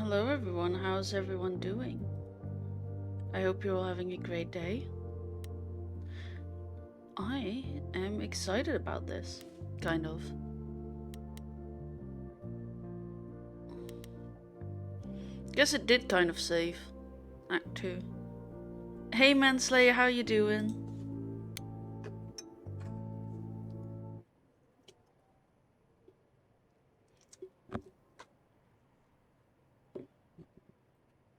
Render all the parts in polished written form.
Hello everyone, how's everyone doing? I hope you're all having a great day. I am excited about this, kind of. Guess it did kind of save. Act 2. Hey Manslayer, how you doing?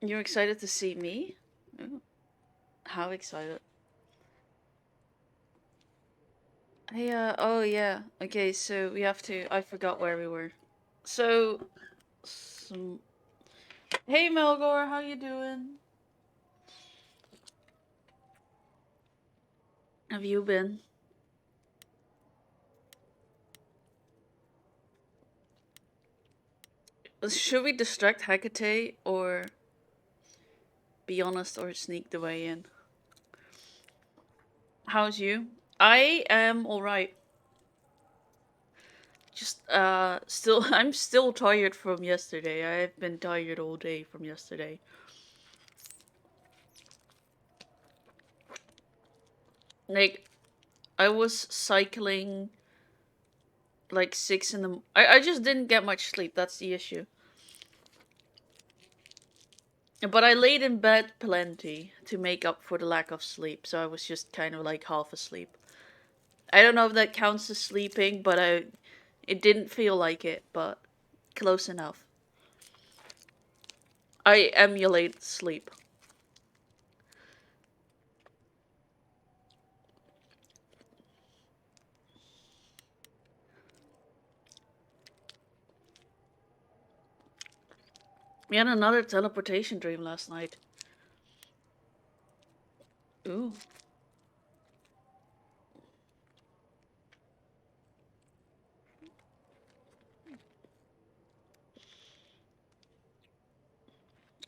You're excited to see me? Ooh, how excited. Hey, oh yeah. Okay, so we have to, I forgot where we were. So, hey Melgor, how you doing? Have you been? Should we distract Hecate or be honest or sneak the way in? How's you? I am alright. Just still I'm still tired from yesterday. I've been tired all day from yesterday. Like I was cycling like 6 in the I just didn't get much sleep. That's the issue. But I laid in bed plenty to make up for the lack of sleep. So I was just kind of like half asleep. I don't know if that counts as sleeping, but it didn't feel like it, but close enough. I emulate sleep. We had another teleportation dream last night. Ooh.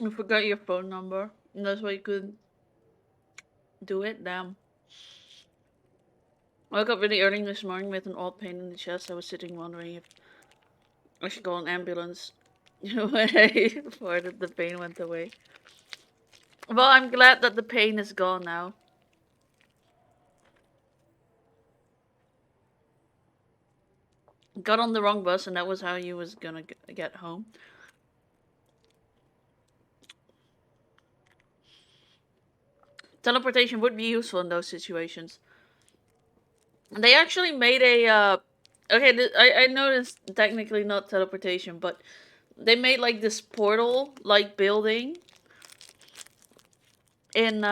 I forgot your phone number. And that's why you couldn't do it? Damn. I woke up really early this morning with an odd pain in the chest. I was sitting wondering if I should call an ambulance before the pain went away. Well, I'm glad that the pain is gone now. Got on the wrong bus and that was how you was gonna get home. Teleportation would be useful in those situations. They actually made a, okay, I noticed technically not teleportation, but they made like this portal-like building in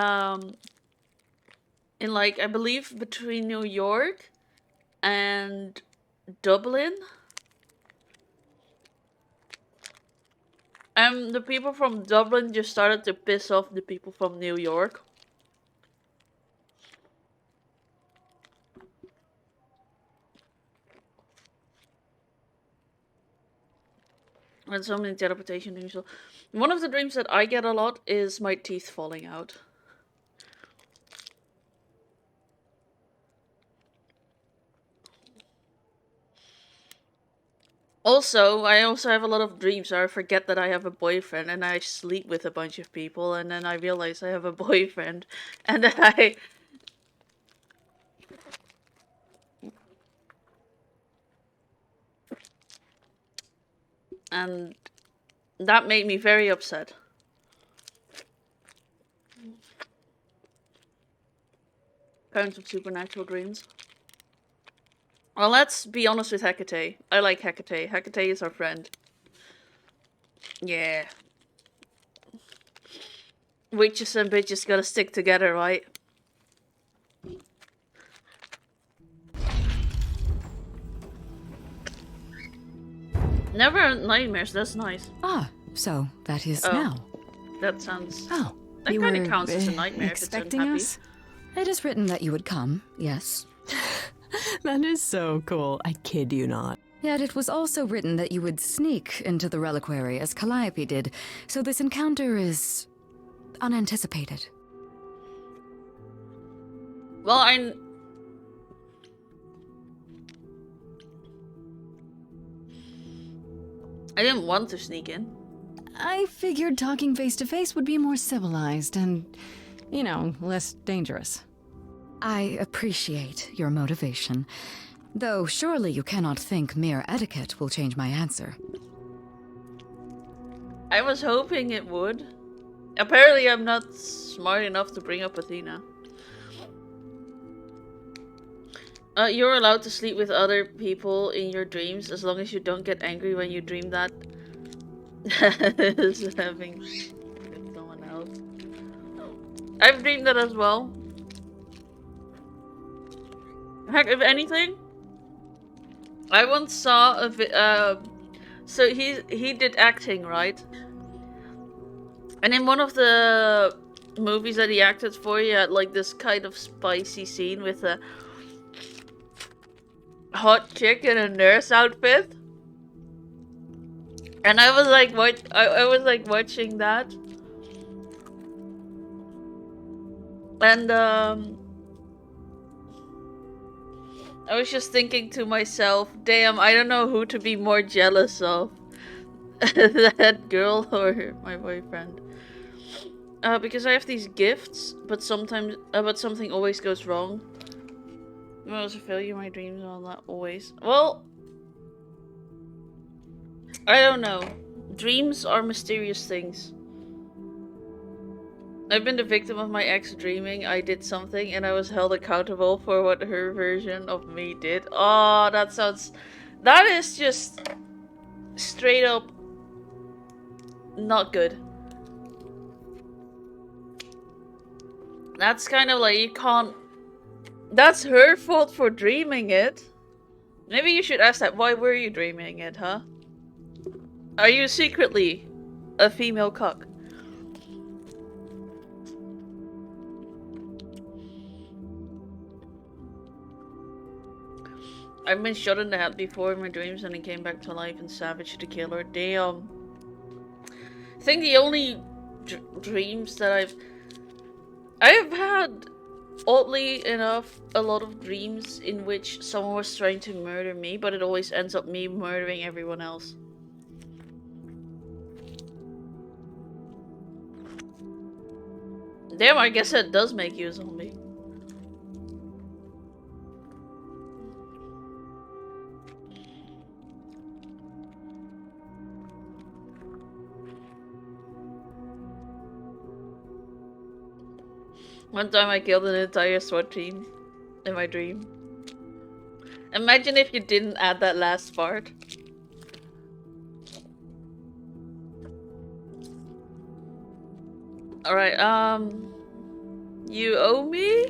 like, I believe between New York and Dublin. And the people from Dublin just started to piss off the people from New York. And so many teleportation dreams. One of the dreams that I get a lot is my teeth falling out. Also, I also have a lot of dreams where I forget that I have a boyfriend and I sleep with a bunch of people and then I realize I have a boyfriend and then and that made me very upset. Kinds of supernatural dreams. Well, let's be honest with Hecate. I like Hecate. Hecate is our friend. Yeah. Witches and bitches gotta stick together, right? Never nightmares, that's nice. Ah, so that is Oh. now. That sounds... Oh, that you kind were of counts as a nightmare if it's expecting unhappy. us? It is written that you would come, yes. That is so cool. I kid you not. Yet it was also written that you would sneak into the reliquary as Calliope did, so this encounter is unanticipated. Well, I didn't want to sneak in. I figured talking face to face would be more civilized and, you know, less dangerous. I appreciate your motivation, though surely you cannot think mere etiquette will change my answer. I was hoping it would. Apparently I'm not smart enough to bring up Athena. You're allowed to sleep with other people in your dreams as long as you don't get angry when you dream that is having with someone else. I've dreamed that as well. Heck, if anything, I once saw a so he did acting, right? And in one of the movies that he acted for, he had like this kind of spicy scene with a hot chick in a nurse outfit. And I was like, what? I was like watching that. And I was just thinking to myself, damn, I don't know who to be more jealous of. That girl or my boyfriend. Because I have these gifts, but sometimes, but something always goes wrong. You want to fail you my dreams and all that, always. Well, I don't know. Dreams are mysterious things. I've been the victim of my ex dreaming I did something and I was held accountable for what her version of me did. Oh, that sounds... That is just straight up not good. That's kind of like you can't... That's her fault for dreaming it. Maybe you should ask that. Why were you dreaming it, huh? Are you secretly a female cuck? I've been shot in the head before in my dreams and it came back to life and savaged the killer. Damn. I think the only dreams that I've had, oddly enough, a lot of dreams in which someone was trying to murder me, but it always ends up me murdering everyone else. Damn, I guess that does make you a zombie. One time I killed an entire SWAT team in my dream. Imagine if you didn't add that last part. Alright, you owe me?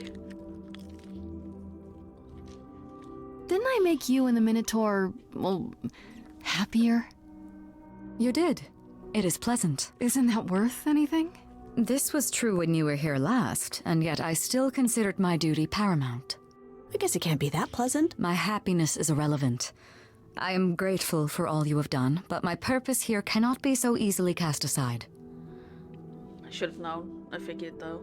Didn't I make you and the Minotaur, well, happier? You did. It is pleasant. Isn't that worth anything? This was true when you were here last, and yet I still considered my duty paramount. I guess it can't be that pleasant. My happiness is irrelevant. I am grateful for all you have done, but my purpose here cannot be so easily cast aside. I should have known. I figured though.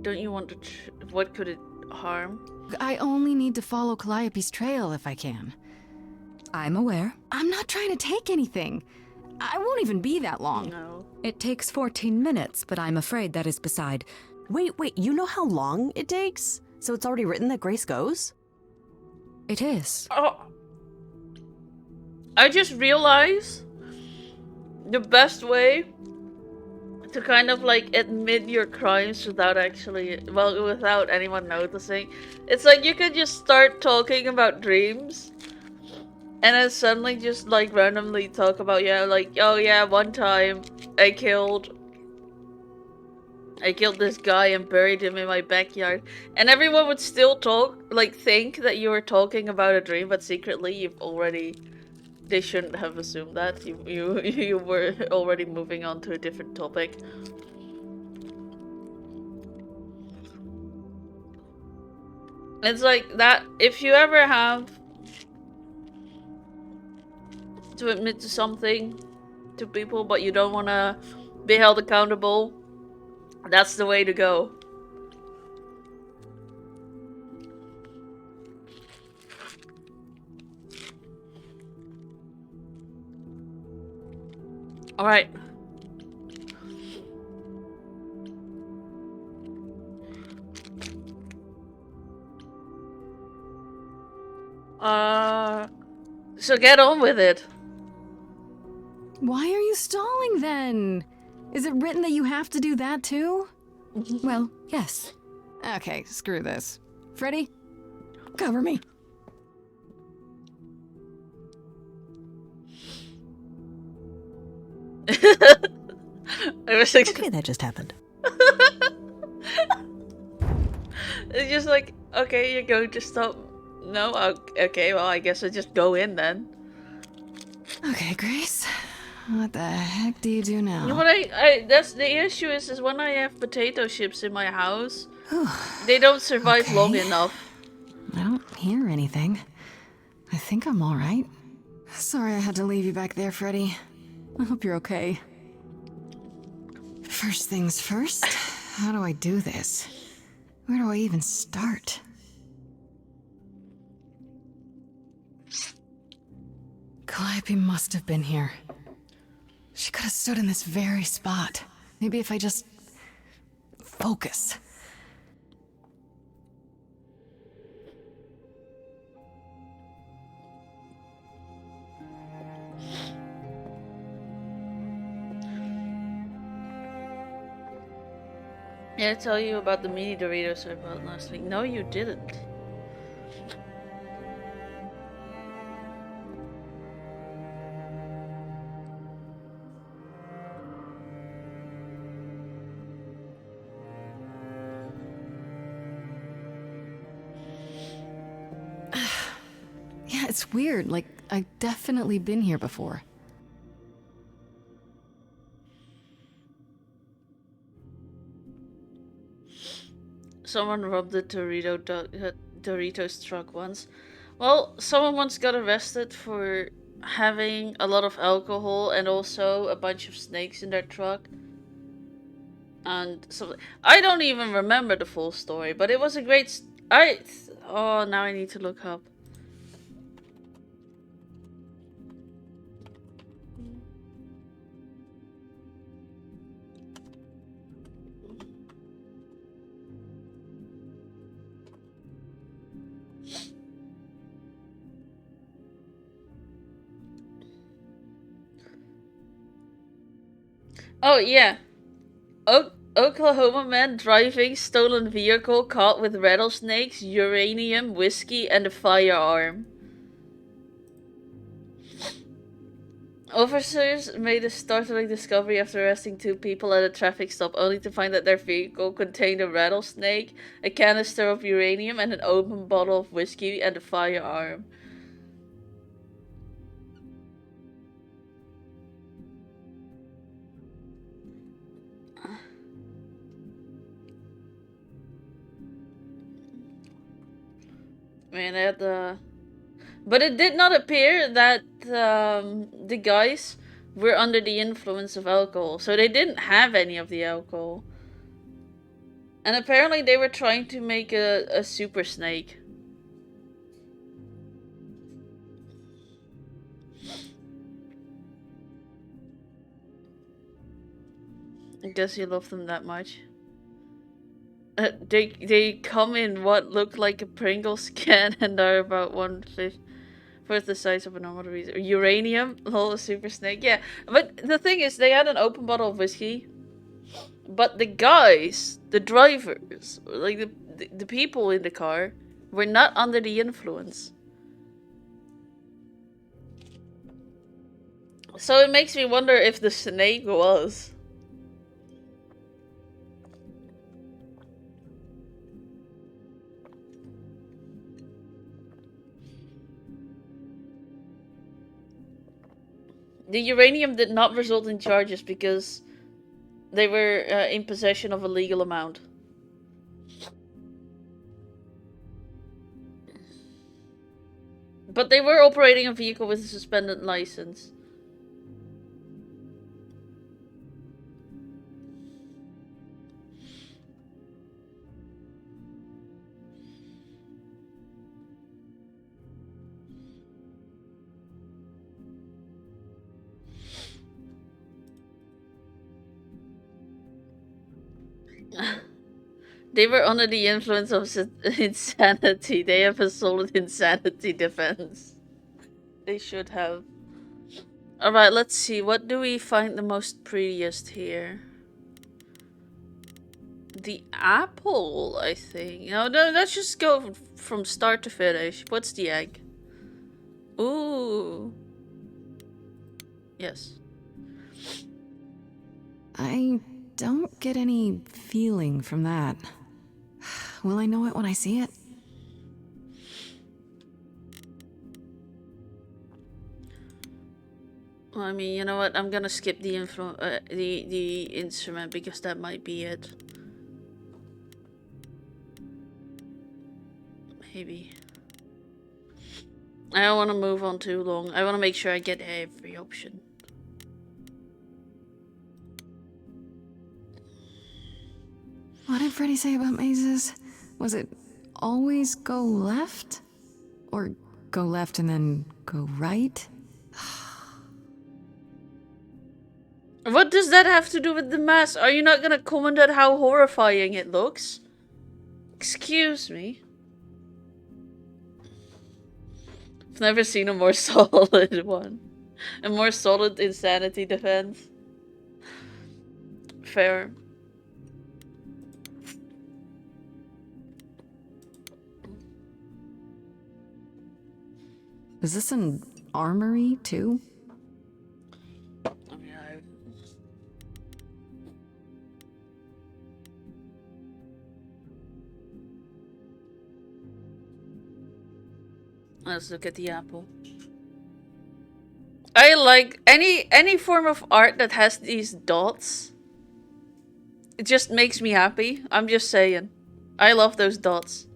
Don't you want to what could it harm? I only need to follow Calliope's trail if I can. I'm aware. I'm not trying to take anything. I won't even be that long. No. It takes 14 minutes, but I'm afraid that is beside... Wait, you know how long it takes? So it's already written that Grace goes? It is. Oh. I just realized the best way to kind of like admit your crimes without actually, well, without anyone noticing. It's like you could just start talking about dreams and then suddenly just like randomly talk about, yeah, like, oh yeah, one time I killed this guy and buried him in my backyard. And everyone would still talk, like think that you were talking about a dream, but secretly you've already... They shouldn't have assumed that. You were already moving on to a different topic. It's like that, if you ever have to admit to something to people, but you don't want to be held accountable, that's the way to go. Alright. So get on with it. Why are you stalling then? Is it written that you have to do that too? Well, yes. Okay, screw this. Freddy, cover me. I was like, Okay, that just happened. it's just like, okay, you're going to stop. No? Okay, well, I guess I just go in then. Okay, Grace. What the heck do you do now? But that's the issue is when I have potato chips in my house, they don't survive long Okay. enough. I don't hear anything. I think I'm all right. Sorry I had to leave you back there, Freddy. I hope you're okay. First things first, how do I do this? Where do I even start? Calliope must have been here. She could have stood in this very spot. Maybe if I just focus. Did I tell you about the mini Doritos I bought last week? No, you didn't. Yeah, it's weird. Like, I've definitely been here before. Someone robbed the Doritos truck once. Well, someone once got arrested for having a lot of alcohol and also a bunch of snakes in their truck. And so I don't even remember the full story, but it was a great. Oh, now I need to look up. Oh yeah, Oklahoma man driving stolen vehicle caught with rattlesnakes, uranium, whiskey, and a firearm. Officers made a startling discovery after arresting two people at a traffic stop, only to find that their vehicle contained a rattlesnake, a canister of uranium, and an open bottle of whiskey and a firearm. Man, but it did not appear that the guys were under the influence of alcohol, so they didn't have any of the alcohol. And apparently they were trying to make a super snake. I guess you love them that much. They come in what look like a Pringles can and are about 1/5 the size of a normal uranium. Lol, super snake. Yeah, but the thing is, they had an open bottle of whiskey. But the guys, the drivers, like the people in the car, were not under the influence. So it makes me wonder if the snake was. The uranium did not result in charges because they were in possession of a legal amount. But they were operating a vehicle with a suspended license. They were under the influence of insanity. They have a solid insanity defense. They should have. Alright, let's see. What do we find the most prettiest here? The apple, I think. No, let's just go from start to finish. What's the egg? Ooh. Yes. I don't get any feeling from that. Will I know it when I see it? Well, I mean, you know what? I'm gonna skip the the instrument because that might be it. Maybe. I don't want to move on too long. I want to make sure I get every option. What did Freddy say about mazes? Was it always go left? Or go left and then go right? What does that have to do with the mask? Are you not gonna comment on how horrifying it looks? Excuse me. I've never seen a more solid one. A more solid insanity defense. Fair. Is this an armory, too? I mean, let's look at the apple. I like any form of art that has these dots. It just makes me happy. I'm just saying. I love those dots.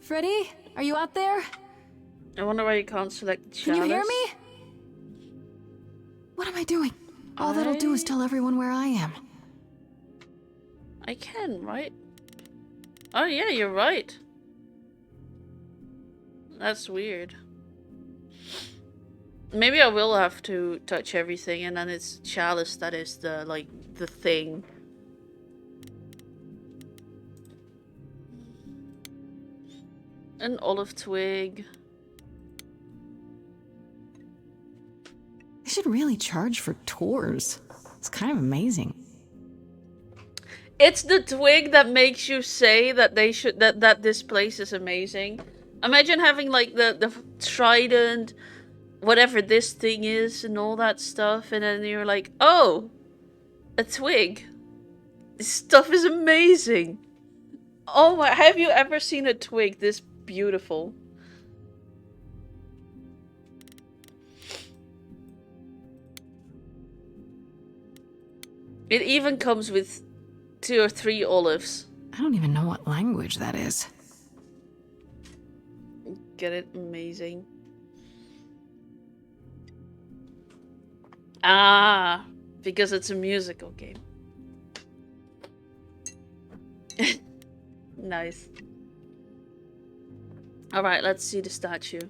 Freddy, are you out there? I wonder why you can't select the Can you hear chalice. me? What am I doing? All that'll do is tell everyone where I am. I can, right? Oh yeah, you're right. That's weird. Maybe I will have to touch everything and then it's chalice that is the thing. An olive twig. They should really charge for tours. It's kind of amazing. It's the twig that makes you say that they should that this place is amazing. Imagine having like the trident, whatever this thing is, and all that stuff, and then you're like, oh, a twig. This stuff is amazing. Oh my! Have you ever seen a twig this beautiful? It even comes with 2 or 3 olives. I don't even know what language that is. Get it? Amazing. Ah, because it's a musical game. Nice. Alright, let's see the statue.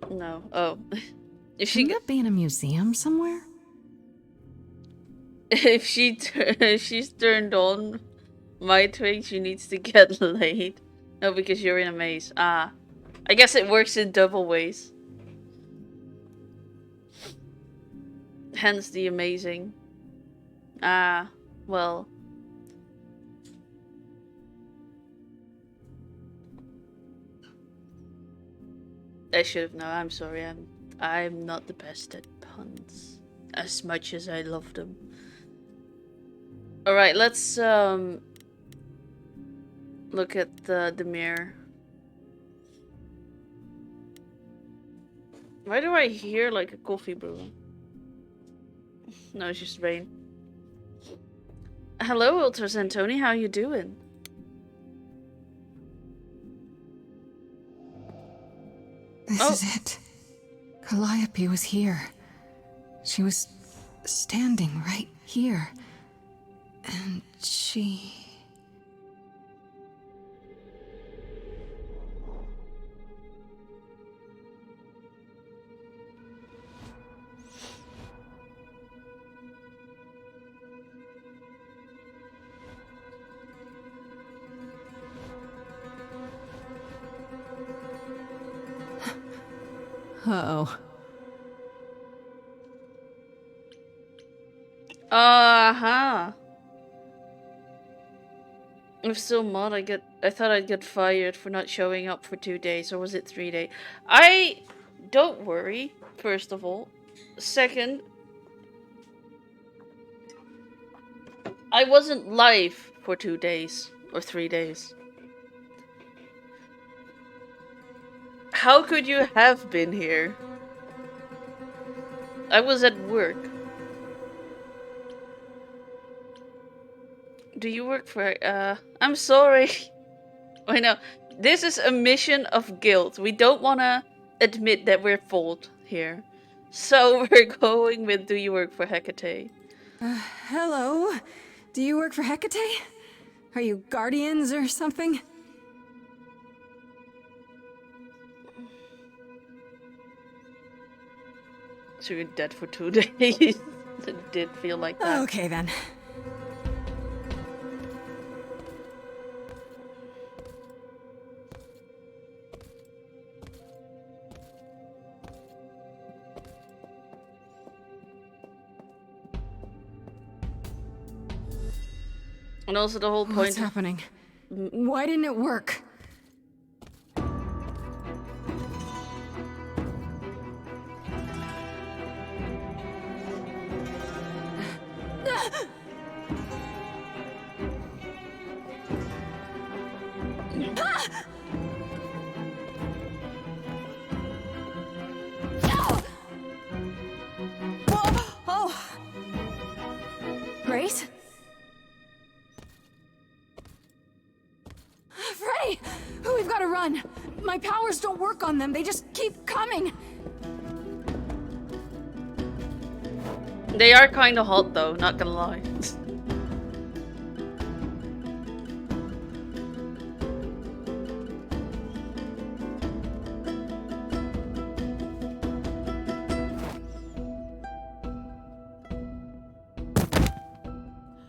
No. Oh. If she Shouldn't that be in a museum somewhere? if she's turned on my twig, she needs to get laid. No, because you're in a maze. Ah. I guess it works in double ways. Hence the amazing. Ah, well. I should have known. I'm sorry. I'm not the best at puns. As much as I love them. Alright, let's look at the mirror. Why do I hear like a coffee brewing? No, it's just rain. Hello, Ultras and Tony, how you doing? This is it. Calliope was here. She was standing right here. And she... Uh-oh. Uh-huh. If so mod, I thought I'd get fired for not showing up for 2 days, or was it 3 days? Don't worry, first of all. Second, I wasn't live for 2 days, or 3 days. How could you have been here? I was at work. Do you work for, I'm sorry. I know. This is a mission of guilt. We don't want to admit that we're fault here. So we're going with, do you work for Hecate? Hello? Do you work for Hecate? Are you guardians or something? So you're dead for 2 days. It did feel like that. Okay then. And also the whole point. What's happening? Why didn't it work? Grace? Freddy! We've got to run! My powers don't work on them, they just keep coming! They are kind of hot though, not gonna lie.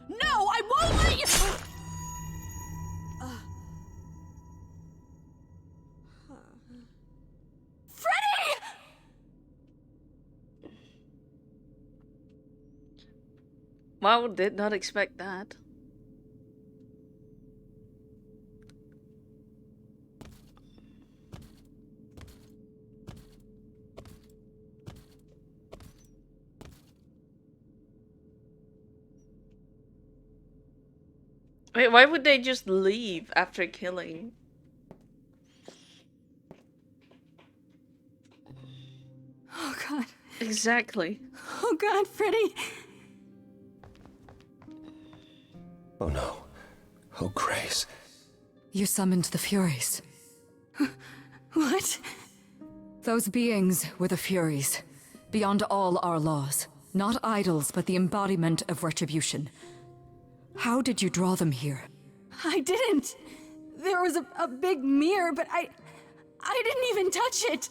No, I won't let you. Freddy! Wow, did not expect that. Wait, why would they just leave after killing? Oh god. Exactly. Oh god, Freddy! Oh no. Oh, Grace. You summoned the Furies. What? Those beings were the Furies, beyond all our laws. Not idols, but the embodiment of retribution. How did you draw them here? I didn't! There was a big mirror, but I didn't even touch it!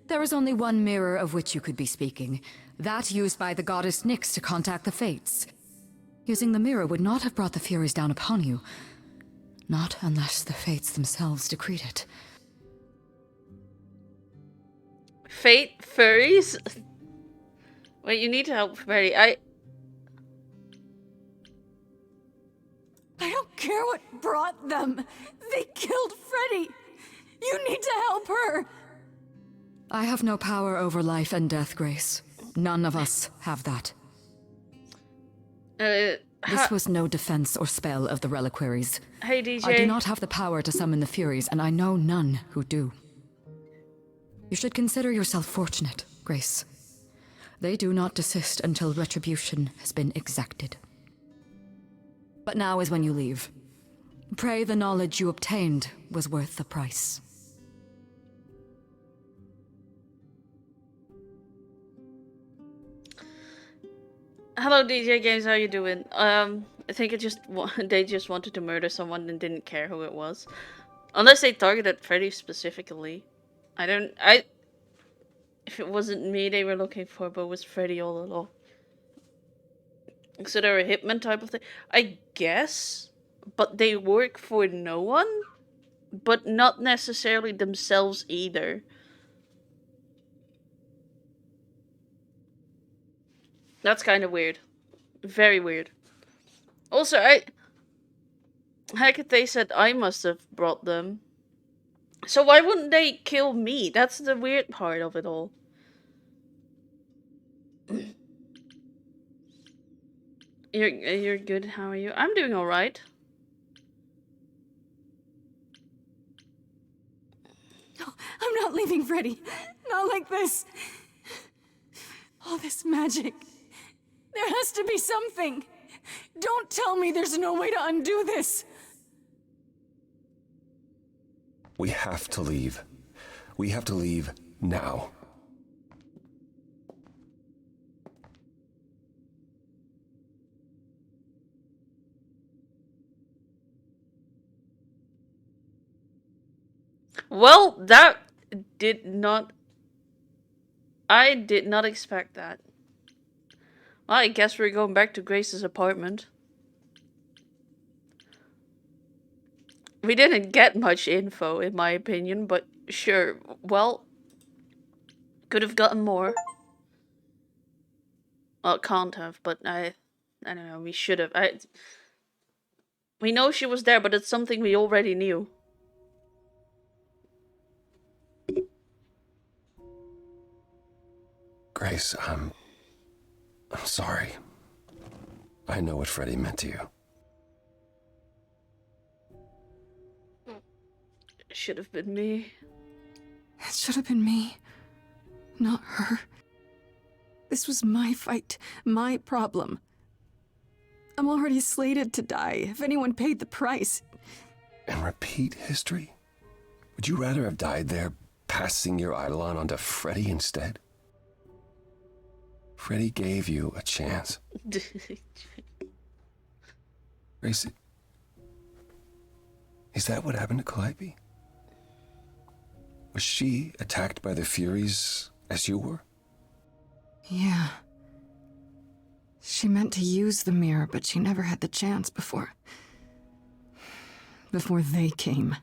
There is only one mirror of which you could be speaking. That used by the goddess Nyx to contact the Fates. Using the mirror would not have brought the Furies down upon you. Not unless the Fates themselves decreed it. Fate furries? Wait, you need to help Freddy. I don't care what brought them. They killed Freddy. You need to help her. I have no power over life and death, Grace. None of us have that. This was no defense or spell of the reliquaries. Hey, DJ. I do not have the power to summon the Furies, and I know none who do. You should consider yourself fortunate, Grace. They do not desist until retribution has been exacted. But now is when you leave. Pray the knowledge you obtained was worth the price. Hello, DJ Games. How you doing? I think they just wanted to murder someone and didn't care who it was, unless they targeted Freddy specifically. If it wasn't me they were looking for, but it was Freddy all along. So they're a hitman type of thing, I guess. But they work for no one, but not necessarily themselves either. That's kind of weird. Very weird. Also, Hecate said I must have brought them. So why wouldn't they kill me? That's the weird part of it all. You're good. How are you? I'm doing all right. No, I'm not leaving Freddy. Not like this. All this magic. There has to be something. Don't tell me there's no way to undo this. We have to leave. We have to leave now. Well, that did not... I did not expect that. Well, I guess we're going back to Grace's apartment. We didn't get much info, in my opinion, but sure. Well, could have gotten more. Well, can't have, but I don't know, we should have. We know she was there, but it's something we already knew. Grace, I'm sorry. I know what Freddy meant to you. It should have been me. It should have been me, not her. This was my fight, my problem. I'm already slated to die if anyone paid the price. And repeat history? Would you rather have died there, passing your eidolon onto Freddy instead? Freddy gave you a chance. Grace, is that what happened to Calliope? Was she attacked by the Furies as you were? Yeah. She meant to use the mirror, but she never had the chance before they came.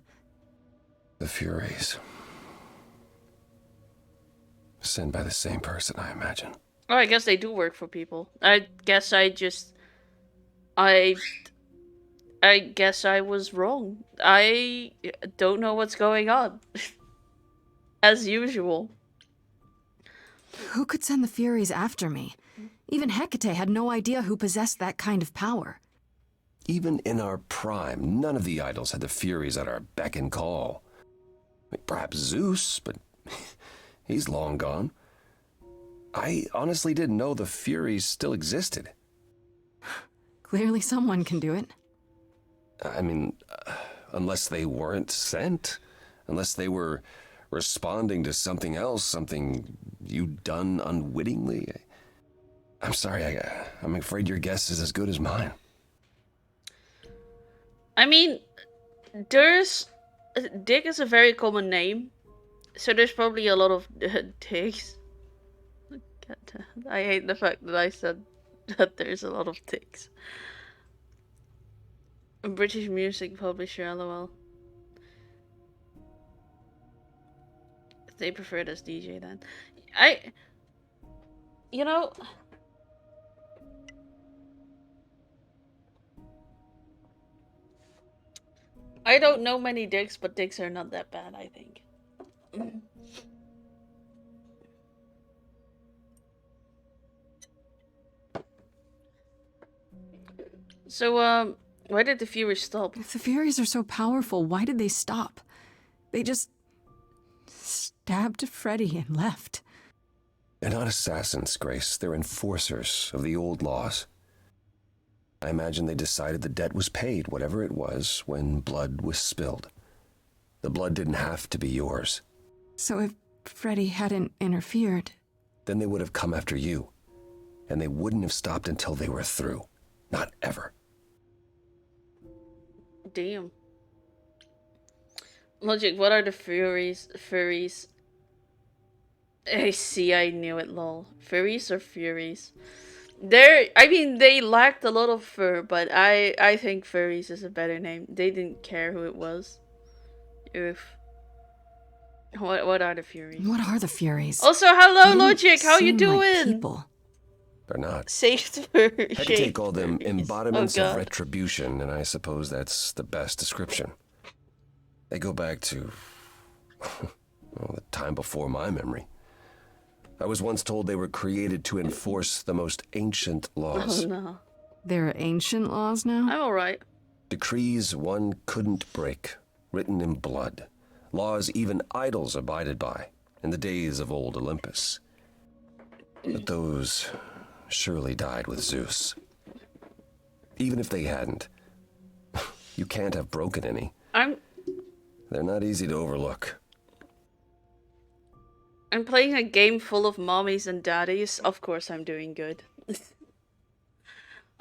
The Furies. Sent by the same person, I imagine. Oh, I guess they do work for people. I guess I guess I was wrong. I don't know what's going on. As usual. Who could send the Furies after me? Even Hecate had no idea who possessed that kind of power. Even in our prime, none of the idols had the Furies at our beck and call. Perhaps Zeus, but he's long gone. I honestly didn't know the Furies still existed. Clearly someone can do it. I mean, unless they weren't sent. Unless they were responding to something else, something you'd done unwittingly. I'm sorry, I'm afraid your guess is as good as mine. I mean, Dick is a very common name, so there's probably a lot of Dicks. I hate the fact that I said that there's a lot of Dicks. A British music publisher, lol. They prefer it as DJ then. You know... I don't know many Dicks, but Dicks are not that bad, I think. So, why did the Furies stop? If the Furies are so powerful, why did they stop? They just stabbed Freddy and left. They're not assassins, Grace. They're enforcers of the old laws. I imagine they decided the debt was paid, whatever it was, when blood was spilled. The blood didn't have to be yours. So if Freddy hadn't interfered... Then they would have come after you. And they wouldn't have stopped until they were through. Not ever. Damn. Logic, what are the Furies? I see, I knew it, lol. Furries or Furies? I mean, they lacked a lot of fur, but I think Furries is a better name. They didn't care who it was. Oof. What are the Furies? What are the Furies? Also, hello, They don't Logic, how you seem like doing? people. They're not. Saved for Hecate called them embodiments oh, of God. retribution, and I suppose that's the best description. They go back to well, the time before my memory. I was once told they were created to enforce the most ancient laws. Oh no. There are ancient laws now? I'm alright. Decrees one couldn't break, written in blood. Laws even idols abided by in the days of old Olympus. But those surely died with Zeus. Even if they hadn't, you can't have broken any. They're not easy to overlook. I'm playing a game full of mommies and daddies. Of course I'm doing good.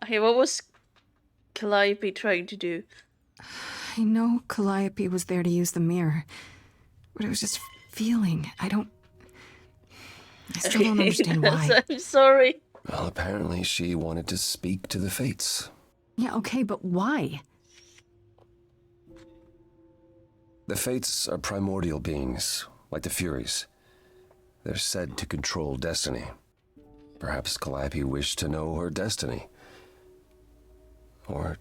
Okay, what was Calliope trying to do? I know Calliope was there to use the mirror, but it was just feeling. I still don't understand why. I'm sorry. Well, apparently she wanted to speak to the fates. Yeah, okay, but why? The fates are primordial beings, like the Furies. They're said to control destiny. Perhaps Calliope wished to know her destiny. Or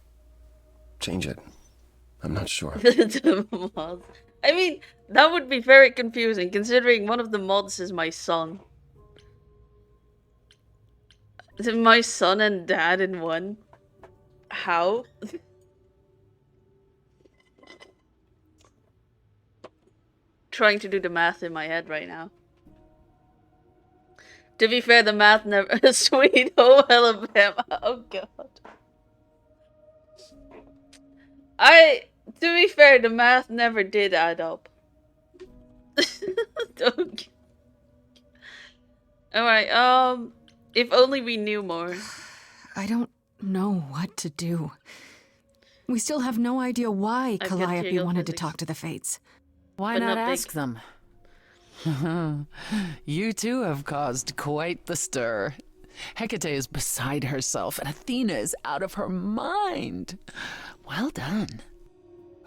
change it. I'm not sure. The mods. I mean, that would be very confusing, considering one of the mods is my son. Is it my son and dad in one? How? Trying to do the math in my head right now. To be fair, the math never. Sweet home Alabama. Oh god. To be fair, the math never did add up. Don't. Alright, if only we knew more. I don't know what to do. We still have no idea why I've got Calliope jiggle wanted to physics. talk to the Fates. Why But not not big. ask them? You too have caused quite the stir. Hecate is beside herself, and Athena is out of her mind. Well done.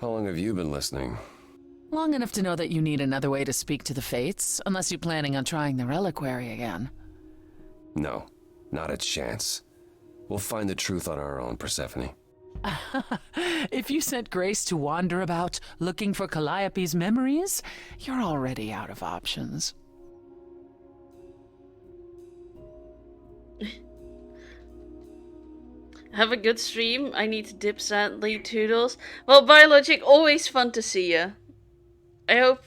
How long have you been listening? Long enough to know that you need another way to speak to the Fates, unless you're planning on trying the reliquary again. No, not a chance. We'll find the truth on our own, Persephone. If you sent Grace to wander about looking for Calliope's memories, you're already out of options. Have a good stream. I need to dip sadly. Toodles. Well, Biologic, always fun to see you. I hope,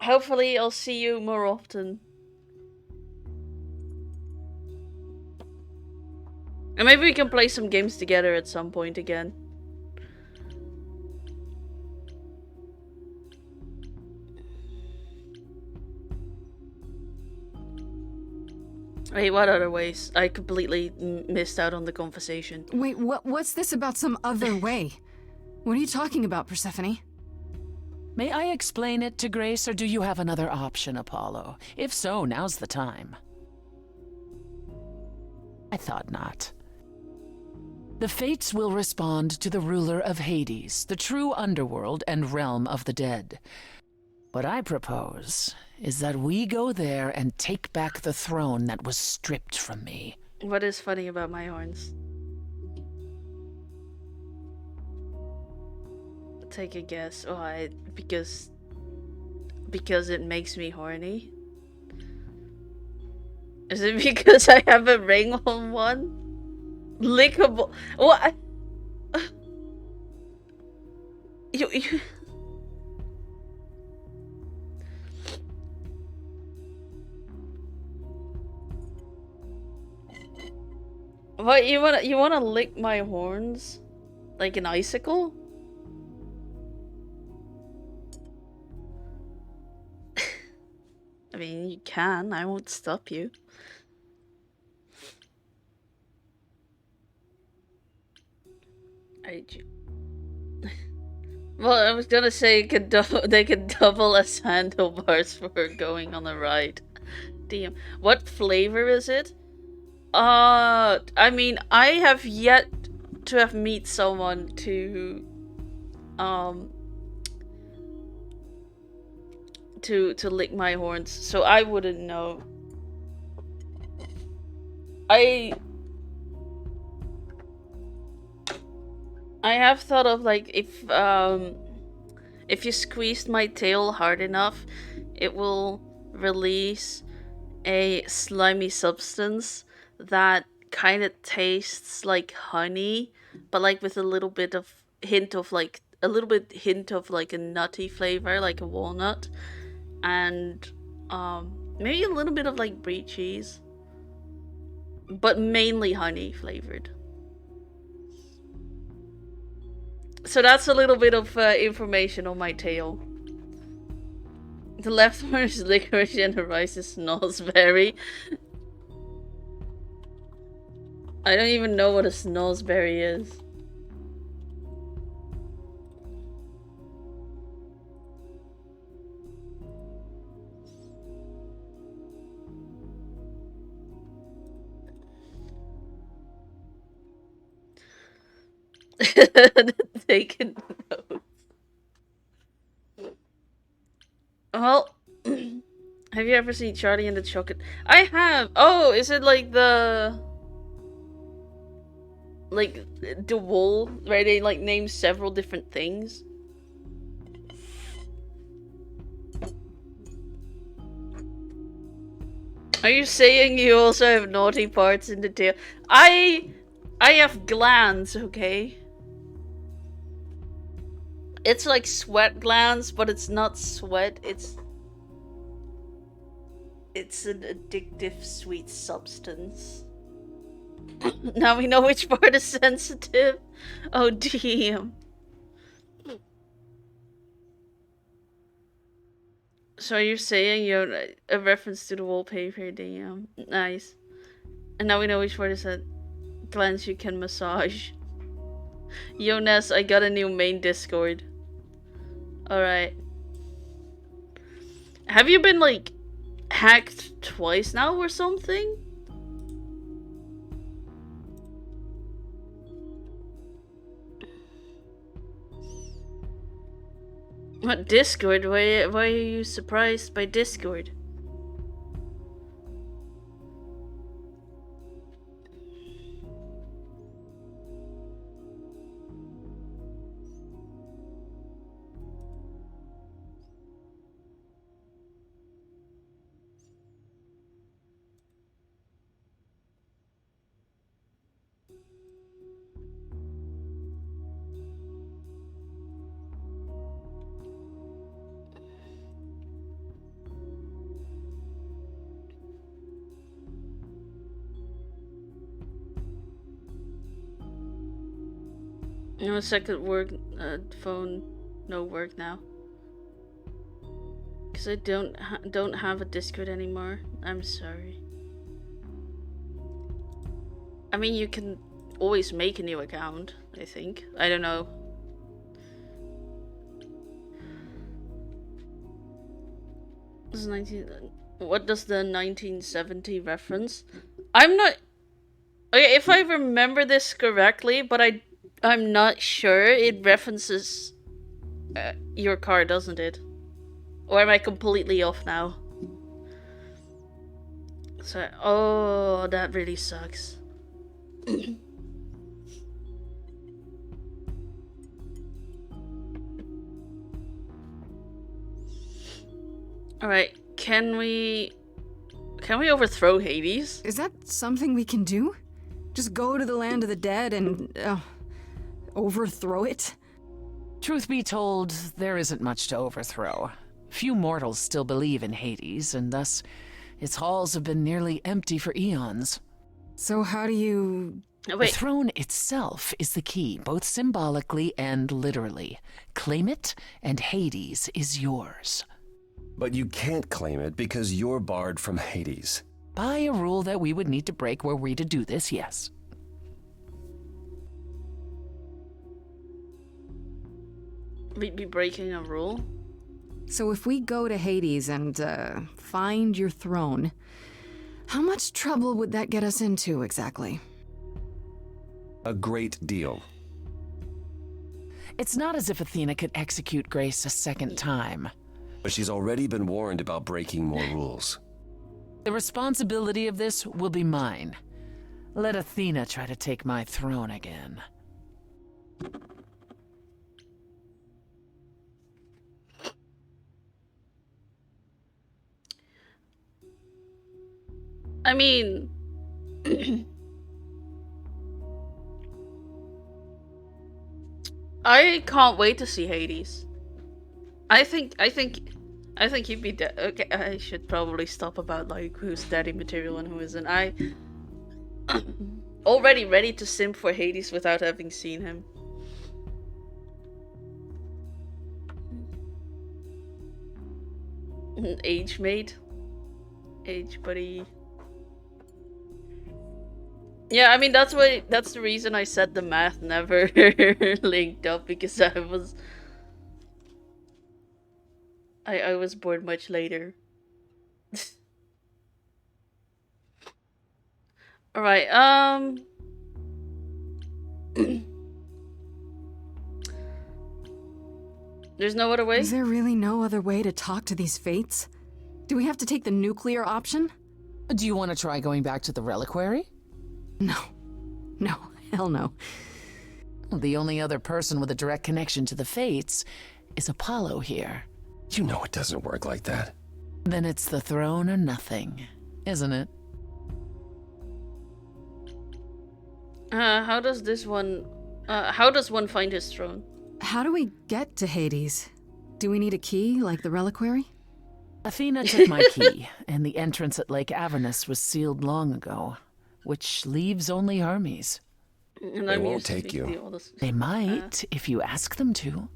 hopefully I'll see you more often. And maybe we can play some games together at some point again. Wait, what other ways? I completely missed out on the conversation. Wait, what's this about some other way? What are you talking about, Persephone? May I explain it to Grace, or do you have another option, Apollo? If so, now's the time. I thought not. The Fates will respond to the ruler of Hades, the true underworld and realm of the dead. What I propose is that we go there and take back the throne that was stripped from me. What is funny about my horns? Take a guess. Why? Because it makes me horny? Is it because I have a ring on one? Lickable. What? You. What, you wanna lick my horns? Like an icicle? I mean, you can. I won't stop you. Well, I was gonna say they could double as handlebars for going on a ride. Damn. What flavor is it? I mean, I have yet to have meet someone to lick my horns, so I wouldn't know. I have thought of like if you squeezed my tail hard enough, it will release a slimy substance that kind of tastes like honey, but like with a little bit of hint of like a nutty flavor, like a walnut, and maybe a little bit of like brie cheese, but mainly honey flavored. So that's a little bit of information on my tail. The left one is licorice and the right is snozzberry. I don't even know what a snozzberry is. Taking notes. Well, have you ever seen Charlie and the Chocolate? I have. Oh, is it like the wall where they like name several different things? Are you saying you also have naughty parts in the tail? I have glands, okay? It's like sweat glands, but it's not sweat. It's an addictive sweet substance. Now we know which part is sensitive. Oh, damn. So you're saying you're a reference to the wallpaper, damn. Nice. And now we know which part is that glands you can massage. Yo, Ness, I got a new main Discord. Alright. Have you been, like, hacked twice now or something? What, Discord? Why are you surprised by Discord? No second work, phone, no work now. Cause I don't have a Discord anymore. I'm sorry. I mean, you can always make a new account, I think. I don't know. This is 19... What does the 1970 reference? I'm not... Okay, if I remember this correctly, but I'm not sure. It references your car, doesn't it? Or am I completely off now? So, oh, that really sucks. Alright, can we overthrow Hades? Is that something we can do? Just go to the land of the dead and overthrow it? Truth be told, there isn't much to overthrow. Few mortals still believe in Hades, and thus its halls have been nearly empty for eons. So how do you... The throne itself is the key, both symbolically and literally. Claim it, and Hades is yours. But you can't claim it because you're barred from Hades. By a rule that we would need to break were we to do this, yes. We'd be breaking a rule? So if we go to Hades and find your throne, how much trouble would that get us into exactly? A great deal. It's not as if Athena could execute Grace a second time. But she's already been warned about breaking more rules. The responsibility of this will be mine. Let Athena try to take my throne again. I mean, I can't wait to see Hades. I think he'd be dead. Okay, I should probably stop about like who's daddy material and who isn't. I already ready to simp for Hades without having seen him. Age mate, age buddy. Yeah, I mean that's the reason I said the math never linked up, because I was born much later. All right. There's no other way? Is there really no other way to talk to these fates? Do we have to take the nuclear option? Do you want to try going back to the reliquary? No. No, hell no. The only other person with a direct connection to the fates is Apollo here. You know it doesn't work like that. Then it's the throne or nothing, isn't it? How does one find his throne? How do we get to Hades? Do we need a key, like the reliquary? Athena took my key, and the entrance at Lake Avernus was sealed long ago, which leaves only Hermes. And They I'm won't used to take the you. oldest- They might, if you ask them to.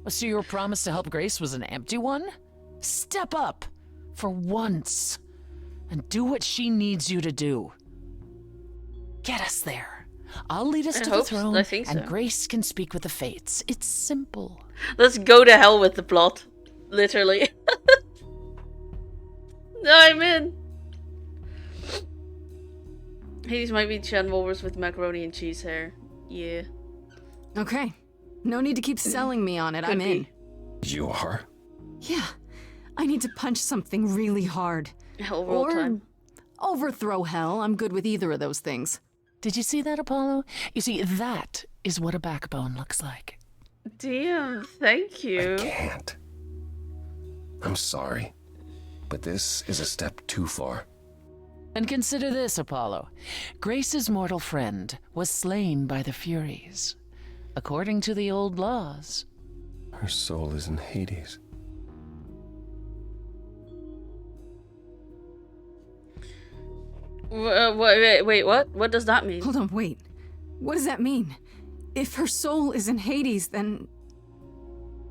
So your promise to help Grace was an empty one? Step up, for once, and do what she needs you to do. Get us there. I'll lead us I to the hope- throne, I think and so. Grace can speak with the fates. It's simple. Let's go to hell with the plot. Literally. No, I'm in. Hades might be Chan Wolvers with macaroni and cheese hair. Yeah. Okay. No need to keep selling me on it. Could I'm in. be. You are? Yeah. I need to punch something really hard. Hell roll Or time. overthrow hell. I'm good with either of those things. Did you see that, Apollo? You see, that is what a backbone looks like. Damn, thank you. I can't. I'm sorry, but this is a step too far. And consider this, Apollo. Grace's mortal friend was slain by the Furies. According to the old laws. Her soul is in Hades. Wait, what? What does that mean? Hold on, wait. What does that mean? If her soul is in Hades, then...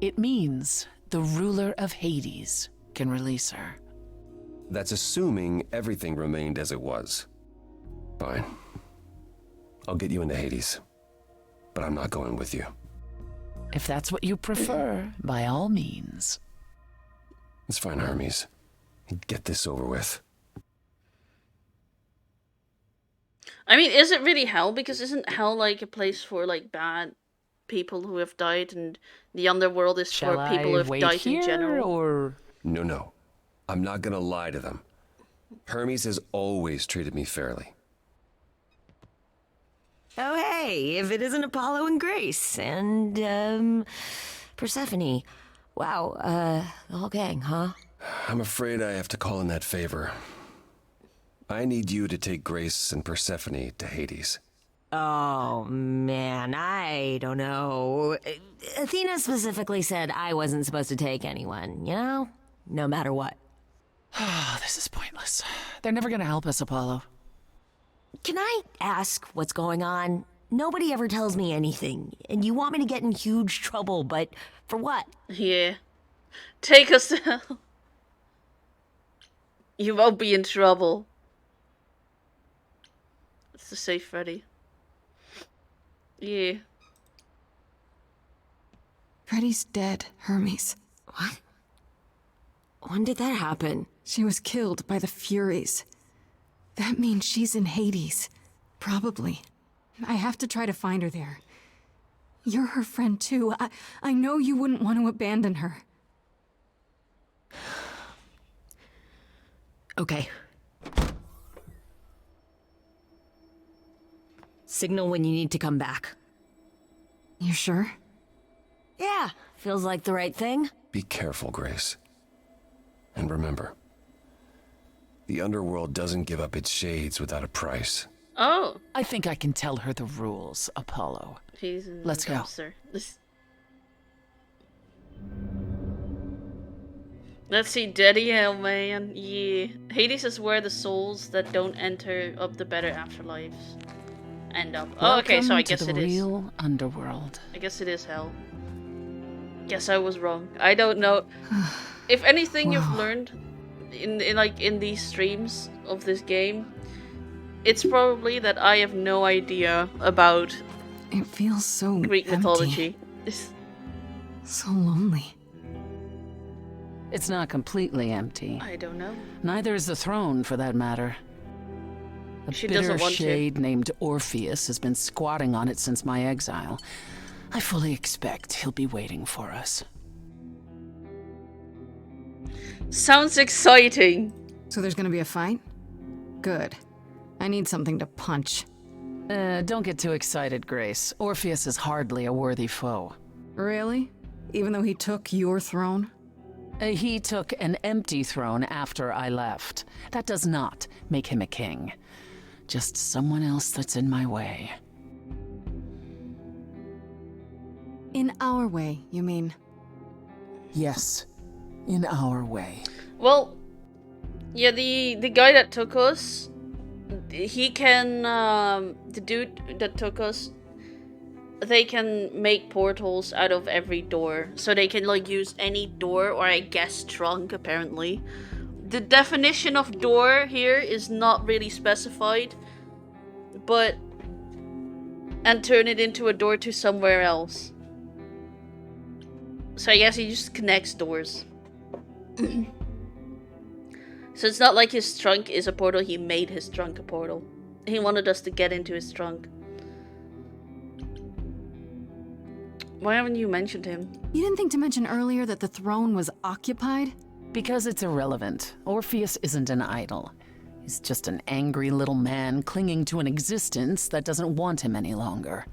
It means the ruler of Hades can release her. That's assuming everything remained as it was. Fine. I'll get you into Hades. But I'm not going with you. If that's what you prefer, by all means. It's fine, Hermes. Get this over with. I mean, is it really hell? Because isn't hell like a place for like bad people who have died, and the underworld is Shall for people who I have wait died here, in general? or... No. I'm not gonna lie to them. Hermes has always treated me fairly. Oh, hey, if it isn't Apollo and Grace and, Persephone. Wow, the whole gang, huh? I'm afraid I have to call in that favor. I need you to take Grace and Persephone to Hades. Oh, man, I don't know. Athena specifically said I wasn't supposed to take anyone, you know? No matter what. Oh, this is pointless. They're never gonna help us, Apollo. Can I ask what's going on? Nobody ever tells me anything, and you want me to get in huge trouble, but for what? Yeah. Take us to hell. You won't be in trouble. It's the safe Freddy. Yeah. Freddy's dead, Hermes. What? When did that happen? She was killed by the Furies. That means she's in Hades. Probably. I have to try to find her there. You're her friend too. I know you wouldn't want to abandon her. Okay. Signal when you need to come back. You sure? Yeah, feels like the right thing. Be careful, Grace. And remember, the underworld doesn't give up its shades without a price. Oh, I think I can tell her the rules, Apollo. he's in Let's the go. dumpster. Let's see, Daddy Hell, man. Yeah. Hades is where the souls that don't enter up the better afterlives end up. Oh, okay, so I Welcome guess to the it is. real underworld. I guess it is hell. Guess I was wrong. I don't know. If anything you've learned in these streams of this game, it's probably that I have no idea about It feels so Greek empty. mythology. So lonely. It's not completely empty. I don't know. Neither is the throne, for that matter. A She bitter doesn't want to. shade named Orpheus has been squatting on it since my exile. I fully expect he'll be waiting for us. Sounds exciting. So there's gonna be a fight? Good. I need something to punch. Don't get too excited, Grace. Orpheus is hardly a worthy foe. Really? Even though he took your throne? He took an empty throne after I left. That does not make him a king. Just someone else that's in my way. In our way, you mean? Yes, in our way. Well, yeah, the guy that took us, he can, the dude that took us, they can make portals out of every door. So they can, like, use any door, or I guess trunk, apparently. The definition of door here is not really specified, but... and turn it into a door to somewhere else. So I guess he just connects doors. So it's not like his trunk is a portal, he made his trunk a portal. He wanted us to get into his trunk. Why haven't you mentioned him? You didn't think to mention earlier that the throne was occupied? Because it's irrelevant. Orpheus isn't an idol. He's just an angry little man clinging to an existence that doesn't want him any longer.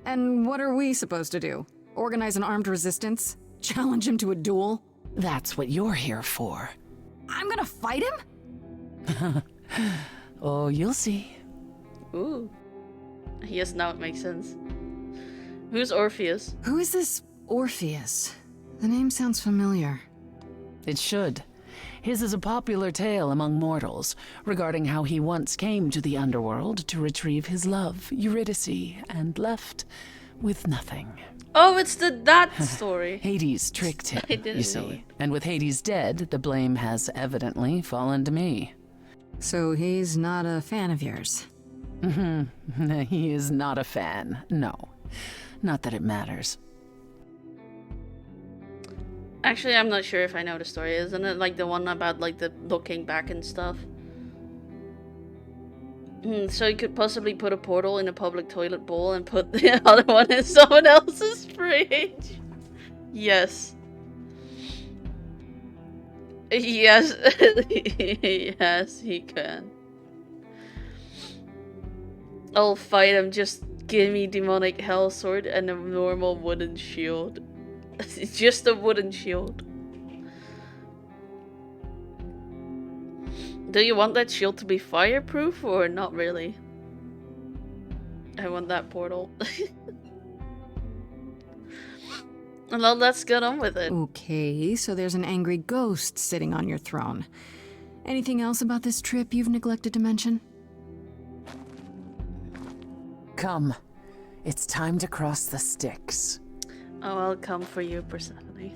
And what are we supposed to do? Organize an armed resistance? Challenge him to a duel? That's what you're here for. I'm gonna fight him? Oh, you'll see. Ooh. Yes, now it makes sense. Who's Orpheus? Who is this Orpheus? The name sounds familiar. It should. His is a popular tale among mortals regarding how he once came to the underworld to retrieve his love, Eurydice, and left with nothing. Oh, it's that story. Hades tricked him, I didn't you know see. it. And with Hades dead, the blame has evidently fallen to me. So he's not a fan of yours? He is not a fan, no. Not that it matters. Actually, I'm not sure if I know the story. Isn't it like the one about like the looking back and stuff? So you could possibly put a portal in a public toilet bowl and put the other one in someone else's fridge. Yes. Yes. Yes, he can. I'll fight him. Just give me demonic hell sword and a normal wooden shield. It's just a wooden shield. Do you want that shield to be fireproof or not really? I want that portal. Well, let's get on with it. Okay, so there's an angry ghost sitting on your throne. Anything else about this trip you've neglected to mention? Come. It's time to cross the Styx. Oh, I'll come for you, Persephone.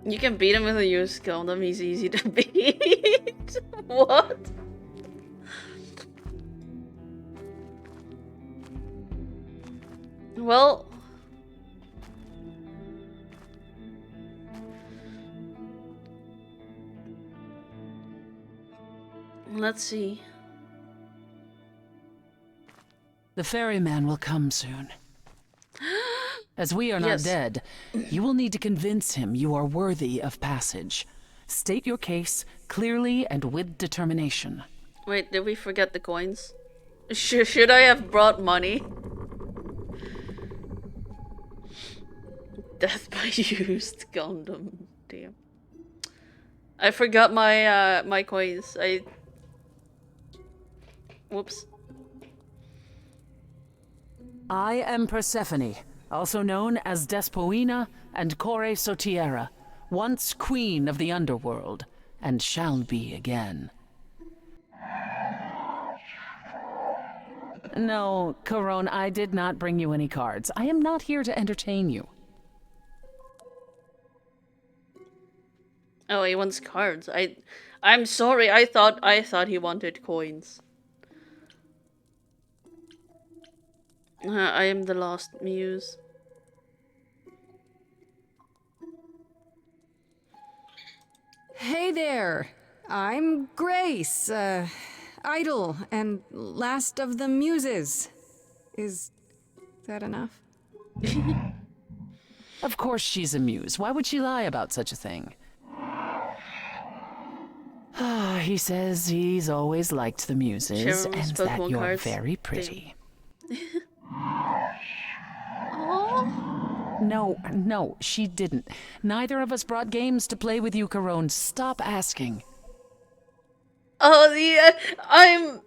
You can beat him with a used condom. He's easy to beat. What? Well... let's see. The ferryman will come soon. As we are not Yes. dead, you will need to convince him you are worthy of passage. State your case clearly and with determination. Wait, did we forget the coins? Should I have brought money? Death by used condom. Damn. I forgot my my coins. Whoops. I am Persephone, also known as Despoina and Kore Sotiera, once queen of the underworld, and shall be again. No, Corone, I did not bring you any cards. I am not here to entertain you. Oh, he wants cards. I'm sorry. I thought he wanted coins. I am the lost muse. Hey there. I'm Grace, idol and last of the muses. Is that enough? Of course she's a muse. Why would she lie about such a thing? He says he's always liked the muses, Sharon and spoke that more you're cards. very pretty. Oh. No, she didn't. Neither of us brought games to play with you, Corone. Stop asking. Oh, I'm.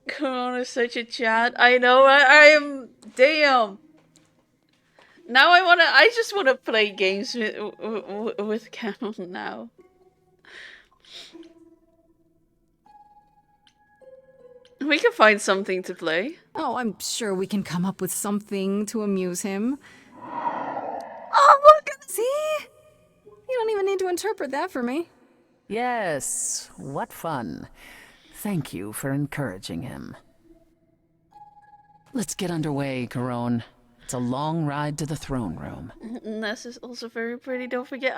Corona is such a chat. I know. I am. Damn. Now I just wanna play games with Canon now. We can find something to play. Oh, I'm sure we can come up with something to amuse him. Oh, look at See? You don't even need to interpret that for me. Yes, what fun. Thank you for encouraging him. Let's get underway, Corone. It's a long ride to the throne room. Ness is also very pretty. Don't forget.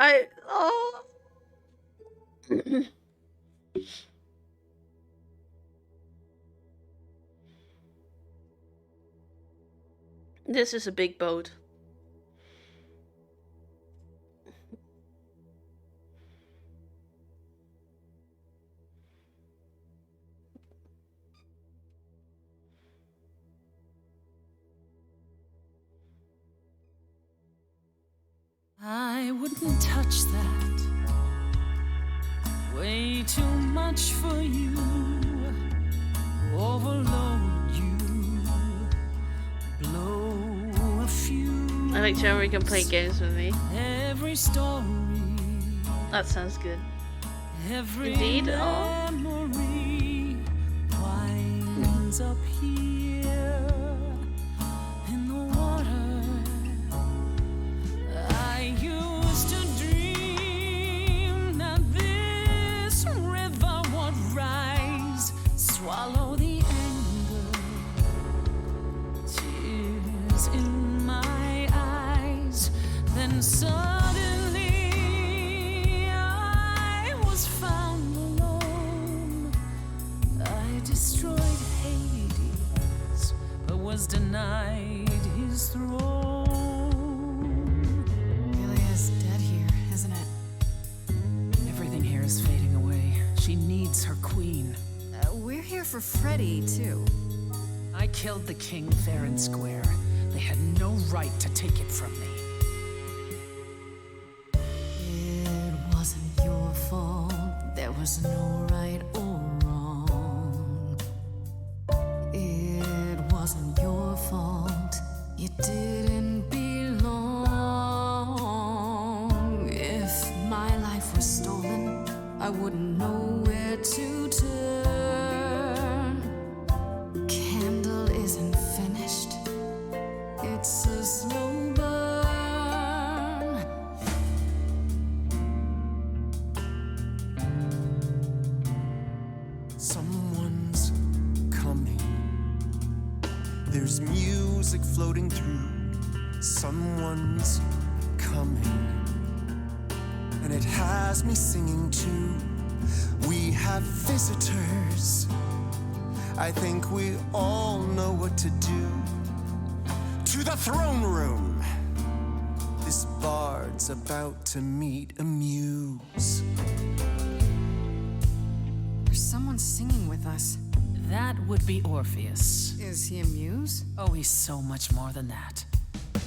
Oh. This is a big boat. I wouldn't touch that. Way too much for you. Overload you. Blow a fuse. I like Jeremy can play games with me. Every story. That sounds good. Every Indeed. Oh. memory winds up here in the water. I used to dream that this river would rise, swallow the anger, tears in my eyes. Then suddenly I was found alone. I destroyed Hades, but was denied his throne. Really is dead here, isn't it? Everything here is fading away. She needs her queen. We're here for Freddy, too. I killed the king fair and square. They had no right to take it from me. It wasn't your fault. There was no right or wrong. It wasn't your fault. You didn't belong. If my life was stolen, I wouldn't know where to turn. Candle isn't finished. It's a slow burn. Someone's coming. There's music floating through. Someone's coming. And it has me singing too. We have visitors. I think we all know what to do. To the throne room. This bard's about to meet a muse. There's someone singing with us. That would be Orpheus. Is he a muse? Oh, he's so much more than that.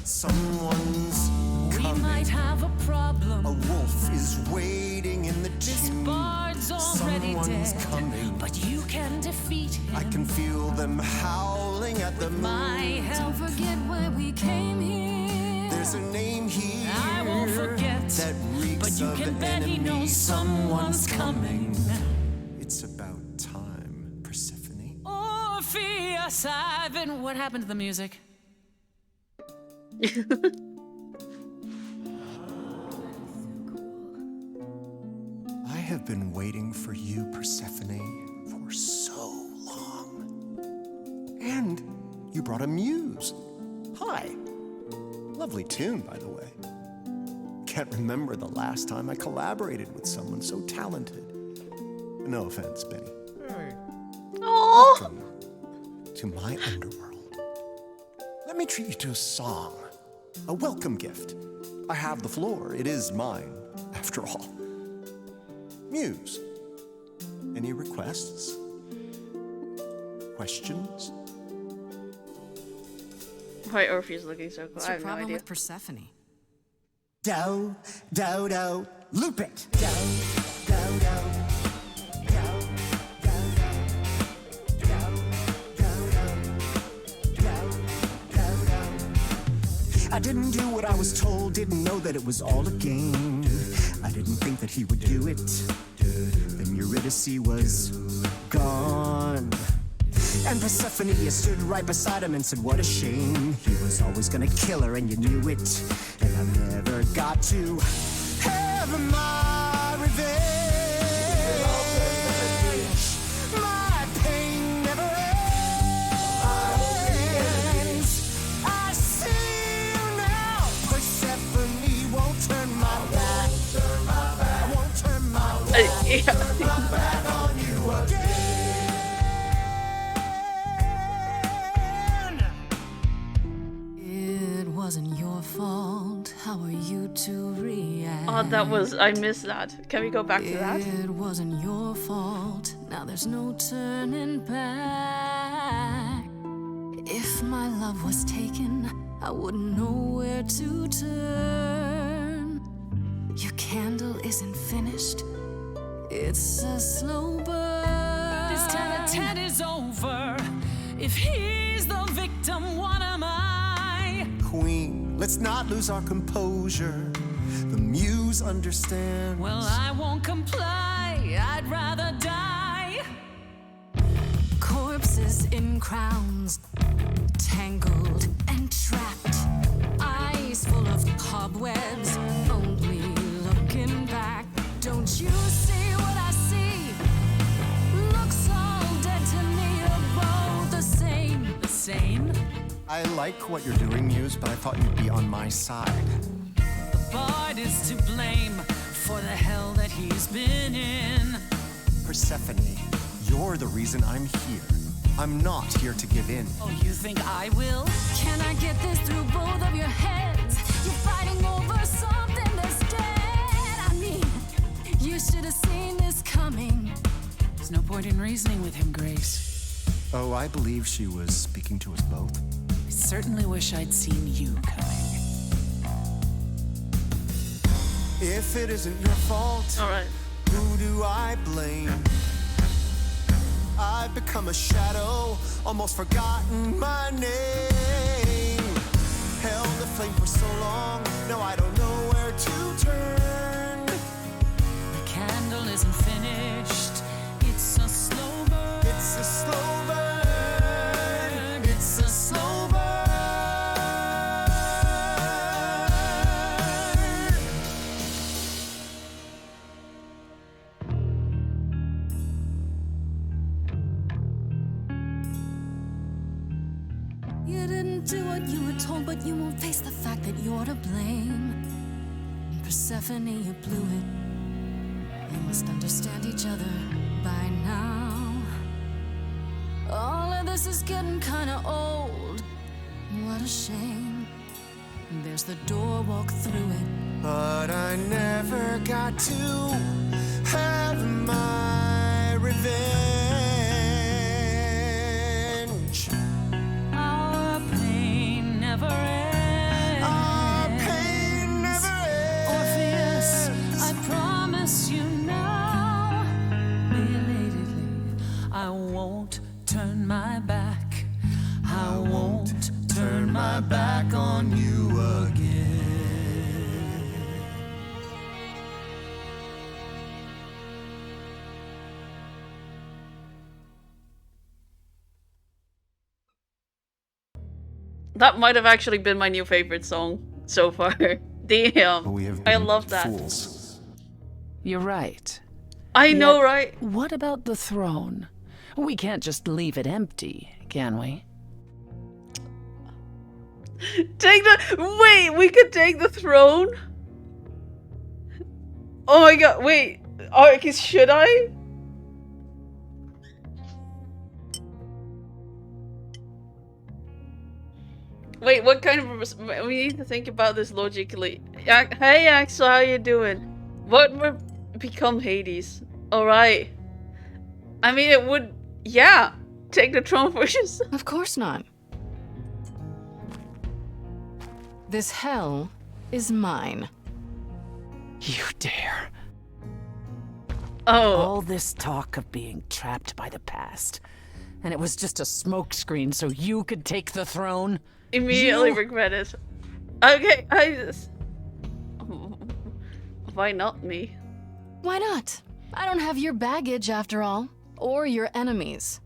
Someone's We coming. might have a problem. A wolf is waiting in the This tomb. bard's already Someone's dead, coming. but you can defeat him. I can feel them howling at the My moon. help. Don't forget why we came here. There's a name here I won't forget, that reeks but you of can bet he enemy. knows someone's coming. It's about time, Persephone. Orpheus, I've been. What happened to the music? I have been waiting for you, Persephone, for so long. And you brought a muse. Hi. Lovely tune, by the way. Can't remember the last time I collaborated with someone so talented. No offense, Benny. Oh, Welcome to my underworld. Let me treat you to a song, a welcome gift. I have the floor. It is mine, after all. Muse, any requests? Questions? why Orpheus is looking so cool? What's I your have no problem idea. with Persephone? Do, do, do, loop it. Do, do, do. I didn't do what I was told, didn't know that it was all a game. I didn't think that he would do it. Then Eurydice was gone. And Persephone stood right beside him and said, what a shame. He was always gonna kill her and you knew it. And I never got to have my revenge. My pain never ends. I see you now. Persephone won't turn my back. I won't turn my Yeah. back on you again. It wasn't your fault. How are you to react? Oh, that was. I missed that. Can we go back to that? It wasn't your fault. Now there's no turning back. If my love was taken, I wouldn't know where to turn. Your candle isn't finished. It's a slow burn. This tete-a-tete is over. If he's the victim, what am I? Queen, let's not lose our composure. The muse understands. Well, I won't comply. I'd rather die. Corpses in crowns, tangled and trapped. Eyes full of cobwebs, only looking back. Don't you see what I see? Looks all dead to me, are both the same. The same? I like what you're doing, Muse, but I thought you'd be on my side. The bard is to blame for the hell that he's been in. Persephone, you're the reason I'm here. I'm not here to give in. Oh, you think I will? Can I get this through both of your heads? You're fighting over something that's dead. I mean, you should have seen this coming. There's no point in reasoning with him, Grace. Oh, I believe she was speaking to us both. I certainly wish I'd seen you coming. If it isn't your fault, All right. who do I blame? I've become a shadow, almost forgotten my name. Held the flame for so long, now I don't know where to turn. The candle isn't finished. It's a slow burn. It's a slow burn. It's a slow burn. You didn't do what you were told, but you won't face the fact that you're to blame. Persephone, you blew it. You must understand each other by now. All of this is getting kinda old. What a shame. There's the door, walk through it. But I never got to have my revenge. my back on you again. That might have actually been my new favorite song so far. Damn. We have I been love that. fools. You're right. I know, Yet, right? What about the throne? We can't just leave it empty, can we? Wait, we could take the throne? Oh my god, wait. Oh, should I? Wait, what kind of... We need to think about this logically. Hey, Axel, how you doing? What would become Hades? Alright. I mean, it would... Yeah. Take the throne for yourself. Of course not. This hell is mine. You dare. Oh. All this talk of being trapped by the past, and it was just a smokescreen so you could take the throne? Immediately regret it. Okay, I just... Why not me? Why not? I don't have your baggage after all. Or your enemies.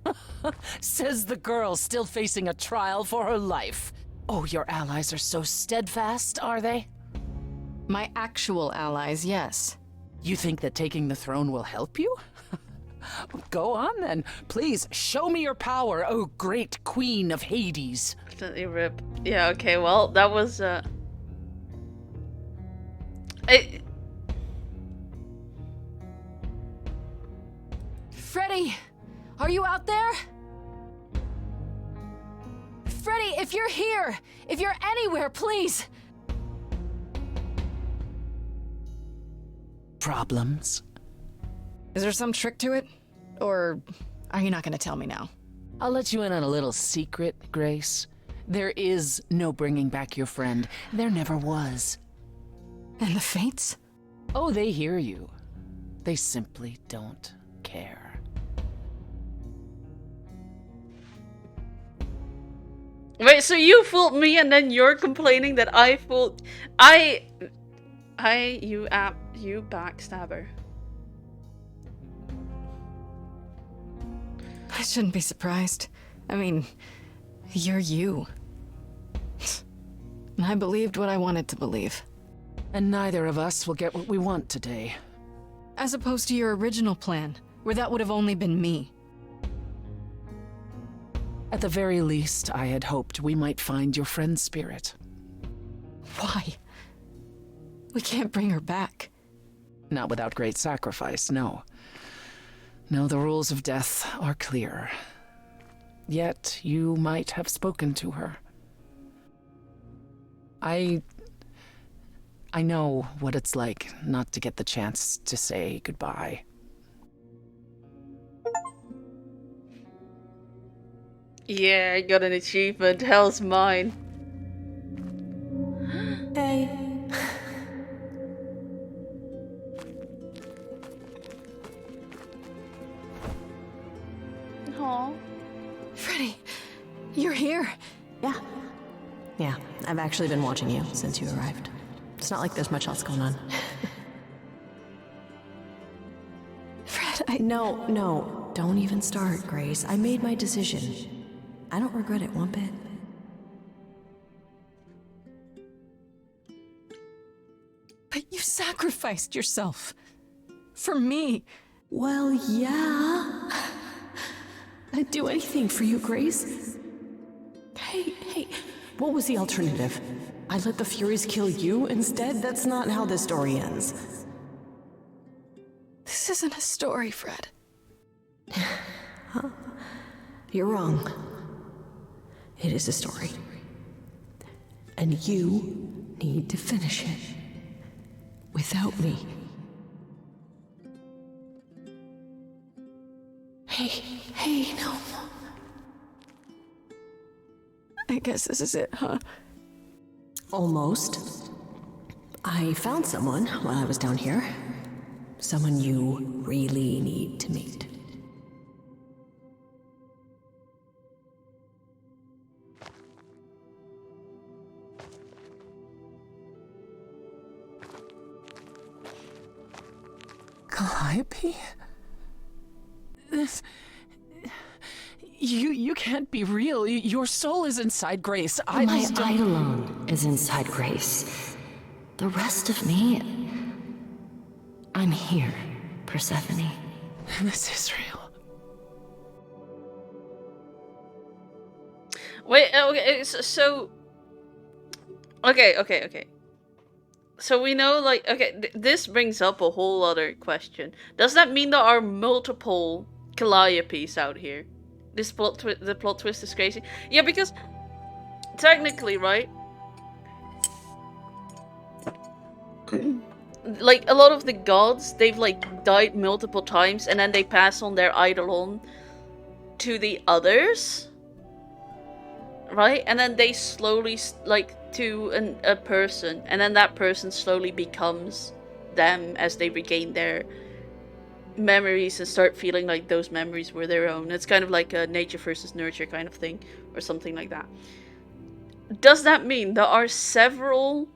Says the girl still facing a trial for her life. Oh, your allies are so steadfast, are they? My actual allies, yes. You think that taking the throne will help you? Go on then. Please, show me your power, oh great queen of Hades. Definitely rip. Yeah, okay, well, that was, Freddy! Are you out there? Freddy, if you're here! If you're anywhere, please! Problems? Is there some trick to it? Or are you not gonna tell me now? I'll let you in on a little secret, Grace. There is no bringing back your friend. There never was. And the Fates? Oh, they hear you. They simply don't care. Wait, so you fooled me and then you're complaining that I fooled... You backstabber. I shouldn't be surprised. I mean, you're you. And I believed what I wanted to believe. And neither of us will get what we want today. As opposed to your original plan, where that would have only been me. At the very least, I had hoped we might find your friend's spirit. Why? We can't bring her back. Not without great sacrifice, no. No, the rules of death are clear. Yet, you might have spoken to her. I know what it's like not to get the chance to say goodbye. Yeah, I got an achievement. Hell's mine. Hey. Aww. Freddy, you're here. Yeah, I've actually been watching you since you arrived. It's not like there's much else going on. Fred, No, don't even start, Grace. I made my decision. I don't regret it one bit. But you sacrificed yourself. For me. Well, yeah. I'd do anything for you, Grace. Hey, what was the alternative? I let the Furies kill you instead? That's not how this story ends. This isn't a story, Fred. Huh? You're wrong. It is a story. And you need to finish it. Without me. Hey, no. I guess this is it, huh? Almost. I found someone while I was down here. Someone you really need to meet. Calliope? This... You can't be real. Your soul is inside Grace. My Eidolon is inside Grace. The rest of me... I'm here, Persephone. This is real. Wait, okay, so... Okay. So we know, like, okay, this brings up a whole other question. Does that mean there are multiple Calliopes out here? The plot twist is crazy. Yeah, because technically, right? Like, a lot of the gods, they've, like, died multiple times, and then they pass on their Eidolon to the others, right? And then they slowly, like, to a person, and then that person slowly becomes them as they regain their memories and start feeling like those memories were their own. It's kind of like a nature versus nurture kind of thing, or something like that. Does that mean there are several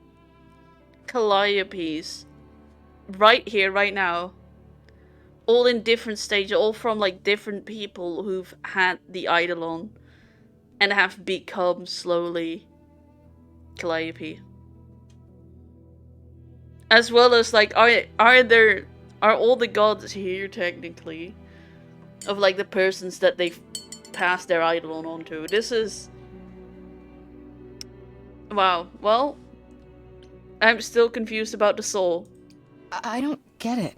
Calliopes right here, right now, all in different stages, all from like different people who've had the Eidolon and have become slowly Calliope? As well as, like, are all the gods here technically of like the persons that they've passed their Eidolon on to? This is... wow. Well, I'm still confused about the soul. I don't get it.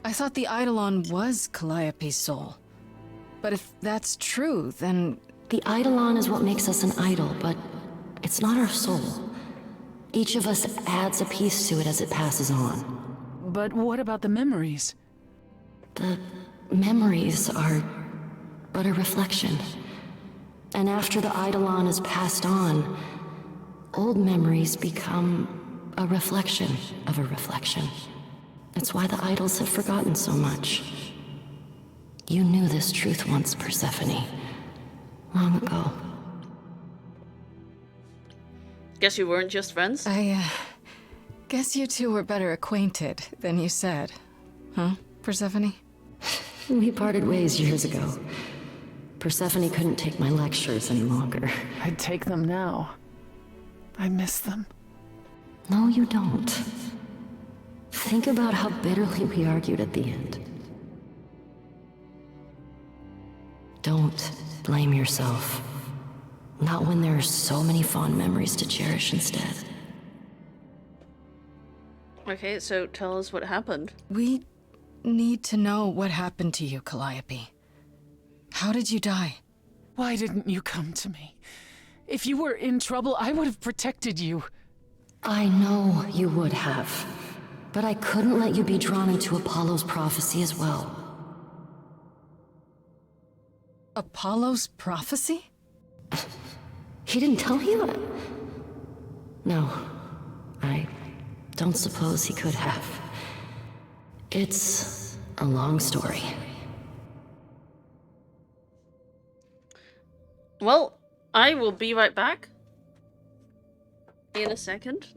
I thought the Eidolon was Calliope's soul. But if that's true, then... The Eidolon is what makes us an idol, but it's not our soul. Each of us adds a piece to it as it passes on. But what about the memories? The memories are but a reflection. And after the Eidolon is passed on, old memories become a reflection of a reflection. That's why the idols have forgotten so much. You knew this truth once, Persephone. Long ago. Guess you weren't just friends? I guess you two were better acquainted than you said. Huh, Persephone? We parted ways years ago. Persephone couldn't take my lectures any longer. I'd take them now. I miss them. No, you don't. Think about how bitterly we argued at the end. Don't blame yourself. Not when there are so many fond memories to cherish instead. Okay, so tell us what happened. We need to know what happened to you, Calliope. How did you die? Why didn't you come to me? If you were in trouble, I would have protected you. I know you would have. But I couldn't let you be drawn into Apollo's prophecy as well. Apollo's prophecy? He didn't tell you that? No, I don't suppose he could have. It's a long story. Well, I will be right back in a second.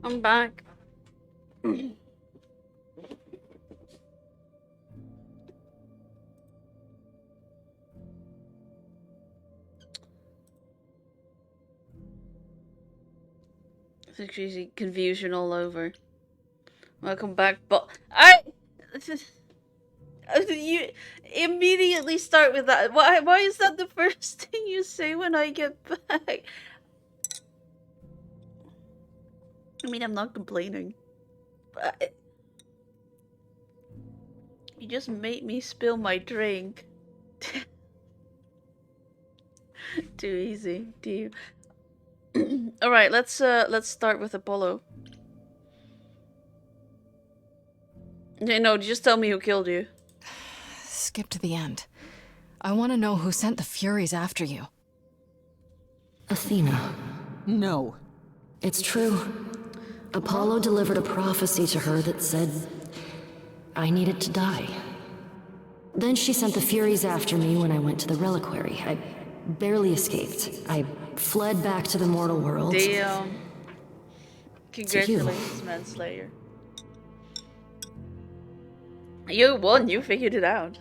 I'm back. It's actually confusion all over. Welcome back, but you immediately start with that. Why is that the first thing you say when I get back? I mean, I'm not complaining, but you just made me spill my drink. Too easy, do you? All right, let's start with Apollo. No, just tell me who killed you. Skip to the end. I want to know who sent the Furies after you. Athena. No. It's true. Apollo delivered a prophecy to her that said I needed to die. Then she sent the Furies after me when I went to the reliquary. I barely escaped. I fled back to the mortal world. Damn. Congratulations, Manslayer. You won, you figured it out.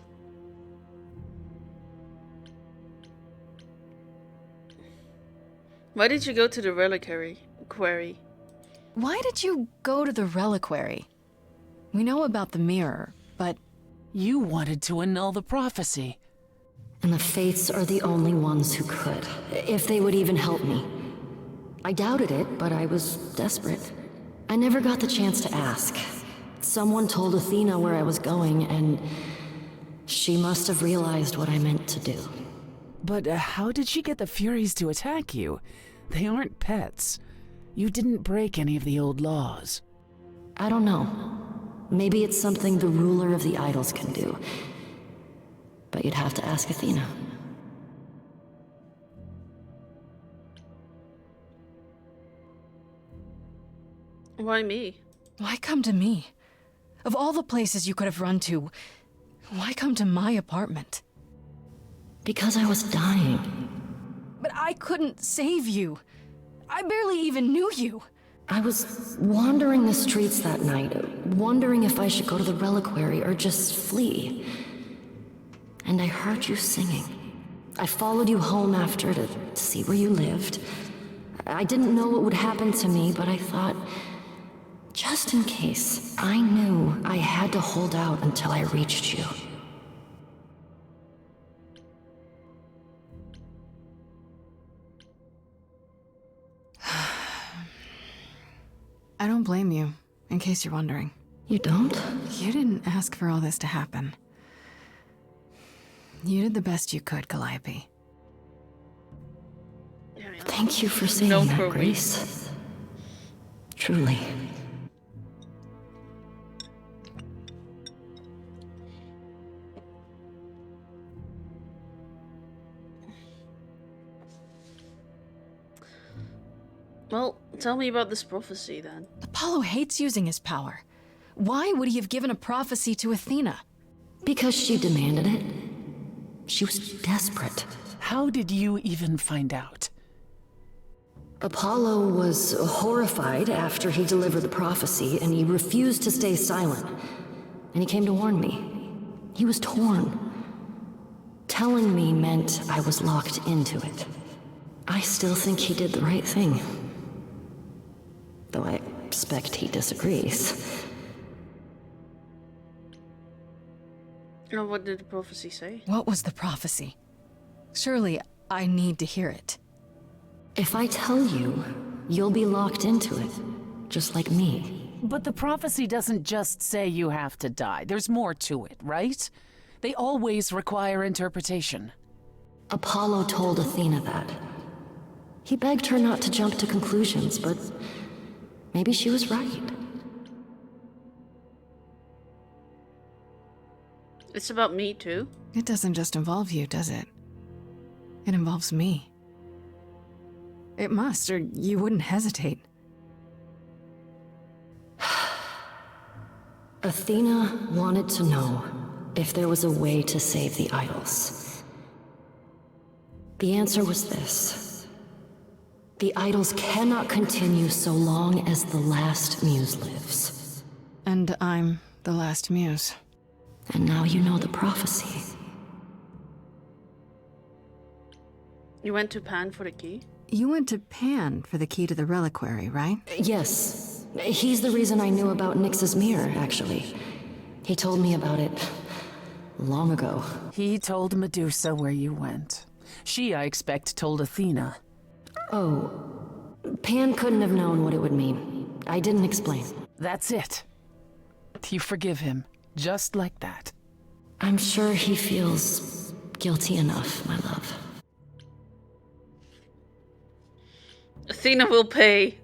Why did you go to the reliquary? Why did you go to the reliquary? We know about the mirror, but... You wanted to annul the prophecy. And the Fates are the only ones who could, if they would even help me. I doubted it, but I was desperate. I never got the chance to ask. Someone told Athena where I was going, and she must have realized what I meant to do. But how did she get the Furies to attack you? They aren't pets. You didn't break any of the old laws. I don't know. Maybe it's something the ruler of the idols can do. But you'd have to ask Athena. Why me? Why come to me? Of all the places you could have run to, why come to my apartment? Because I was dying. But I couldn't save you. I barely even knew you. I was wandering the streets that night, wondering if I should go to the reliquary or just flee. And I heard you singing. I followed you home after to see where you lived. I didn't know what would happen to me, but I thought, just in case, I knew I had to hold out until I reached you. I don't blame you, in case you're wondering. You don't? You didn't ask for all this to happen. You did the best you could, Calliope. Thank you for saying that, Grace. Truly. Well, tell me about this prophecy then. Apollo hates using his power. Why would he have given a prophecy to Athena? Because she demanded it. She was desperate. How did you even find out? Apollo was horrified after he delivered the prophecy, and he refused to stay silent. And he came to warn me. He was torn. Telling me meant I was locked into it. I still think he did the right thing. Though I expect he disagrees. What did the prophecy say? What was the prophecy? Surely I need to hear it. If I tell you, you'll be locked into it, just like me. But the prophecy doesn't just say you have to die. There's more to it, right? They always require interpretation. Apollo told Athena that. He begged her not to jump to conclusions, but maybe she was right. It's about me too. It doesn't just involve you, does it? It involves me. It must, or you wouldn't hesitate. Athena wanted to know if there was a way to save the idols. The answer was this. The idols cannot continue so long as the last muse lives. And I'm the last muse. And now you know the prophecy. You went to Pan for the key? You went to Pan for the key to the reliquary, right? Yes. He's the reason I knew about Nyx's mirror, actually. He told me about it long ago. He told Medusa where you went. She, I expect, told Athena. Oh, Pan couldn't have known what it would mean. I didn't explain. That's it. You forgive him, just like that. I'm sure he feels guilty enough, my love. Athena will pay.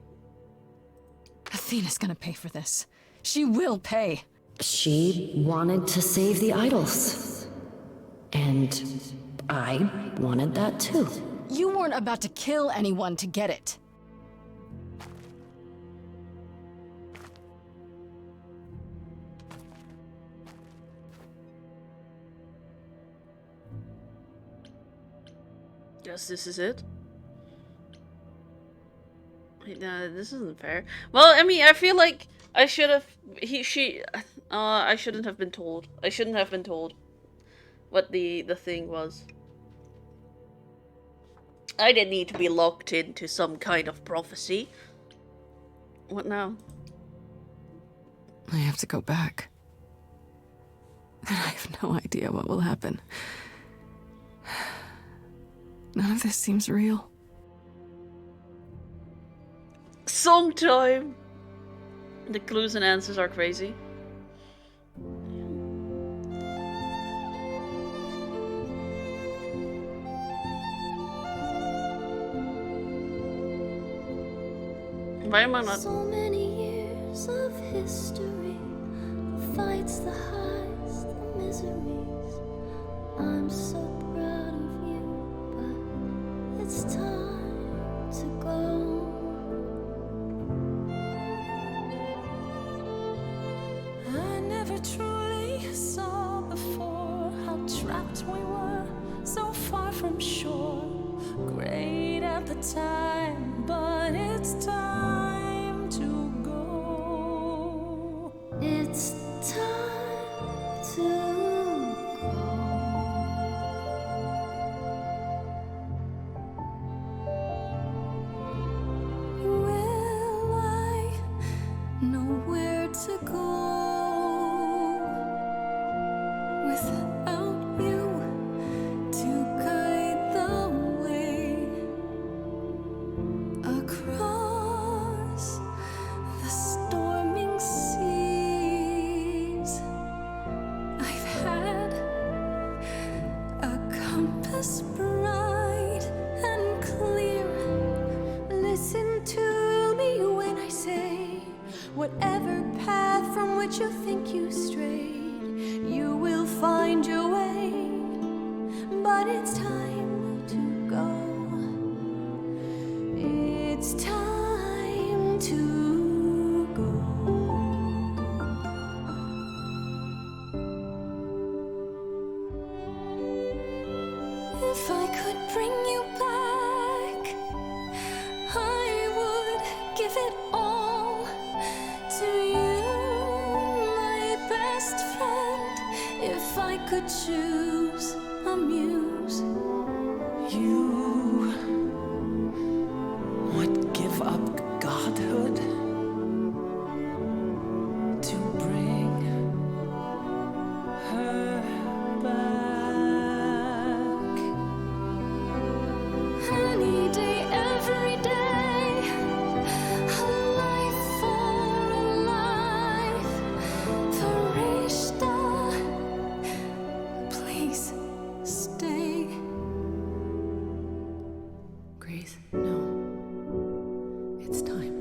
Athena's gonna pay for this. She will pay. She wanted to save the idols. And I wanted that too. You weren't about to kill anyone to get it. Guess this is it. No, this isn't fair. Well, I mean, I feel like I should have. I shouldn't have been told. I shouldn't have been told what the thing was. I didn't need to be locked into some kind of prophecy. What now? I have to go back. And I have no idea what will happen. None of this seems real. Song time! The clues and answers are crazy. Why am I not? So many years of history, the fights, the highs, the miseries. I'm so proud of you, but it's time to go. I never truly saw before how trapped we were, so far from shore. Great at the time, but it's time to go. It's time to go. Will I know where to go without you to guide the way across the storming seas? I've had a compass bright and clear. Listen to me when I say, whatever path from which you think you strayed, you will find your way. But it's time to go. It's time to go. If I could bring you back, I would give it all to you, my best friend. If I could choose a muse, You would give up godhood to bring her back. any day, every day, a life for a life. Farishta, please stay. Grace, no. It's time.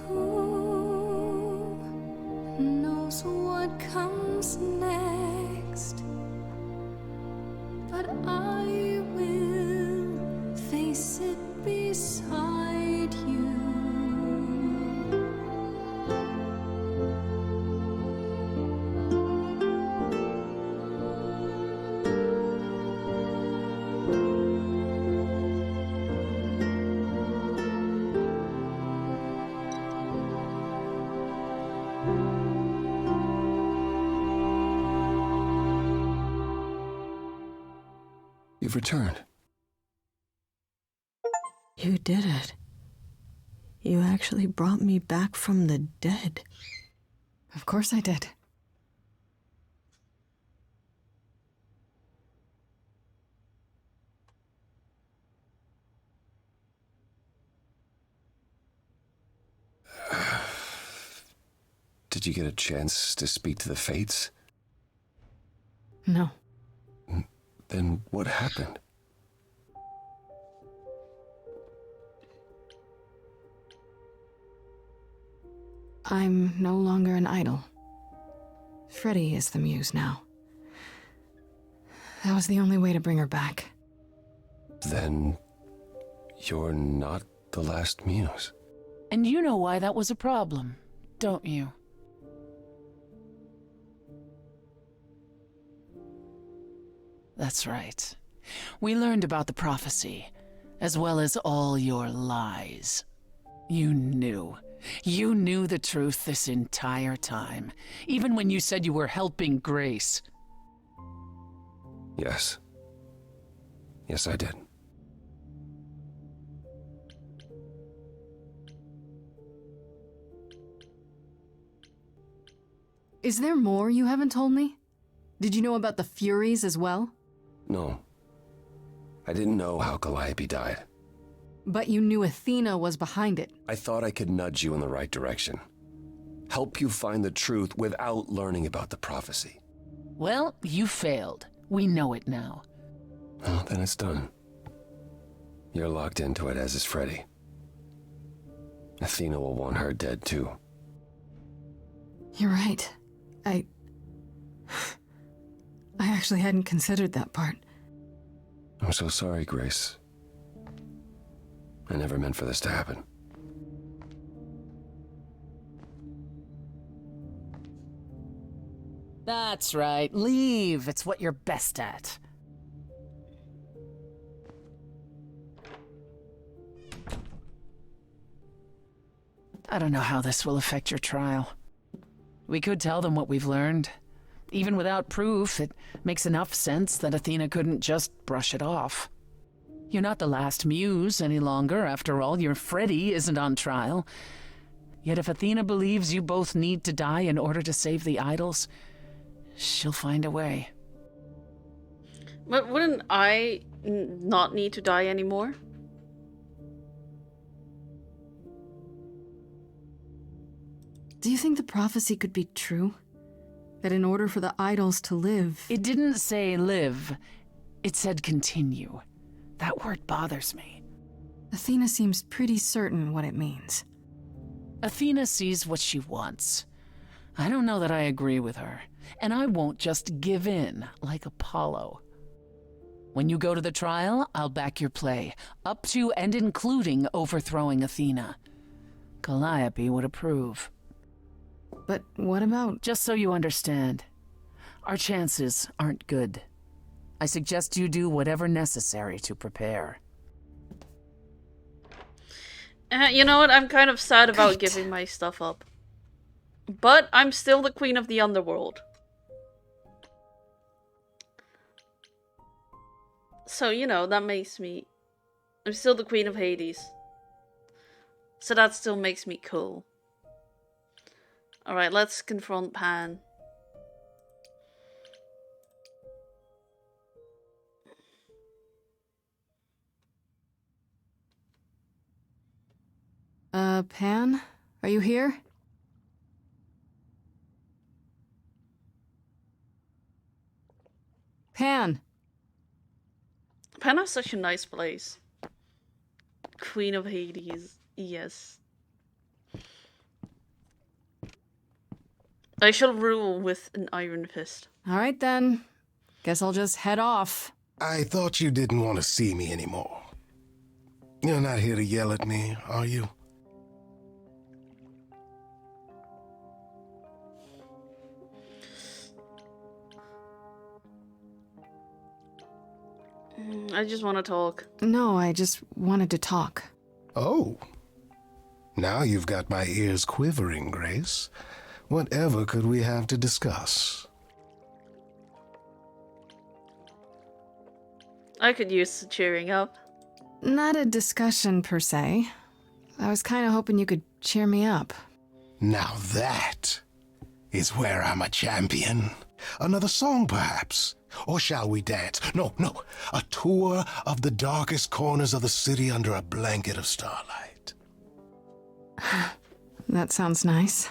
Who knows what comes next? But I will face You've returned. You did it. You actually brought me back from the dead. Of course I did. Did you get a chance to speak to the Fates? No. Then what happened? I'm no longer an idol. Freddy is the muse now. That was the only way to bring her back. Then you're not the last muse. And you know why that was a problem, don't you? That's right. We learned about the prophecy, as well as all your lies. You knew. You knew the truth this entire time, even when you said you were helping Grace. Yes. Yes, I did. Is there more you haven't told me? Did you know about the Furies as well? No. I didn't know how Calliope died. But you knew Athena was behind it. I thought I could nudge you in the right direction. Help you find the truth without learning about the prophecy. Well, you failed. We know it now. Well, then it's done. You're locked into it, as is Freddy. Athena will want her dead, too. You're right. I actually hadn't considered that part. I'm so sorry, Grace. I never meant for this to happen. That's right. Leave. It's what you're best at. I don't know how this will affect your trial. We could tell them what we've learned. Even without proof, it makes enough sense that Athena couldn't just brush it off. You're not the last muse any longer. After all, your Freddy isn't on trial. Yet if Athena believes you both need to die in order to save the idols, she'll find a way. But wouldn't I not need to die anymore? Do you think the prophecy could be true? That in order for the idols to live... It didn't say live. It said continue. That word bothers me. Athena seems pretty certain what it means. Athena sees what she wants. I don't know that I agree with her, and I won't just give in like Apollo. When you go to the trial, I'll back your play, up to and including overthrowing Athena. Calliope would approve. But what about... Just so you understand, our chances aren't good. I suggest you do whatever necessary to prepare. You know what? I'm kind of sad about Great. giving my stuff up. But I'm still the queen of the underworld. So, you know, that makes me... I'm still the queen of Hades. So that still makes me cool. Alright, let's confront Pan. Pan? Are you here? Pan! Pan has such a nice place. Queen of Hades. Yes. I shall rule with an iron fist. Alright then. Guess I'll just head off. I thought you didn't want to see me anymore. You're not here to yell at me, are you? I just want to talk. No, I just wanted to talk. Oh. Now you've got my ears quivering, Grace. Whatever could we have to discuss? I could use cheering up. Not a discussion per se. I was kind of hoping you could cheer me up. Now that is where I'm a champion. Another song, perhaps? Or shall we dance? No. A tour of the darkest corners of the city under a blanket of starlight. That sounds nice.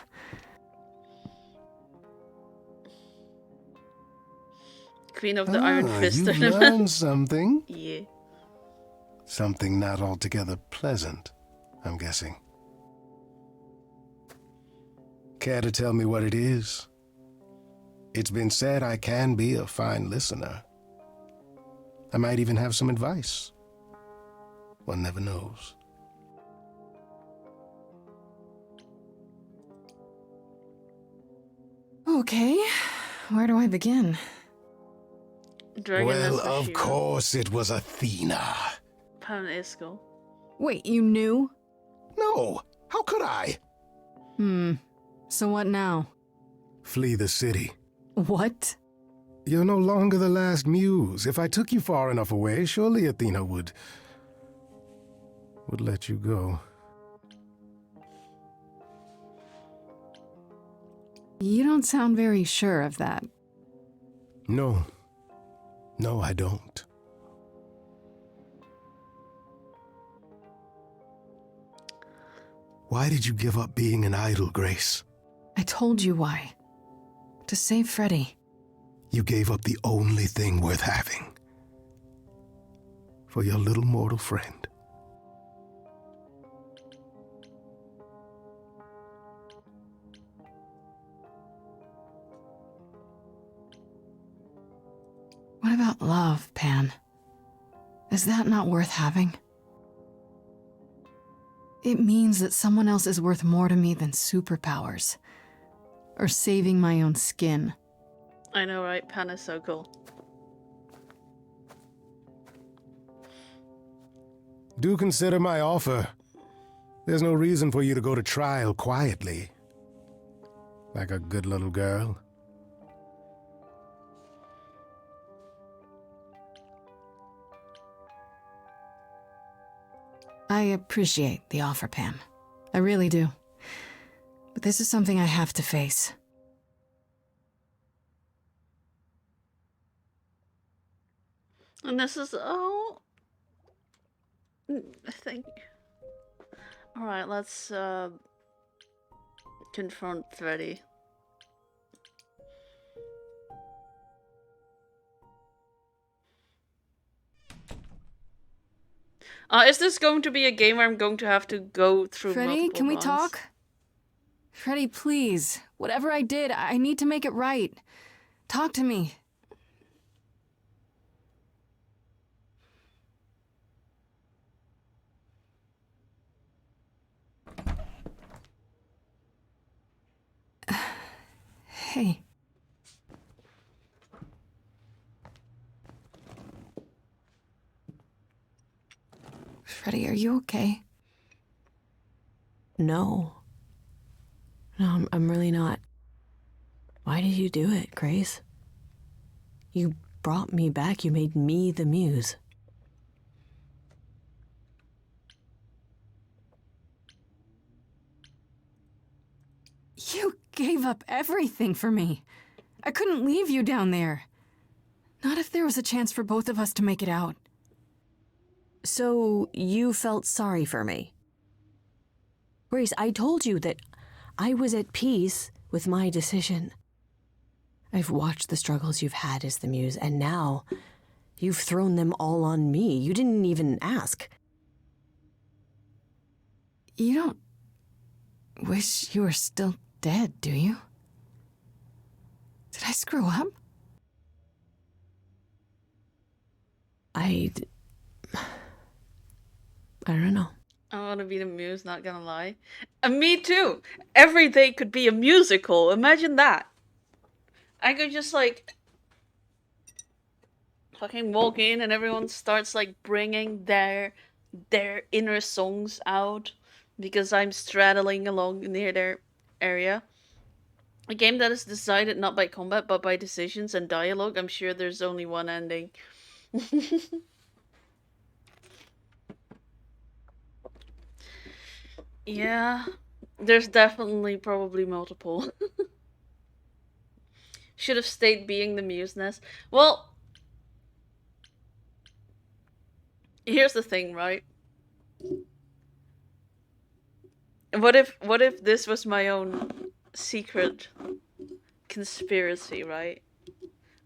Queen of the Iron Fist you tournament. learned something. Yeah. Something not altogether pleasant, I'm guessing. Care to tell me what it is? It's been said I can be a fine listener. I might even have some advice. One never knows. Okay, where do I begin? Dragon Well, is the of hero. course it was Athena. Pan Iskel. Wait, you knew? No, how could I? So what now? Flee the city. What? You're no longer the last muse. If I took you far enough away, surely Athena would let you go. You don't sound very sure of that. No, I don't. Why did you give up being an idol, Grace? I told you why. To save Freddy. You gave up the only thing worth having. For your little mortal friend. What about love, Pan? Is that not worth having? It means that someone else is worth more to me than superpowers. Or saving my own skin. I know, right? Pan is so cool. Do consider my offer. There's no reason for you to go to trial quietly. Like a good little girl. I appreciate the offer, Pan. I really do. But this is something I have to face. And this is I think. Alright, let's confront Freddy. Is this going to be a game where I'm going to have to go through Freddy, multiple can we runs? talk? Freddy, please. Whatever I did, I need to make it right. Talk to me. Hey. Freddy, are you okay? No. No, I'm really not. Why did you do it, Grace? You brought me back. You made me the muse. You gave up everything for me. I couldn't leave you down there. Not if there was a chance for both of us to make it out. So you felt sorry for me? Grace, I told you that I was at peace with my decision. I've watched the struggles you've had as the muse, and now you've thrown them all on me. You didn't even ask. You don't wish you were still dead, do you? Did I screw up? I don't know. I want to be the muse, not gonna lie. And me too! Every day could be a musical, imagine that! I could just like fucking walk in and everyone starts like bringing their inner songs out because I'm straddling along near their area. A game that is decided not by combat but by decisions and dialogue. I'm sure there's only one ending. Yeah, there's definitely probably multiple. Should have stayed being the muse nest. Well, here's the thing, right? What if this was my own secret conspiracy, right?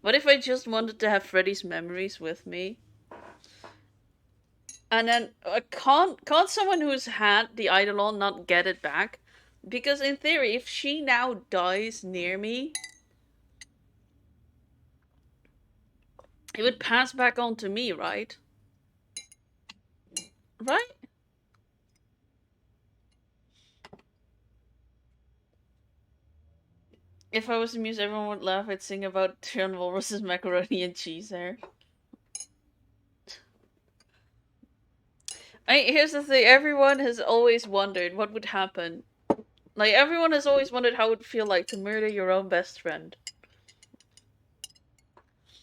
What if I just wanted to have Freddy's memories with me? And then can't someone who's had the Eidolon not get it back? Because in theory, if she now dies near me, it would pass back on to me, right? Right? If I was a muse, everyone would laugh. I'd sing about Tyrann Walrus's macaroni and cheese hair. Here's the thing. Everyone has always wondered what would happen. Like, everyone has always wondered how it would feel like to murder your own best friend.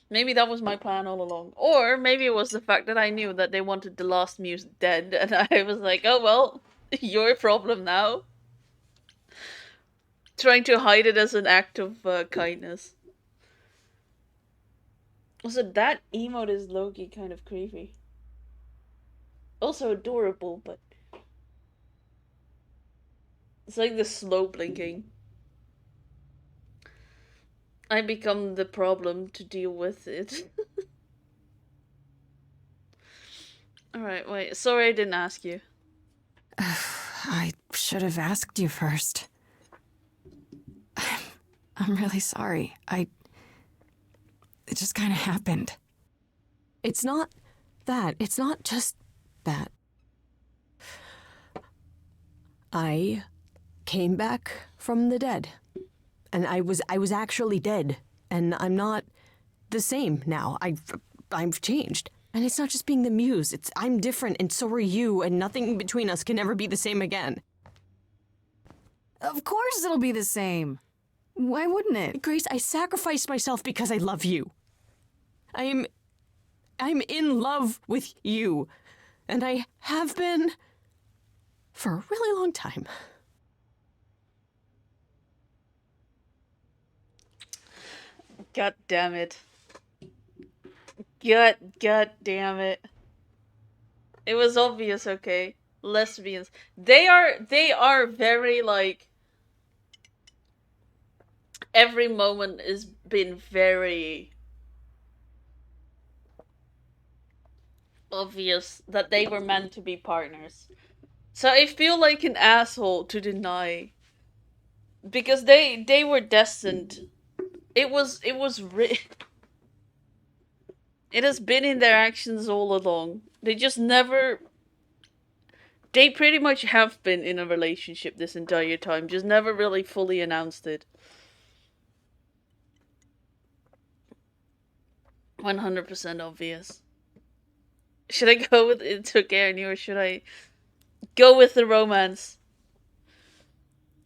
Maybe that was my plan all along. Or maybe it was the fact that I knew that they wanted the last muse dead, and I was like, oh well, your problem now. Trying to hide it as an act of kindness. Also, that emote is low-key kind of creepy. Also adorable, but it's like the slow blinking. I become the problem to deal with it. Alright, wait. Sorry I didn't ask you. I should have asked you first. I'm really sorry. It just kind of happened. It's not that. It's not just that. I came back from the dead. And I was actually dead. And I'm not the same now. I've changed. And it's not just being the muse. I'm different and so are you, and nothing between us can ever be the same again. Of course it'll be the same. Why wouldn't it? Grace, I sacrificed myself because I love you. I'm in love with you. And I have been for a really long time. God damn it. God damn it. It was obvious, okay? Lesbians. They are very, like... Every moment has been very... obvious that they were meant to be partners. So I feel like an asshole to deny... Because they were destined. It was It has been in their actions all along. They just never... They pretty much have been in a relationship this entire time, just never really fully announced it. 100% obvious. Should I go with It Took Ernie, or should I go with the romance?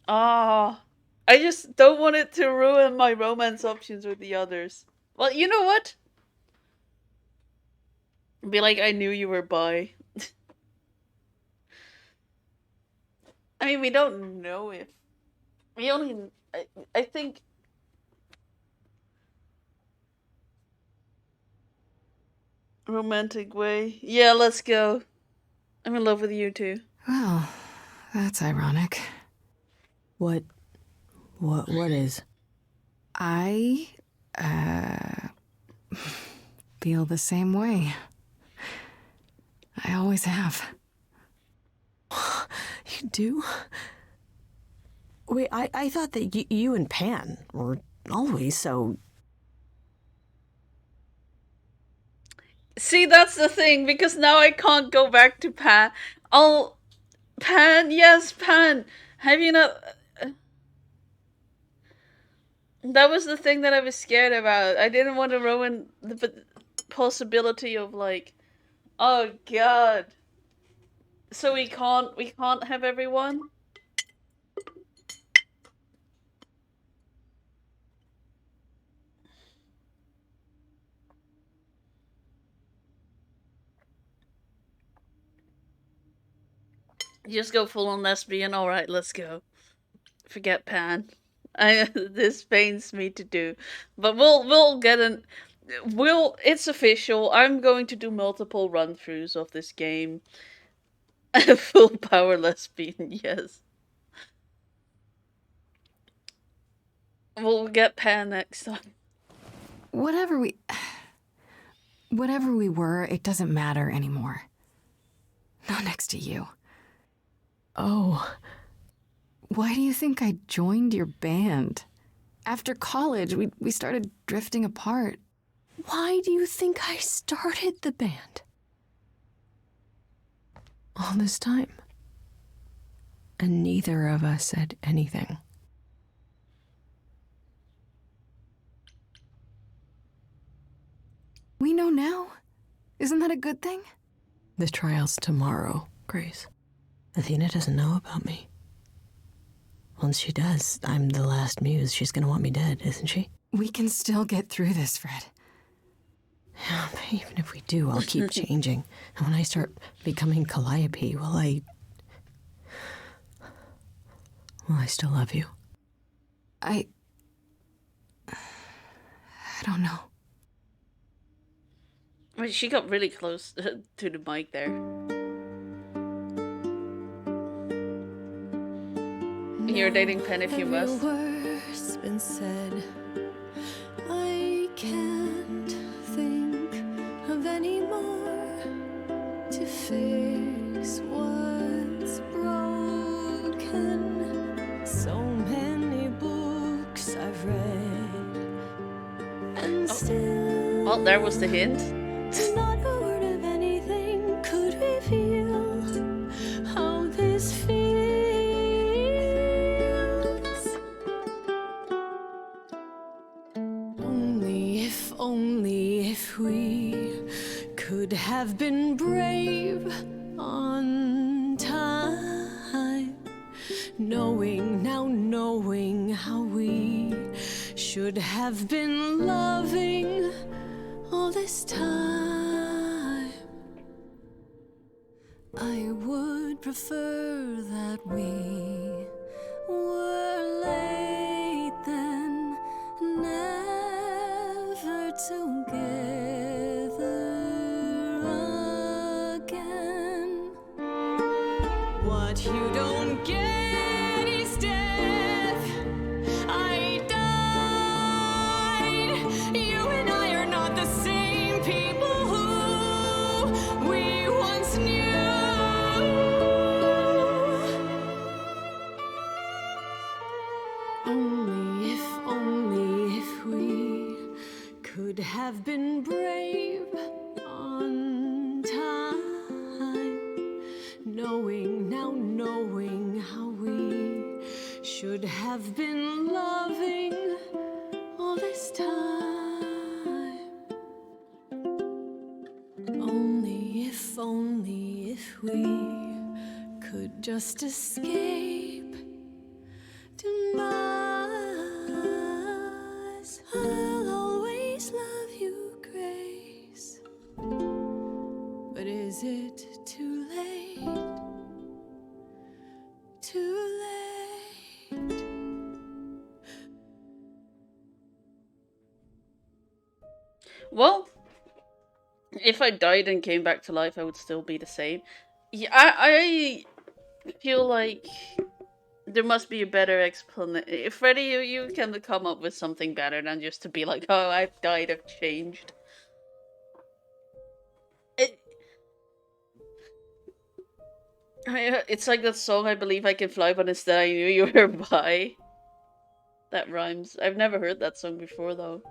Ah, I just don't want it to ruin my romance options with the others. Well, you know what? Be like, I knew you were bi. I mean, we don't know if... We only... I think... Romantic way. Yeah, let's go. I'm in love with you too. Well, that's ironic. What is? I, feel the same way. I always have. You do? Wait, I thought that you and Pan were always so... See, that's the thing, because now I can't go back to Pan. Pan, yes, Pan. Have you not... That was the thing that I was scared about. I didn't want to ruin the possibility of, like... Oh, God. So we can't have everyone? Just go full on lesbian. All right, let's go. Forget Pan. I this pains me to do, but we'll get an. It's official. I'm going to do multiple run throughs of this game. Full power lesbian, yes. We'll get Pan next time. Whatever we were, it doesn't matter anymore. Not next to you. Oh, Why do you think I joined your band? After college, we started drifting apart. why do you think I started the band? All this time. And neither of us said anything. We know now. Isn't that a good thing? The trial's tomorrow, Grace. Athena doesn't know about me. Once she does, I'm the last muse. She's gonna want me dead, isn't she? We can still get through this, Fred. Yeah, but even if we do, I'll keep changing. And when I start becoming Calliope, will I still love you? I don't know. Wait, she got really close to the mic there. You're dating Pen if you must. Word's been said. I can't think of any more to fix what's broken. So many books I've read, and still. Well, there was the hint. Not a word of anything could reveal how this feels. Only if we could have been brave on time, knowing how we should have been loving all this time. I would prefer that we were late then, never together again. What you don't get is death. I died. You and I are not the same people who we once knew. Only if we could have been brave on time, knowing how we should have been loving all this time. Only if we could just escape demise. I'll always love you, Grace. But is it too late? Too late? Well, if I died and came back to life, I would still be the same. Yeah, I feel like there must be a better explanation. Freddy, you can come up with something better than just to be like, oh, I've died, I've changed. It's like that song, I Believe I Can Fly, but instead I knew you were bi. That rhymes. I've never heard that song before, though.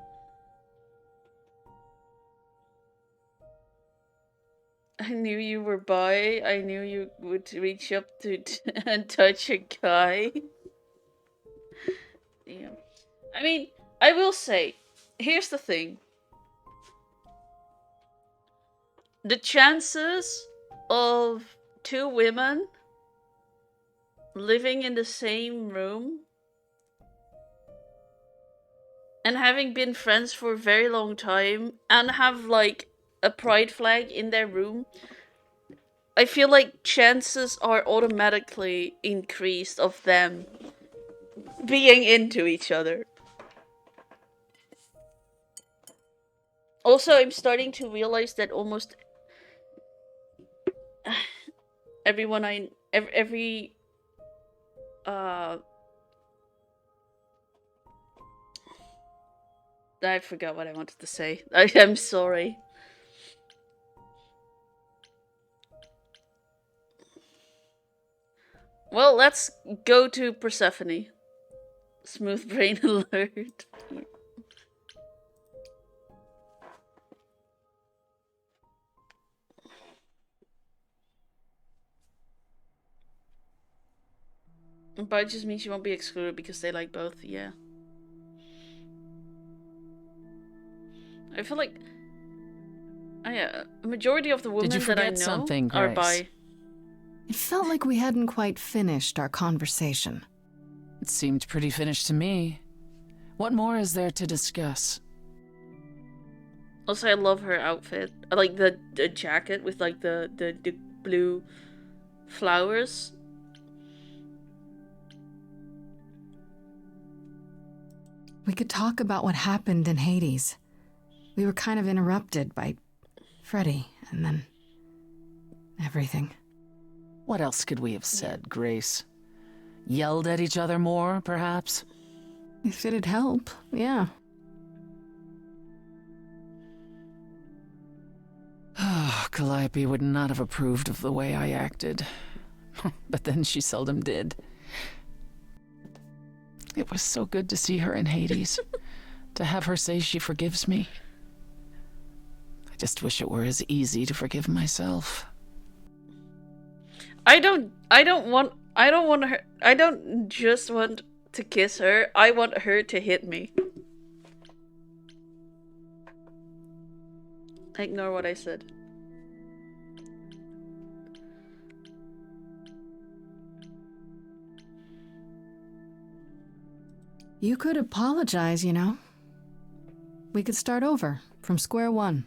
I knew you were bi. I knew you would reach up to and touch a guy. Yeah. I mean, I will say, here's the thing. The chances of two women living in the same room and having been friends for a very long time and have like a pride flag in their room I feel like chances are automatically increased of them being into each other. Also, I'm starting to realize that almost everyone every I forgot what I wanted to say. I'm sorry. Well, let's go to Persephone. Smooth brain alert. But it just means you won't be excluded because they like both, yeah. I feel like a majority of the women that I know are bi. It felt like we hadn't quite finished our conversation. It seemed pretty finished to me. What more is there to discuss? Also, I love her outfit. I like the jacket with like the blue flowers. We could talk about what happened in Hades. We were kind of interrupted by Freddy, and then everything. What else could we have said, Grace? Yelled at each other more, perhaps? If it'd help, yeah. Calliope would not have approved of the way I acted. But then she seldom did. It was so good to see her in Hades. To have her say she forgives me. I just wish it were as easy to forgive myself. I don't just want to kiss her. I want her to hit me. Ignore what I said. You could apologize, you know. We could start over, from square one.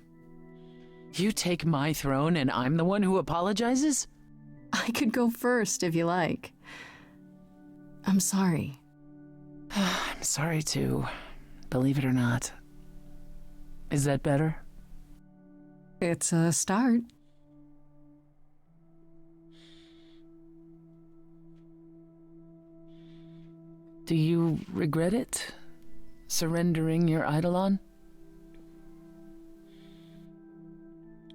You take my throne and I'm the one who apologizes? I could go first, if you like. I'm sorry. I'm sorry too, believe it or not. Is that better? It's a start. Do you regret it? Surrendering your Eidolon?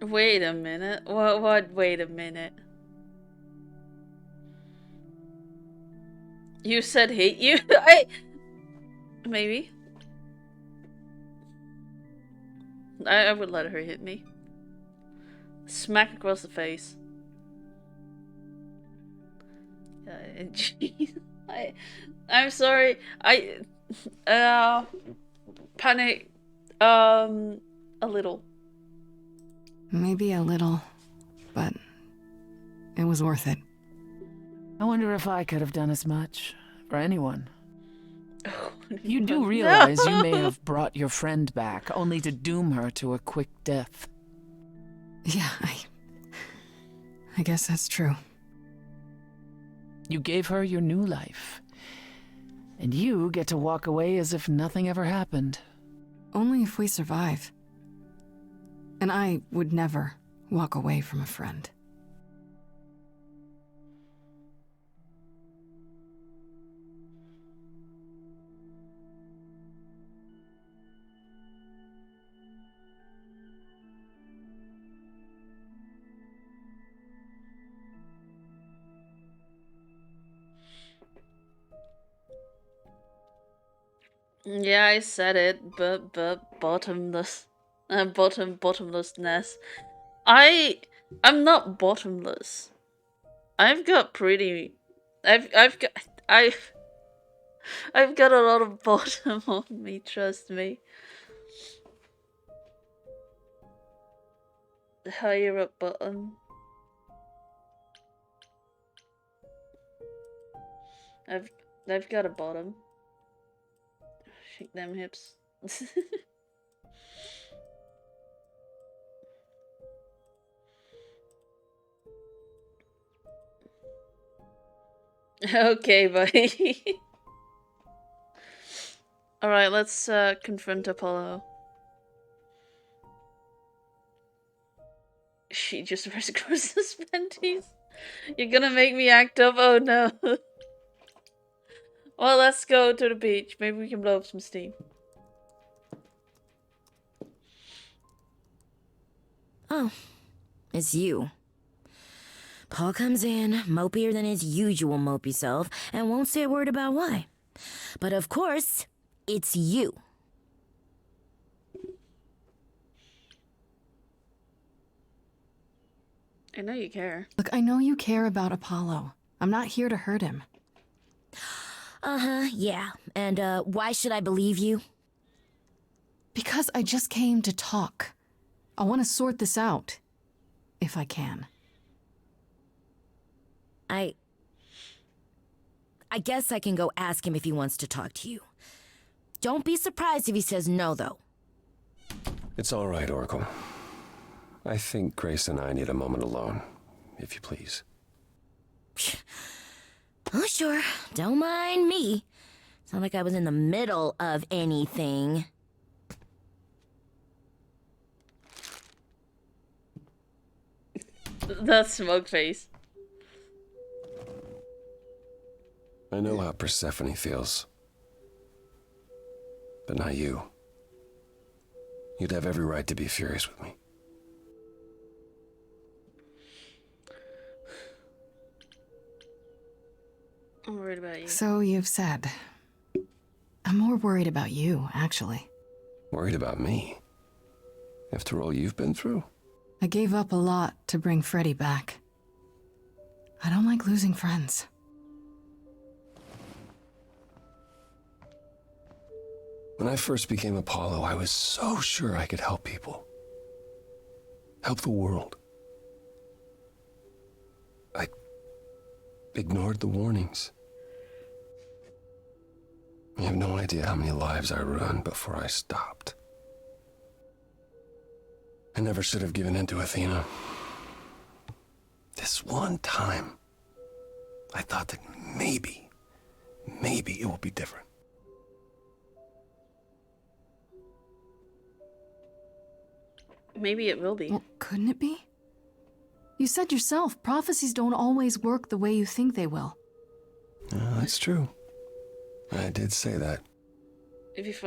Wait a minute. What? Wait a minute. You said hate you? Maybe. I would let her hit me. Smack across the face. Jeez. I'm sorry. Panic. A little. Maybe a little, but it was worth it. I wonder if I could have done as much for anyone. Oh, you do realize you may have brought your friend back, only to doom her to a quick death. Yeah, I guess that's true. You gave her your new life. And you get to walk away as if nothing ever happened. Only if we survive. And I would never walk away from a friend. Yeah, I said it, but bottomless, bottomlessness. I'm not bottomless. I've got I've got a lot of bottom on me. Trust me. The higher up bottom. I've got a bottom. Shake them hips. Okay, buddy. Alright, let's confront Apollo. She just wears Christmas panties. You're gonna make me act up? Oh no. Well, let's go to the beach. Maybe we can blow up some steam. Oh, it's you. Paul comes in, mopier than his usual mopey self, and won't say a word about why. But of course, it's you. I know you care. Look, I know you care about Apollo. I'm not here to hurt him. Uh-huh, yeah. And, why should I believe you? Because I just came to talk. I want to sort this out. If I can. I guess I can go ask him if he wants to talk to you. Don't be surprised if he says no, though. It's all right, Oracle. I think Grace and I need a moment alone, if you please. Oh, sure. Don't mind me. It's not like I was in the middle of anything. That smug face. I know how Persephone feels. But not you. You'd have every right to be furious with me. I'm worried about you. So you've said. I'm more worried about you, actually. Worried about me? After all you've been through? I gave up a lot to bring Freddy back. I don't like losing friends. When I first became Apollo, I was so sure I could help people. Help the world. I ignored the warnings. You have no idea how many lives I ruined before I stopped. I never should have given in to Athena. This one time, I thought that maybe it will be different. Maybe it will be. Well, couldn't it be? You said yourself, prophecies don't always work the way you think they will. That's true. I did say that. If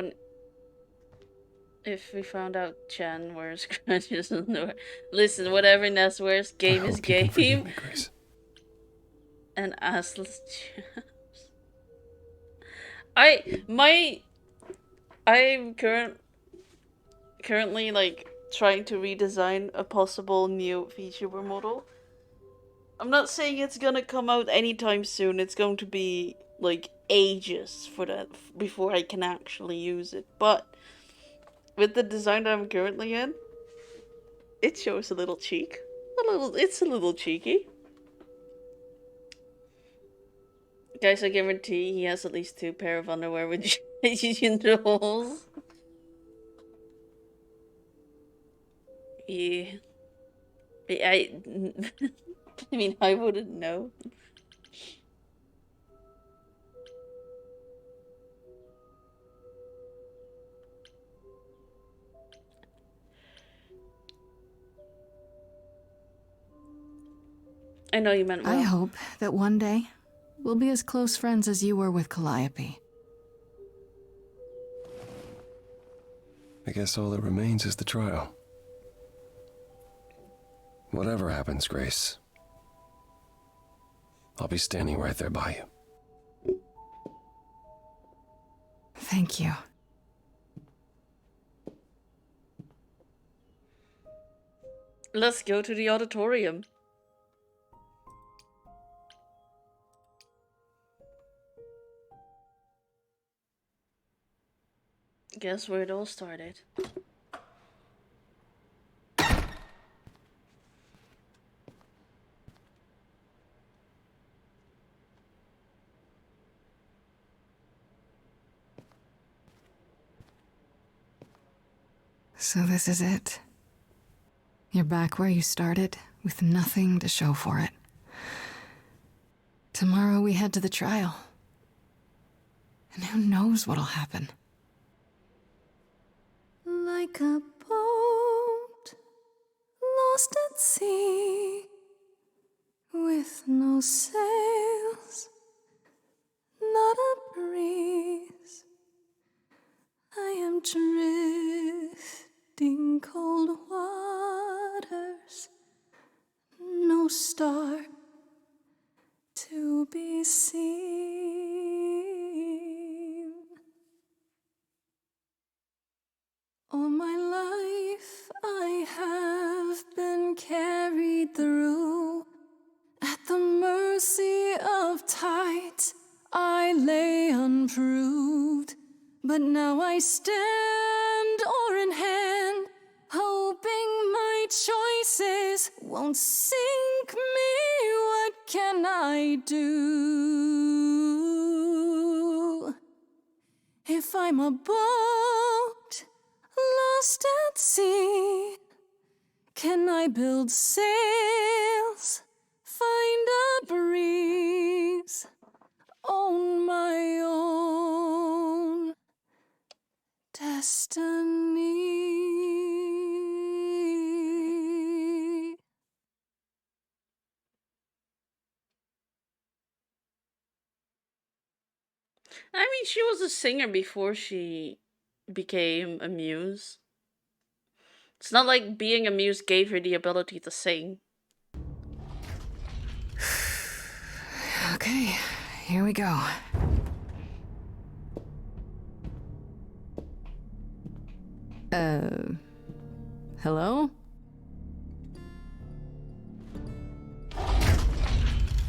we found out Chan wears scratches underwear. Listen, whatever Ness wears, game is game. You can forgive me, Grace. And assless chaps. I'm currently like trying to redesign a possible new VTuber model. I'm not saying it's gonna come out anytime soon. It's going to be like ages for that before I can actually use it. But with the design that I'm currently in, it shows a little cheek. It's a little cheeky. Guys, I guarantee he has at least 2 pair of underwear with ginger holes. Yeah. I mean, I wouldn't know. I know you meant well. I hope that one day we'll be as close friends as you were with Calliope. I guess all that remains is the trial. Whatever happens, Grace, I'll be standing right there by you. Thank you. Let's go to the auditorium. Guess where it all started. So this is it. You're back where you started, with nothing to show for it. Tomorrow we head to the trial. And who knows what'll happen. Like a boat lost at sea, with no sails, not a breeze. I am drifting cold waters, no star to be seen. All my life I have been carried through. At the mercy of tides I lay unproved. But now I stand oar in hand, hoping my choices won't sink me. What can I do? If I'm a boat lost at sea, can I build sails, find a breeze, own my own destiny? I mean, she was a singer before she became a muse. It's not like being a muse gave her the ability to sing. Okay, here we go. Hello?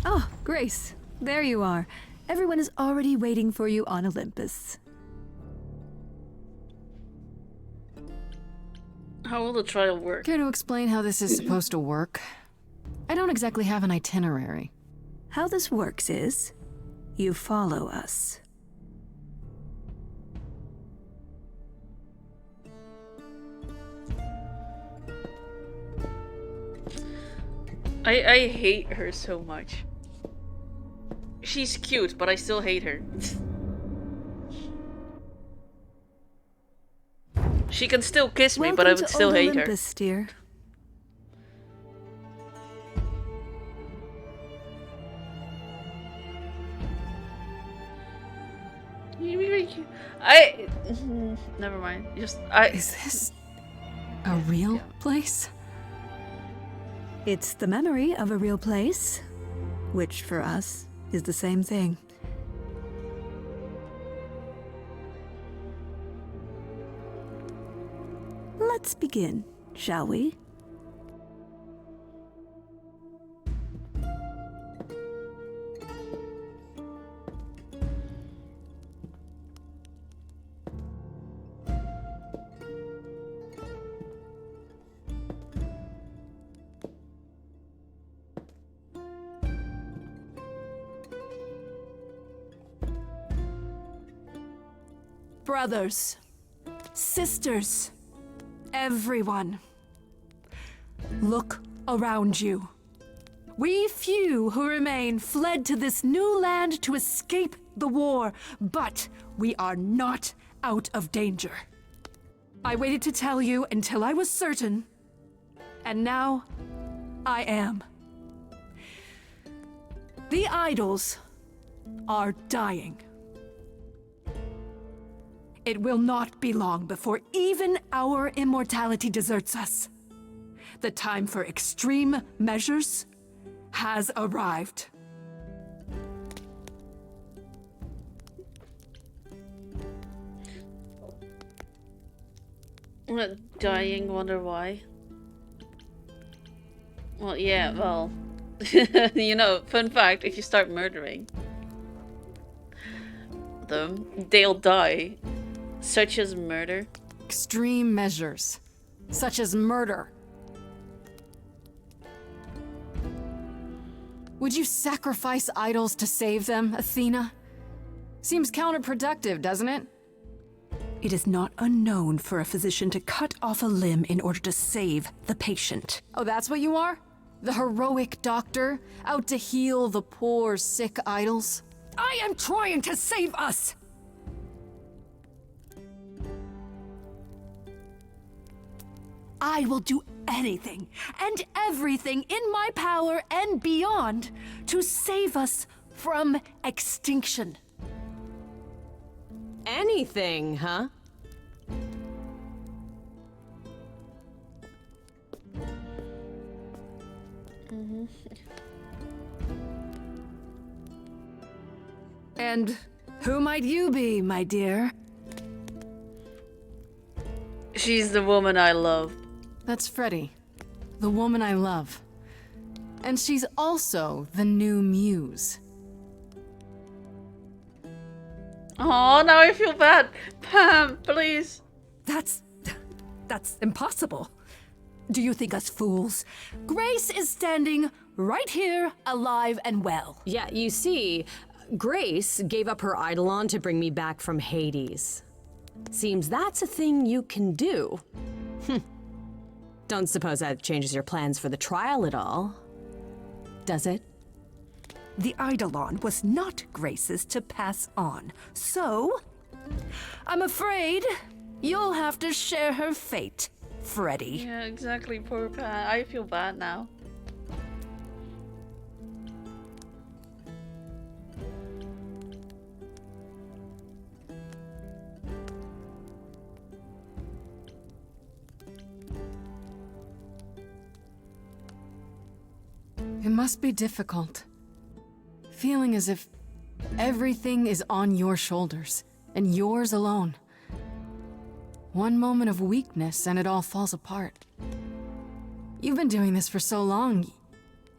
Oh, Grace, there you are. Everyone is already waiting for you on Olympus. How will the trial work? Care to explain how this is supposed to work? I don't exactly have an itinerary. How this works is, you follow us. I hate her so much. She's cute, but I still hate her. She can still kiss me, but I would still hate her. Olympus, dear. Never mind. Is this a real place? It's the memory of a real place, which for us is the same thing. Let's begin, shall we? Brothers, sisters, everyone, look around you. We few who remain fled to this new land to escape the war, but we are not out of danger. I waited to tell you until I was certain, and now I am. The idols are dying. It will not be long before even our immortality deserts us. The time for extreme measures has arrived. Dying, wonder why? Well, yeah, well... you know, fun fact, if you start murdering them, they'll die. Such as murder. Extreme measures, such as murder. Would you sacrifice idols to save them, Athena? Seems counterproductive, doesn't it? It is not unknown for a physician to cut off a limb in order to save the patient. Oh, that's what you are? The heroic doctor, out to heal the poor, sick idols? I am trying to save us! I will do anything and everything in my power and beyond to save us from extinction. Anything, huh? And who might you be, my dear? She's the woman I love. That's Freddy, the woman I love. And she's also the new muse. Oh, now I feel bad. Pam, please. That's impossible. Do you think us fools? Grace is standing right here, alive and well. Yeah, you see, Grace gave up her Eidolon to bring me back from Hades. Seems that's a thing you can do. Don't suppose that changes your plans for the trial at all, does it? The Eidolon was not Grace's to pass on, so I'm afraid you'll have to share her fate, Freddy. Yeah, exactly, poor Pam. I feel bad now. It must be difficult. Feeling as if everything is on your shoulders, and yours alone. One moment of weakness and it all falls apart. You've been doing this for so long,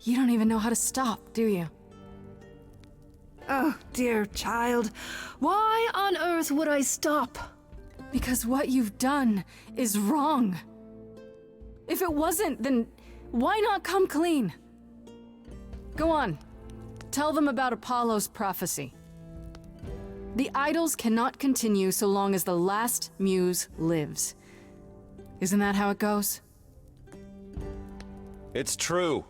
you don't even know how to stop, do you? Oh, dear child, why on earth would I stop? Because what you've done is wrong. If it wasn't, then why not come clean? Go on. Tell them about Apollo's prophecy. The idols cannot continue so long as the last muse lives. Isn't that how it goes? It's true.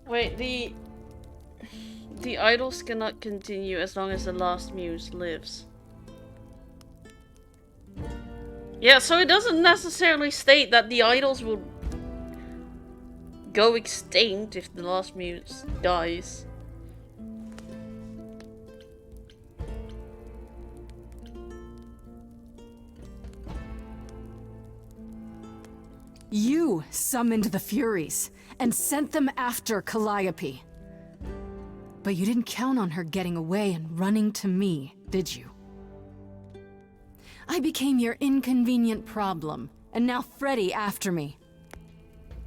Wait, the idols cannot continue as long as the last muse lives. Yeah, so it doesn't necessarily state that the idols will go extinct if the last muse dies. You summoned the Furies and sent them after Calliope. But you didn't count on her getting away and running to me, did you? I became your inconvenient problem, and now Freddy after me.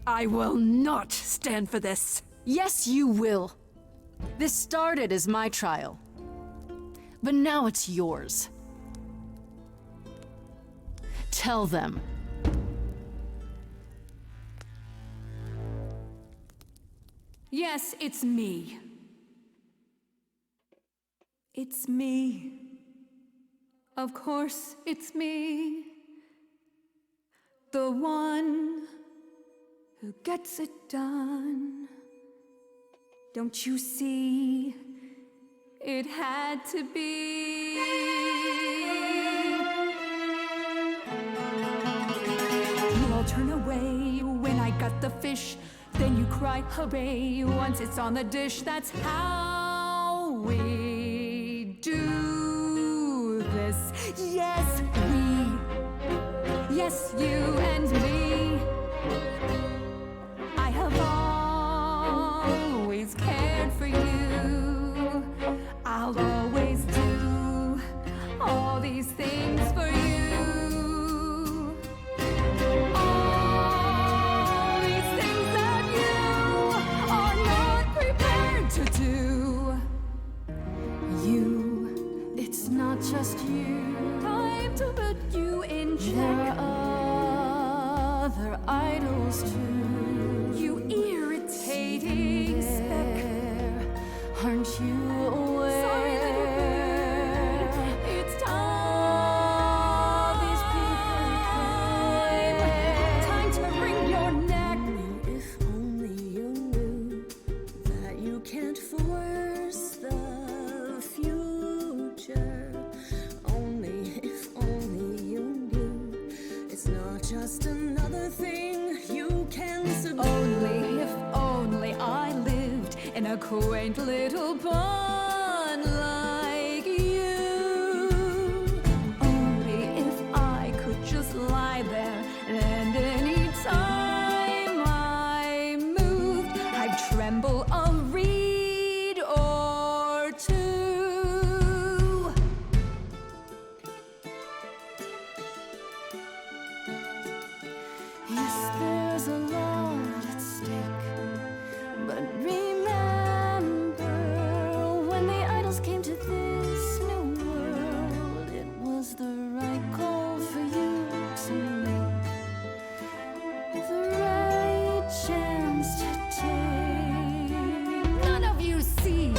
I will not stand for this. Yes, you will. This started as my trial, but now it's yours. Tell them. Yes, it's me. It's me. Of course, it's me. The one who gets it done. Don't you see? It had to be. You all turn away when I got the fish. Then you cry hooray once it's on the dish. That's how we do this. Yes, we. Yes, you and me. I have always cared for you. I'll always do all these things for you. All these things that you are not prepared to do. You, it's not just you. Time to put you in check. There are other idols too. You irritating speck. Aren't you aware? Sorry, little bird. a quaint little bun like you. Only if I could just lie there, and any time I moved, I'd tremble a reed or two. Yes, there's a lot at stake, but remember, when the idols came to this new world, it was the right call for you to make, the right chance to take. None of you see,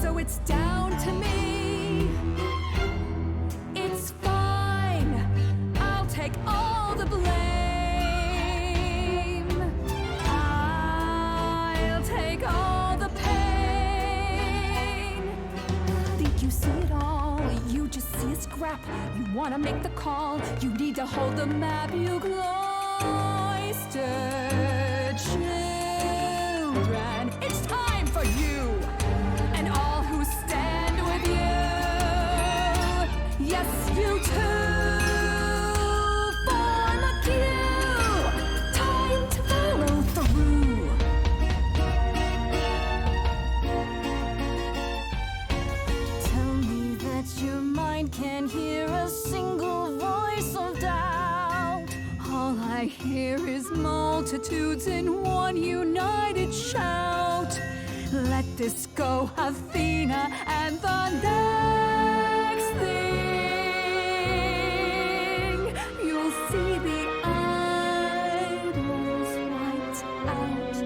so it's down to me. It's fine, I'll take all the blame. I'll take all the pain. Think you see it all, you just see a scrap. You wanna make the call, you need to hold the map. You cloistered children, it's time for you and all who stand with you. Yes, you too. Form a queue. Time to follow through. Tell me that your mind can't hear a single voice of doubt. All I hear is multitudes in one united shout. Let this go, Athena, and the next thing you'll see the idols wiped out.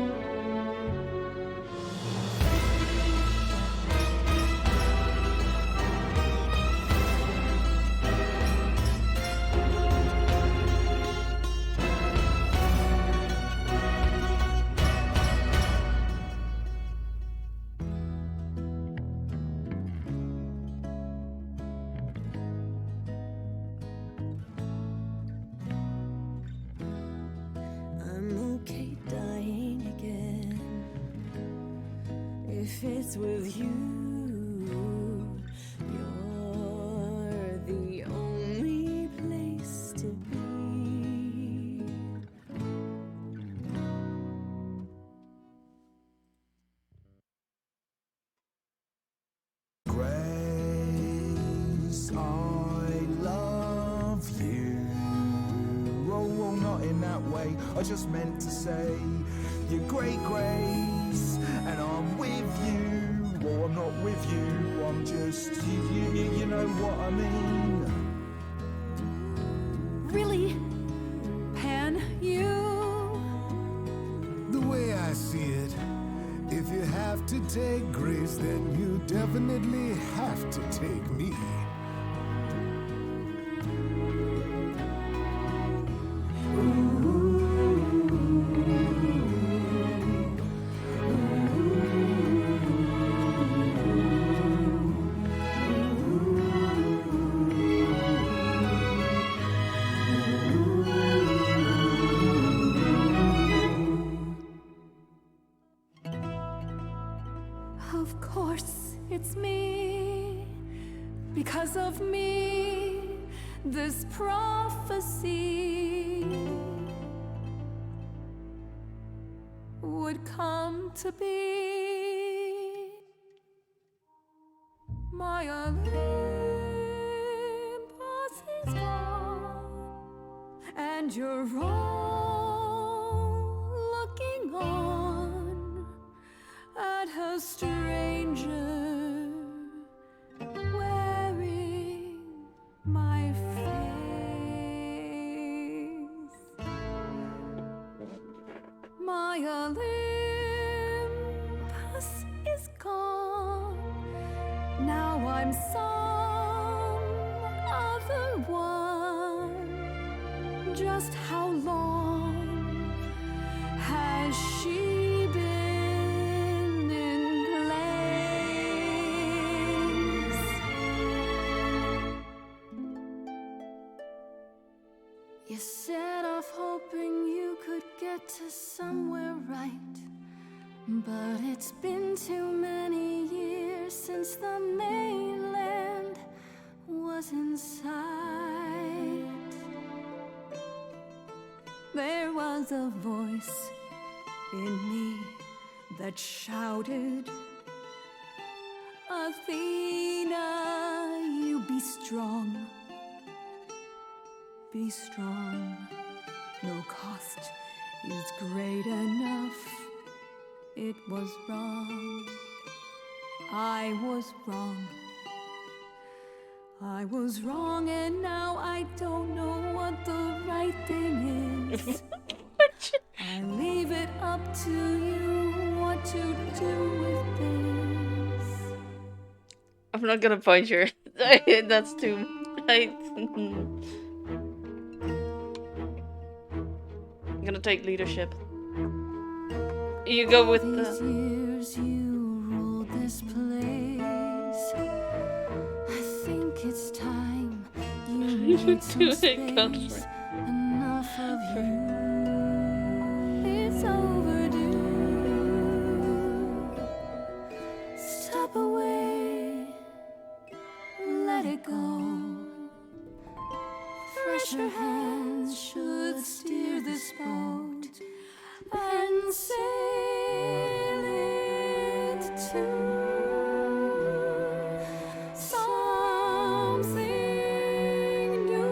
I'm okay dying again if it's with you. You're the only place to be. Grace, I love you. Oh, not in that way. I just meant to say you're great, Grace, and I'm with you. Or I'm not with you. I'm just you know what I mean. Really? Pan, you? The way I see it, if you have to take Grace, then you definitely have to take me. Of course, it's me. Because of me, this prophecy would come to be. My Olympus is gone, and you're all looking on at a stranger wearing my face. My Olympus is gone. Now I'm some other one. Just how long has she been in place? You set off hoping you could get to somewhere right. But it's been too many years since the mainland was in sight. There was a voice in me that shouted, Athena, you be strong. Be strong. No cost is great enough. It was wrong. I was wrong. I was wrong, and now I don't know what the right thing is. I leave it up to you what to do with this. I'm not gonna punch her. That's too. I'm gonna take leadership. You go with These the. years you ruled this place. I think it's time you need some space. Enough of you. It's overdue. Step away. Let it go. Fresher hands should steer this boat and sail it to something new.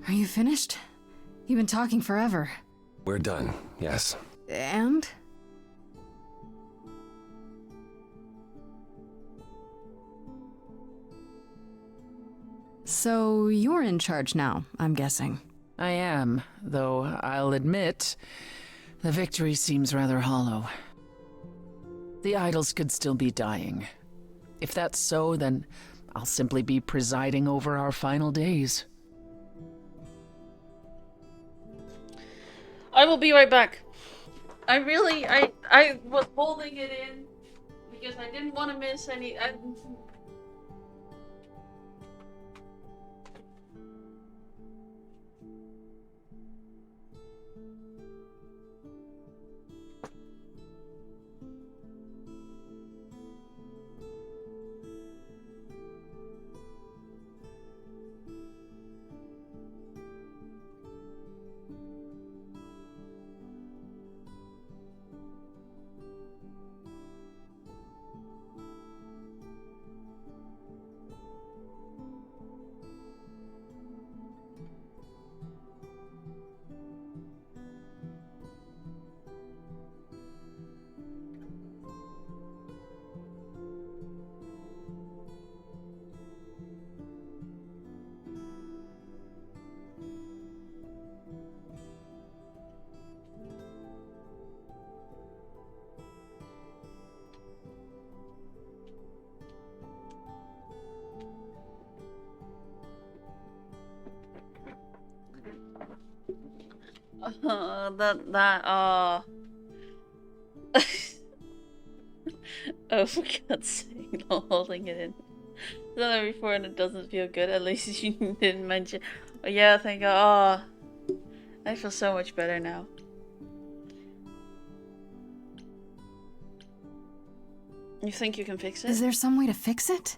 Are you finished? You've been talking forever. We're done, yes. And? So you're in charge now, I'm guessing. I am, though I'll admit, the victory seems rather hollow. The idols could still be dying. If that's so, then I'll simply be presiding over our final days. I will be right back. I was holding it in because I didn't want to miss any. Oh, for God's sake, not holding it in. Done it before and it doesn't feel good. At least you didn't mention. Oh, yeah, thank God. Oh, I feel so much better now. You think you can fix it? Is there some way to fix it?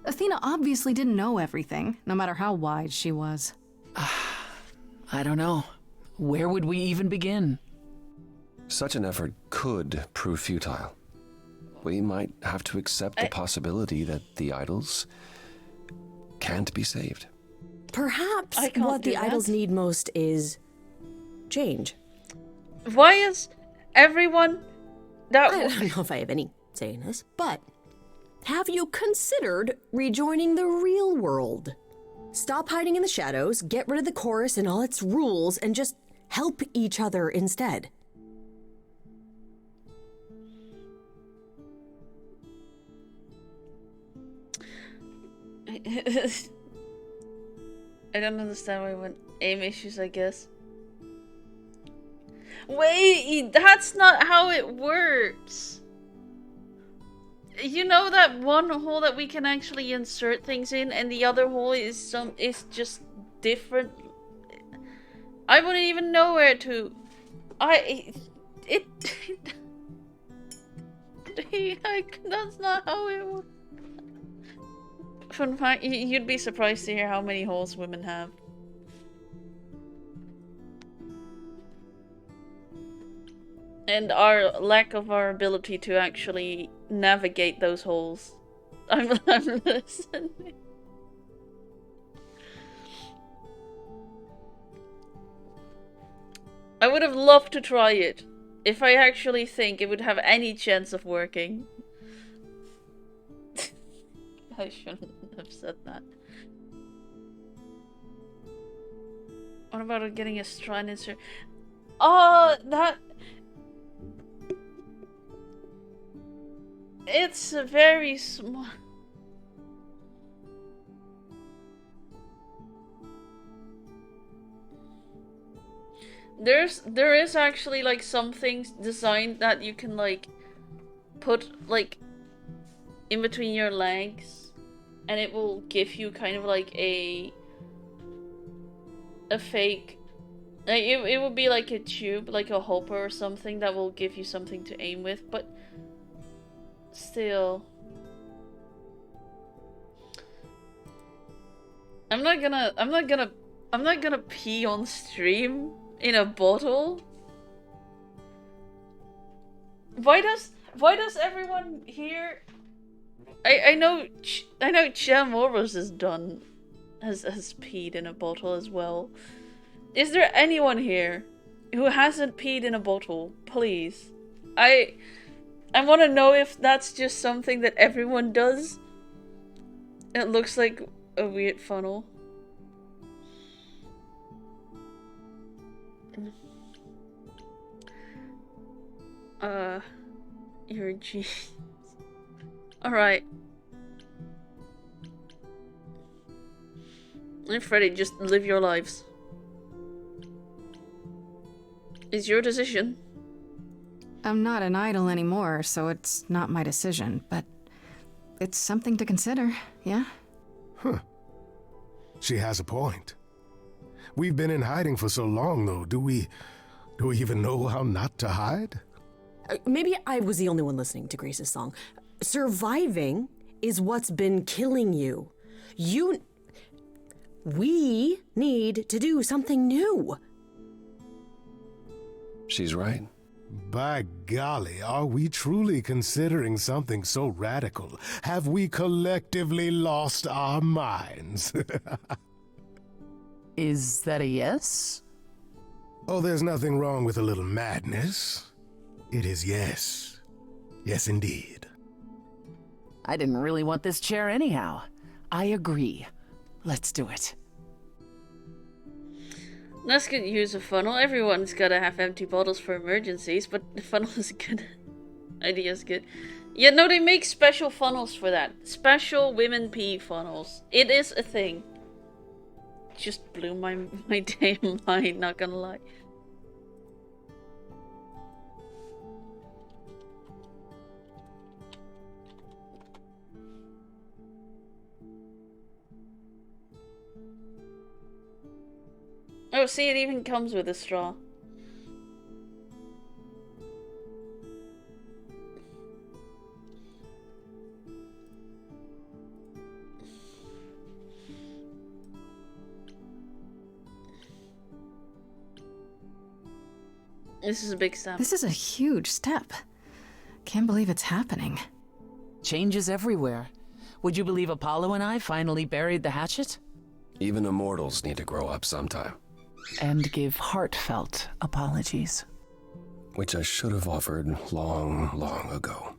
Athena obviously didn't know everything, no matter how wise she was. I don't know. Where would we even begin? Such an effort could prove futile. We might have to accept the possibility that the idols can't be saved. Perhaps what the idols need most is change. Why is everyone that... I don't know if I have any say in this, but have you considered rejoining the real world? Stop hiding in the shadows, get rid of the chorus and all its rules, and just help each other instead. I don't understand why I went aim issues, I guess. Wait, that's not how it works. You know that one hole that we can actually insert things in, and the other hole is just different. I wouldn't even know where to. That's not how it works. Fun fact, you'd be surprised to hear how many holes women have. And our lack of our ability to actually navigate those holes. I'm listening. I would have loved to try it, if I actually think it would have any chance of working. I shouldn't have said that. What about getting a strand insert? Oh, that... It's a very small... There is actually like some things designed that you can like put like in between your legs, and it will give you kind of like a fake, like it would be like a tube, like a hopper or something that will give you something to aim with, but still. I'm not gonna pee on stream in a bottle. Why does everyone here? I know Chamoros has peed in a bottle as well. Is there anyone here who hasn't peed in a bottle? Please, I want to know if that's just something that everyone does. It looks like a weird funnel. You're a genius. Alright. And Freddy, just live your lives. It's your decision. I'm not an idol anymore, so it's not my decision, but it's something to consider, yeah? Huh. She has a point. We've been in hiding for so long, though. Do we even know how not to hide? Maybe I was the only one listening to Grace's song. Surviving is what's been killing you. We need to do something new. She's right. By golly, are we truly considering something so radical? Have we collectively lost our minds? Is that a yes? Oh, there's nothing wrong with a little madness. It is yes. Yes, indeed. I didn't really want this chair anyhow. I agree. Let's do it. Let's get use a funnel. Everyone's gotta have empty bottles for emergencies, but the funnel is a good idea. Is good. Yeah, no, they make special funnels for that. Special women pee funnels. It is a thing. Just blew my damn mind, not gonna lie. Oh, see, it even comes with a straw. This is a big step. This is a huge step. Can't believe it's happening. Changes everywhere. Would you believe Apollo and I finally buried the hatchet? Even immortals need to grow up sometime. And give heartfelt apologies. Which I should have offered long, long ago.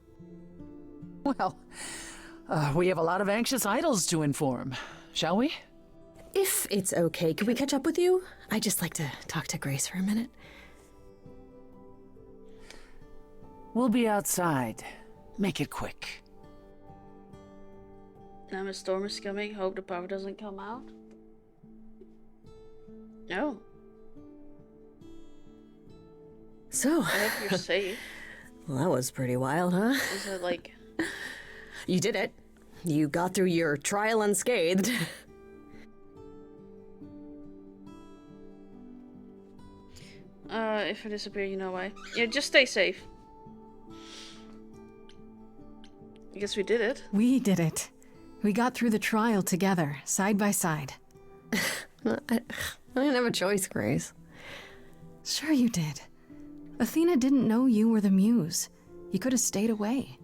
Well, we have a lot of anxious idols to inform, shall we? If it's okay, could we catch up with you? I'd just like to talk to Grace for a minute. We'll be outside. Make it quick. Now a storm is coming. Hope the power doesn't come out. No. So, I hope you're safe. well, that was pretty wild, huh? Is it like... You did it. You got through your trial unscathed. If I disappear, you know why. Yeah, just stay safe. I guess we did it. We did it. We got through the trial together, side by side. I didn't have a choice, Grace. Sure you did. Athena didn't know you were the muse. You could have stayed away.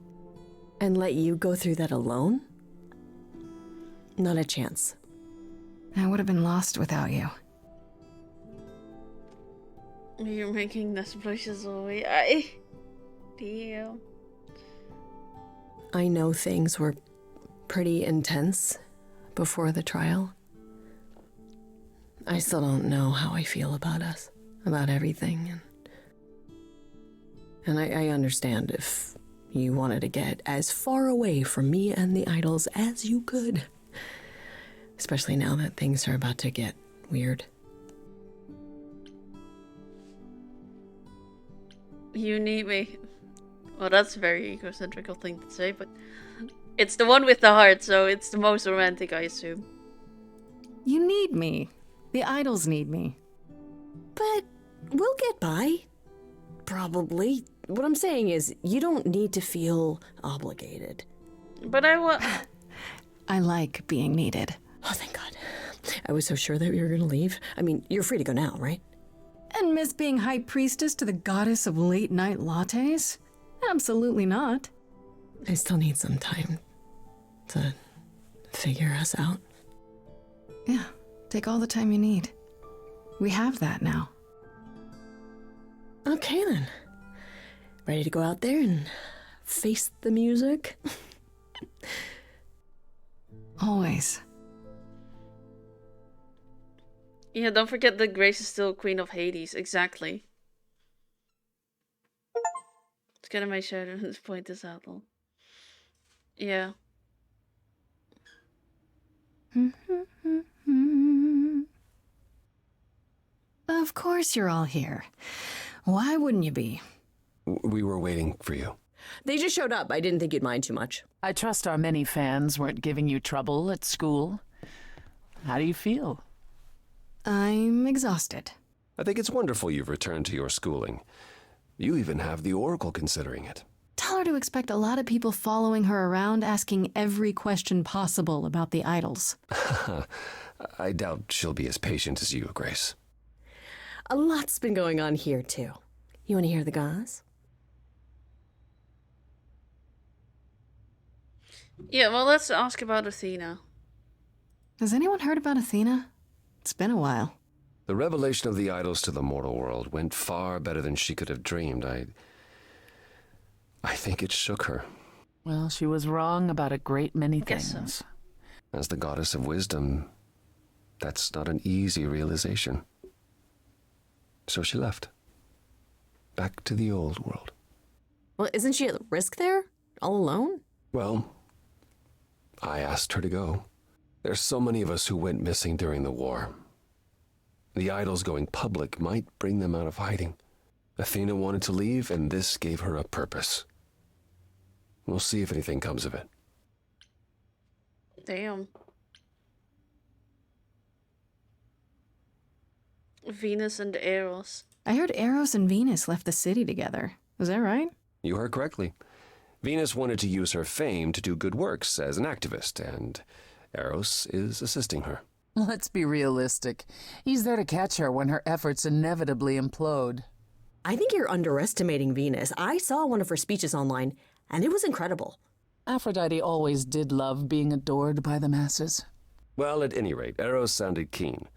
And let you go through that alone? Not a chance. I would have been lost without you. You're making this precious away. Damn. I know things were pretty intense before the trial. I still don't know how I feel about us, about everything. And I understand if you wanted to get as far away from me and the idols as you could. Especially now that things are about to get weird. You need me. Well, that's a very egocentric thing to say, but it's the one with the heart, so it's the most romantic, I assume. You need me. The idols need me. But we'll get by. Probably. What I'm saying is, you don't need to feel obligated. But I want... I like being needed. Oh, thank God. I was so sure that you were going to leave. I mean, you're free to go now, right? And miss being high priestess to the goddess of late-night lattes? Absolutely not. I still need some time to figure us out. Yeah, take all the time you need. We have that now. Okay, then. Ready to go out there and face the music? Always. Yeah, don't forget that Grace is still Queen of Hades. Exactly. It's gonna make sure to point this out, though. Yeah. Of course you're all here. Why wouldn't you be? We were waiting for you. They just showed up. I didn't think you'd mind too much. I trust our many fans weren't giving you trouble at school. How do you feel? I'm exhausted. I think it's wonderful you've returned to your schooling. You even have the Oracle considering it. Tell her to expect a lot of people following her around asking every question possible about the idols. I doubt she'll be as patient as you, Grace. A lot's been going on here, too. You want to hear the gauze? Yeah, well, let's ask about Athena. Has anyone heard about Athena? It's been a while. The revelation of the idols to the mortal world went far better than she could have dreamed. I think it shook her. Well, she was wrong about a great many things. So. As the goddess of wisdom, that's not an easy realization. So she left. Back to the old world. Well, isn't she at risk there? All alone? Well, I asked her to go. There's so many of us who went missing during the war. The idols going public might bring them out of hiding. Athena wanted to leave, and this gave her a purpose. We'll see if anything comes of it. Damn. Venus and Eros. I heard Eros and Venus left the city together. Was that right? You heard correctly. Venus wanted to use her fame to do good works as an activist, and Eros is assisting her. Let's be realistic. He's there to catch her when her efforts inevitably implode. I think you're underestimating Venus. I saw one of her speeches online, and it was incredible. Aphrodite always did love being adored by the masses. Well, at any rate, Eros sounded keen.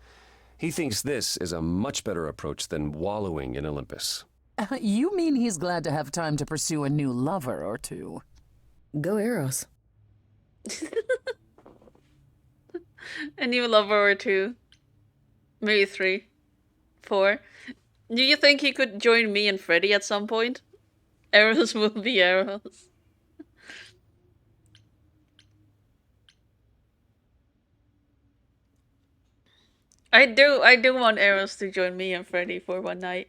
He thinks this is a much better approach than wallowing in Olympus. You mean he's glad to have time to pursue a new lover or two? Go Eros. A new lover or two. Maybe 3. 4. Do you think he could join me and Freddy at some point? Eros will be Eros. I do want Eros to join me and Freddy for one night.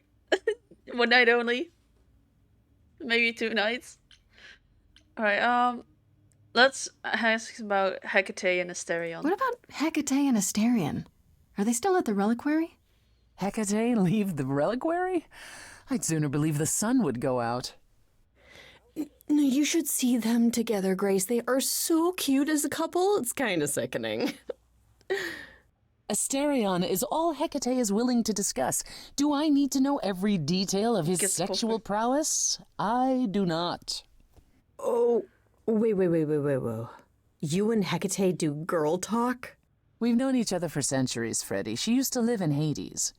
One night only. Maybe 2 nights. Alright, let's ask about Hecate and Asterion. What about Hecate and Asterion? Are they still at the reliquary? Hecate leave the reliquary? I'd sooner believe the sun would go out. No, you should see them together, Grace. They are so cute as a couple. It's kind of sickening. Asterion is all Hecate is willing to discuss. Do I need to know every detail of his sexual prowess? I do not. Oh, wait. You and Hecate do girl talk? We've known each other for centuries, Freddy. She used to live in Hades.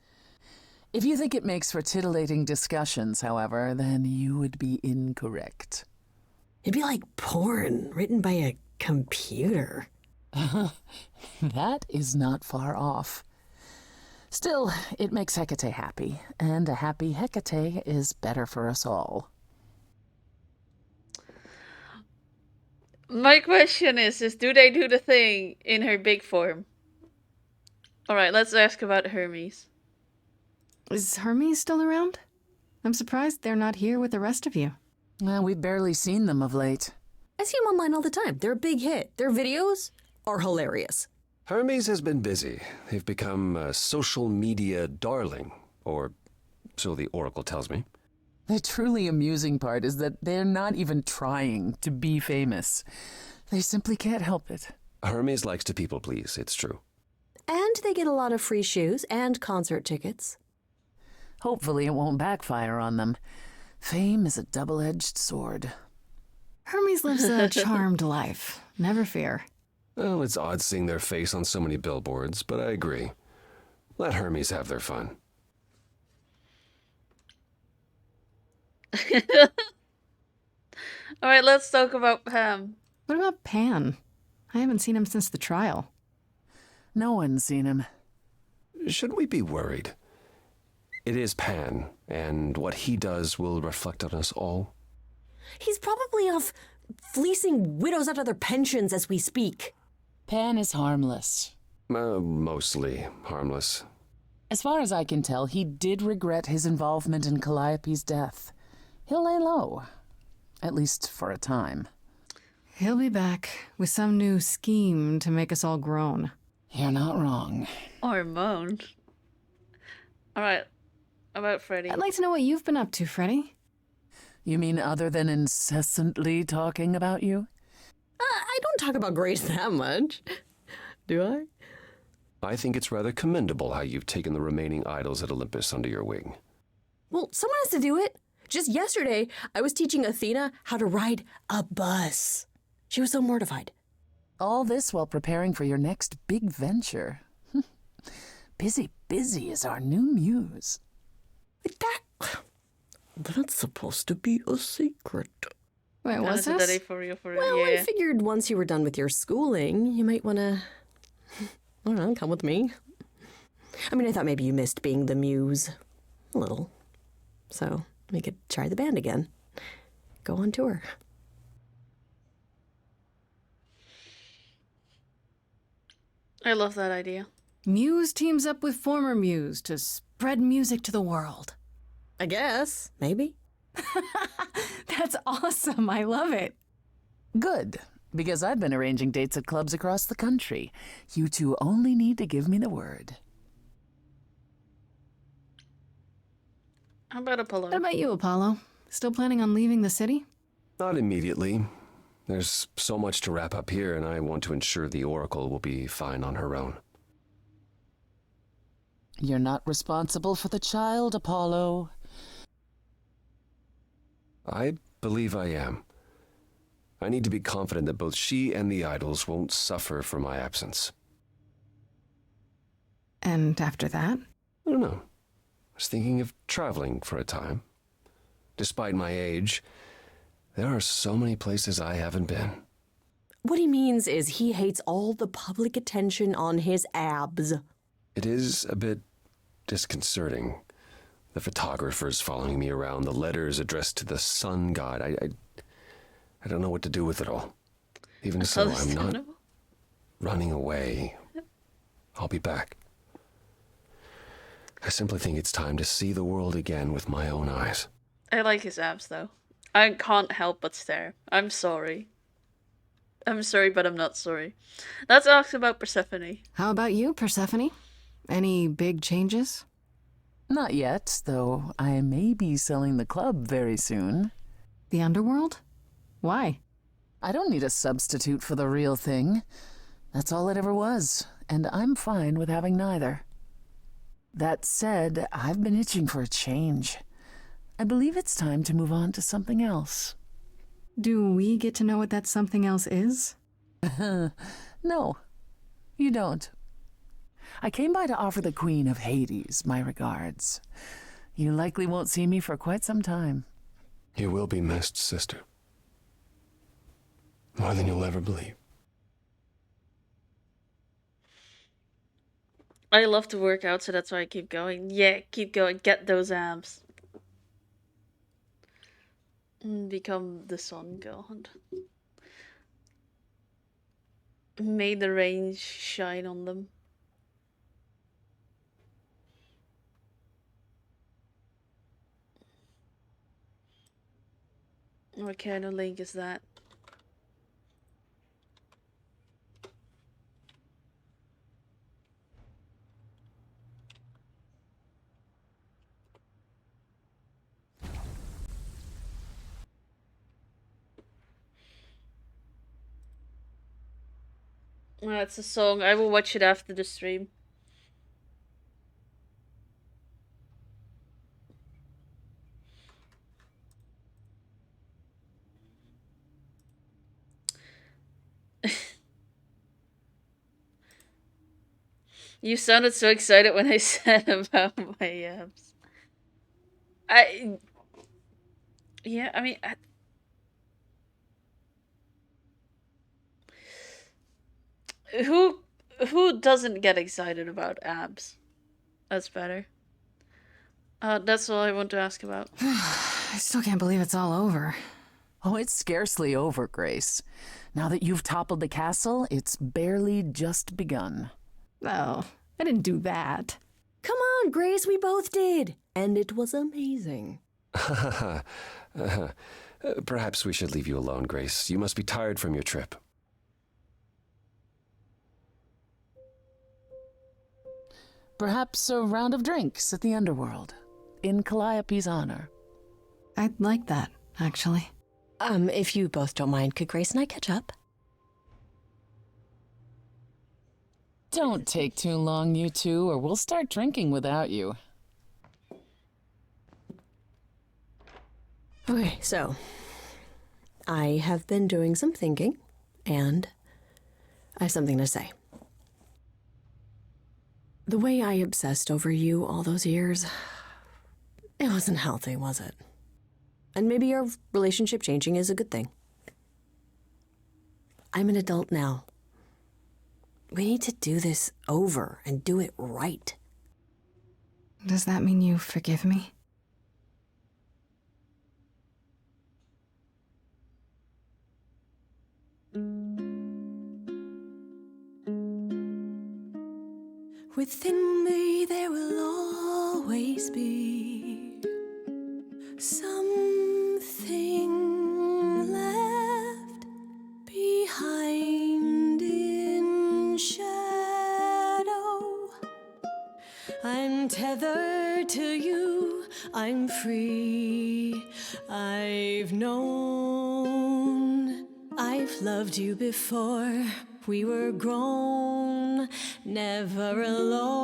If you think it makes for titillating discussions, however, then you would be incorrect. It'd be like porn written by a computer. That is not far off. Still, it makes Hecate happy, and a happy Hecate is better for us all. My question is do they do the thing in her big form? Alright, let's ask about Hermes. Is Hermes still around? I'm surprised they're not here with the rest of you. We've barely seen them of late. I see them online all the time. They're a big hit. Their videos are hilarious. Hermes has been busy. They've become a social media darling, or so the Oracle tells me. The truly amusing part is that they're not even trying to be famous. They simply can't help it. Hermes likes to people please, it's true. And they get a lot of free shoes and concert tickets. Hopefully it won't backfire on them. Fame is a double-edged sword. Hermes lives a charmed life. Never fear. Well, it's odd seeing their face on so many billboards, but I agree. Let Hermes have their fun. Alright, let's talk about Pam. What about Pan? I haven't seen him since the trial. No one's seen him. Should we be worried? It is Pan, and what he does will reflect on us all. He's probably off fleecing widows out of their pensions as we speak. Pan is harmless. Mostly harmless. As far as I can tell, he did regret his involvement in Calliope's death. He'll lay low, at least for a time. He'll be back with some new scheme to make us all groan. You're not wrong. Or moan. Alright, about Freddy. I'd like to know what you've been up to, Freddy. You mean other than incessantly talking about you? I don't talk about Grace that much. Do I? I think it's rather commendable how you've taken the remaining idols at Olympus under your wing. Well, someone has to do it. Just yesterday, I was teaching Athena how to ride a bus. She was so mortified. All this while preparing for your next big venture. Busy is our new muse. That's supposed to be a secret. Wait, what's this? Well, I figured once you were done with your schooling, you might want to, I don't know, come with me. I mean, I thought maybe you missed being the muse. A little. So we could try the band again. Go on tour. I love that idea. Muse teams up with former Muse to spread music to the world. I guess. Maybe. That's awesome. I love it. Good, because I've been arranging dates at clubs across the country. You two only need to give me the word. How about Apollo? What about you, Apollo? Still planning on leaving the city? Not immediately. There's so much to wrap up here, and I want to ensure the Oracle will be fine on her own. You're not responsible for the child, Apollo. I believe I am. I need to be confident that both she and the idols won't suffer for my absence. And after that? I don't know. I was thinking of traveling for a time. Despite my age, there are so many places I haven't been. What he means is he hates all the public attention on his abs. It is a bit disconcerting. The photographers following me around, the letters addressed to the sun god. I don't know what to do with it all. Even so, I'm not running away. I'll be back. I simply think it's time to see the world again with my own eyes. I like his abs though. I can't help but stare. I'm sorry. I'm sorry, but I'm not sorry. Let's ask about Persephone. How about you, Persephone? Any big changes? Not yet, though I may be selling the club very soon. The underworld? Why? I don't need a substitute for the real thing. That's all it ever was, and I'm fine with having neither. That said, I've been itching for a change. I believe it's time to move on to something else. Do we get to know what that something else is? No, you don't. I came by to offer the Queen of Hades my regards. You likely won't see me for quite some time. You will be missed, sister. More than you'll ever believe. I love to work out, so that's why I keep going. Yeah, keep going. Get those abs. Become the sun god. May the rain shine on them. What kind of link is that? It's a song. I will watch it after the stream. You sounded so excited when I said about my abs. Yeah, I mean, who doesn't get excited about abs? That's better. That's all I want to ask about. I still can't believe it's all over. Oh, it's scarcely over, Grace. Now that you've toppled the castle, it's barely just begun. Oh, I didn't do that. Come on, Grace, we both did. And it was amazing. Perhaps we should leave you alone, Grace. You must be tired from your trip. Perhaps a round of drinks at the underworld, in Calliope's honor. I'd like that, actually. If you both don't mind, could Grace and I catch up? Don't take too long, you two, or we'll start drinking without you. Okay, so I have been doing some thinking, and I have something to say. The way I obsessed over you all those years, it wasn't healthy, was it? And maybe our relationship changing is a good thing. I'm an adult now. We need to do this over and do it right. Does that mean you forgive me? Within me there will always be something left behind in shadow. I'm tethered to you, I'm free. I've known, I've loved you before. We were grown, never alone.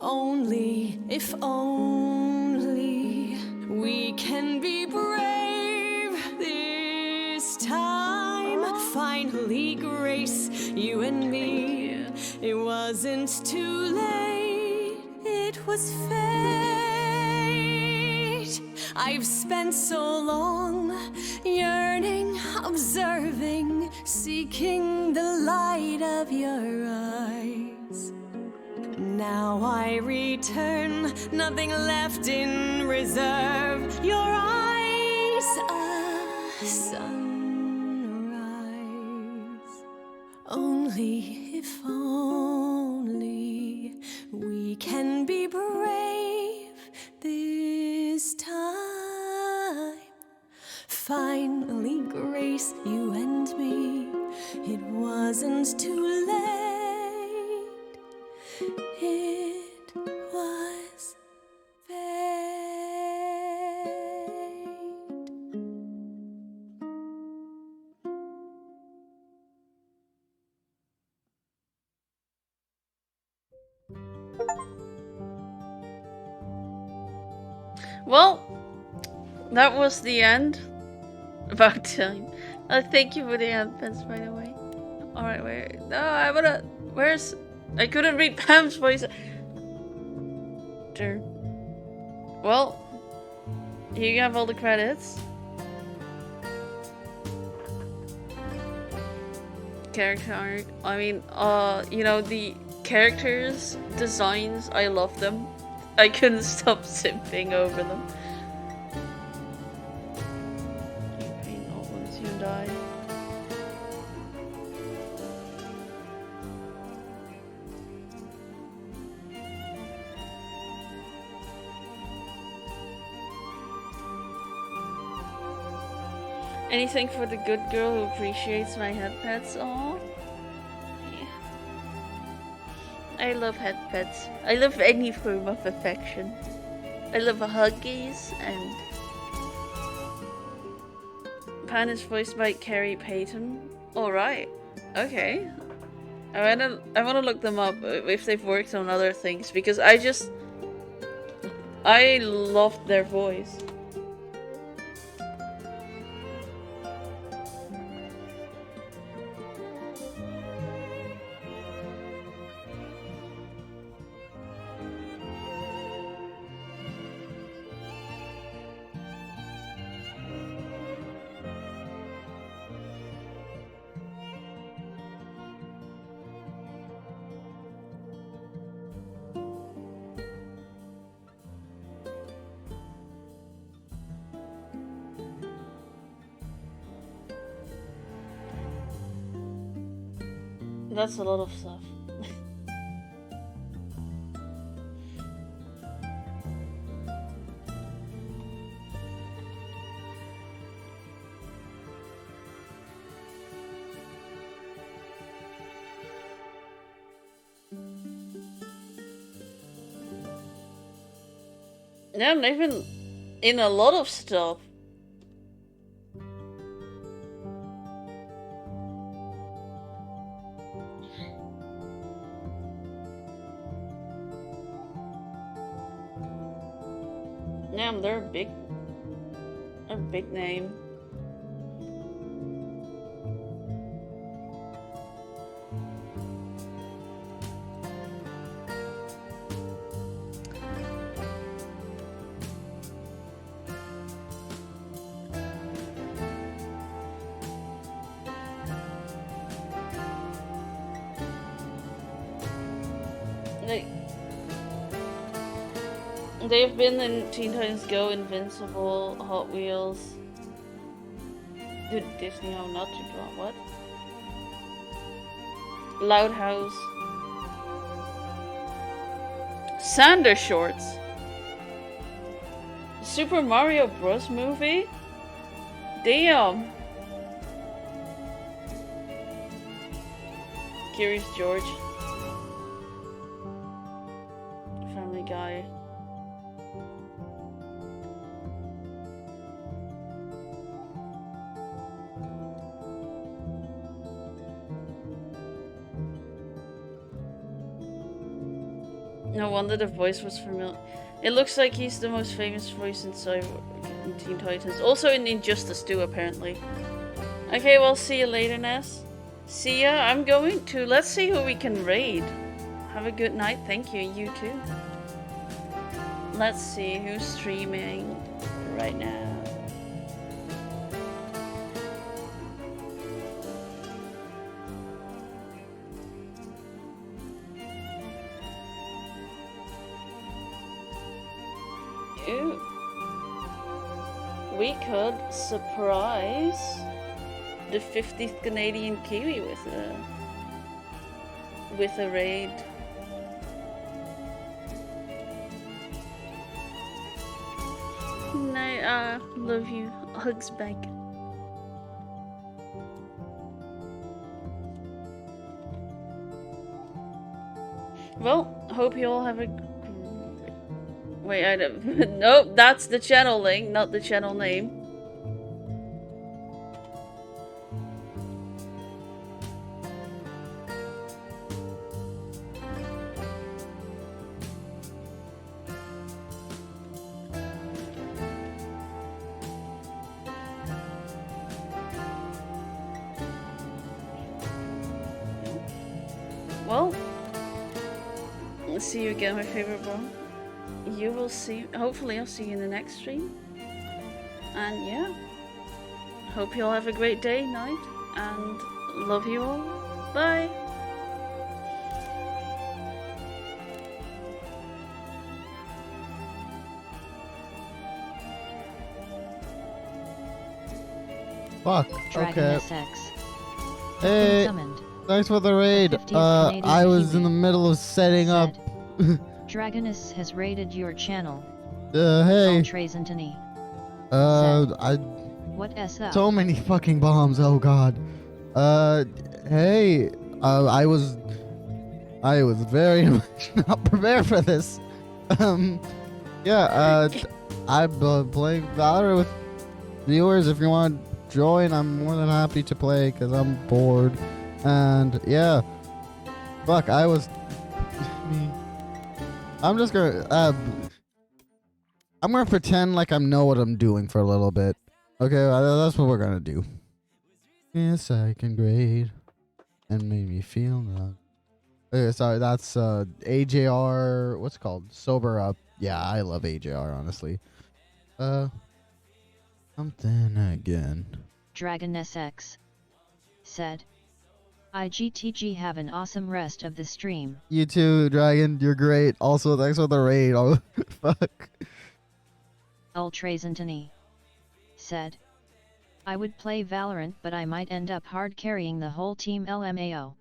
Only, if only, we can be brave this time. Finally, Grace, you and me. It wasn't too late, it was fate. I've spent so long yearning, observing, seeking the light of your eyes. Now I return, nothing left in reserve. Your eyes, a sunrise. Only, if only, We can be brave this time. Finally, Grace, you and me. It wasn't too late. It was fate. Well, that was the end. About time. Thank you for the advents, by the way. Alright, wait. No, I wanna. Where's. I couldn't read Pam's voice. Sure. Well, here you have all the credits. Character art. I mean, you know, the characters' designs, I love them. I couldn't stop simping over them. You paint all ones you die. Anything for the good girl who appreciates my head pets? Aww. Yeah. I love head pets. I love any form of affection. I love huggies and... Pan is voiced by Carrie Payton. Alright. Okay. I wanna look them up if they've worked on other things because I loved their voice. That's a lot of stuff. Yeah, they've been in a lot of stuff. Damn, they're a big name. They've been in Teen Titans Go, Invincible, Hot Wheels. Did Disney How Not to Draw? What? Loud House. Sander Shorts. Super Mario Bros. Movie? Damn. Curious George. Family Guy. No wonder the voice was familiar. It looks like he's the most famous voice in Teen Titans. Also in Injustice 2, apparently. Okay, well, see you later, Ness. See ya. I'm going to... Let's see who we can raid. Have a good night. Thank you. You too. Let's see who's streaming right now. Ooh. We could surprise the 50th Canadian Kiwi with a raid. I love you. Hugs back. Well, hope you all have a... Wait, I don't... Nope, that's the channel link, not the channel name. Well, let's see you again, my favorite bro. You will see, hopefully I'll see you in the next stream. And yeah, hope you all have a great day, night, and love you all. Bye. Fuck. Dragon Okay. SX. Hey, Summoned. thanks for the raid. 50th Canadian I was in Kiwi the middle of setting up. Dragoness has raided your channel. Hey. Trays Antony. What's up? So many fucking bombs. Oh god. Hey. I was very much not prepared for this. Yeah. I'm playing Valorant with viewers. If you want to join, I'm more than happy to play because I'm bored. And yeah. Fuck. I'm just gonna. I'm gonna pretend like I know what I'm doing for a little bit. Okay, that's what we're gonna do. Yes, I can grade and make me feel none. Okay, sorry, that's AJR. What's it called? Sober Up. Yeah, I love AJR, honestly. Something again. Dragon SX said, IGTG have an awesome rest of the stream. You too, Dragon. You're great. Also, thanks for the raid. Oh, fuck. Ultrays Antony said, I would play Valorant, but I might end up hard carrying the whole team LMAO.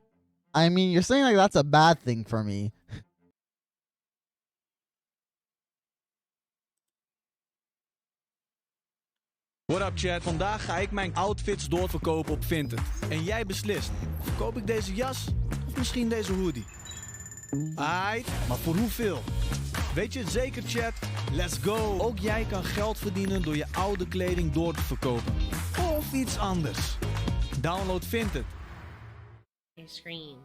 I mean, you're saying like that's a bad thing for me. What up chat, vandaag ga ik mijn outfits doorverkopen op Vinted. En jij beslist, verkoop ik deze jas of misschien deze hoodie? Aight, maar voor hoeveel? Weet je het zeker chat? Let's go! Ook jij kan geld verdienen door je oude kleding door te verkopen. Of iets anders. Download Vinted. Screen.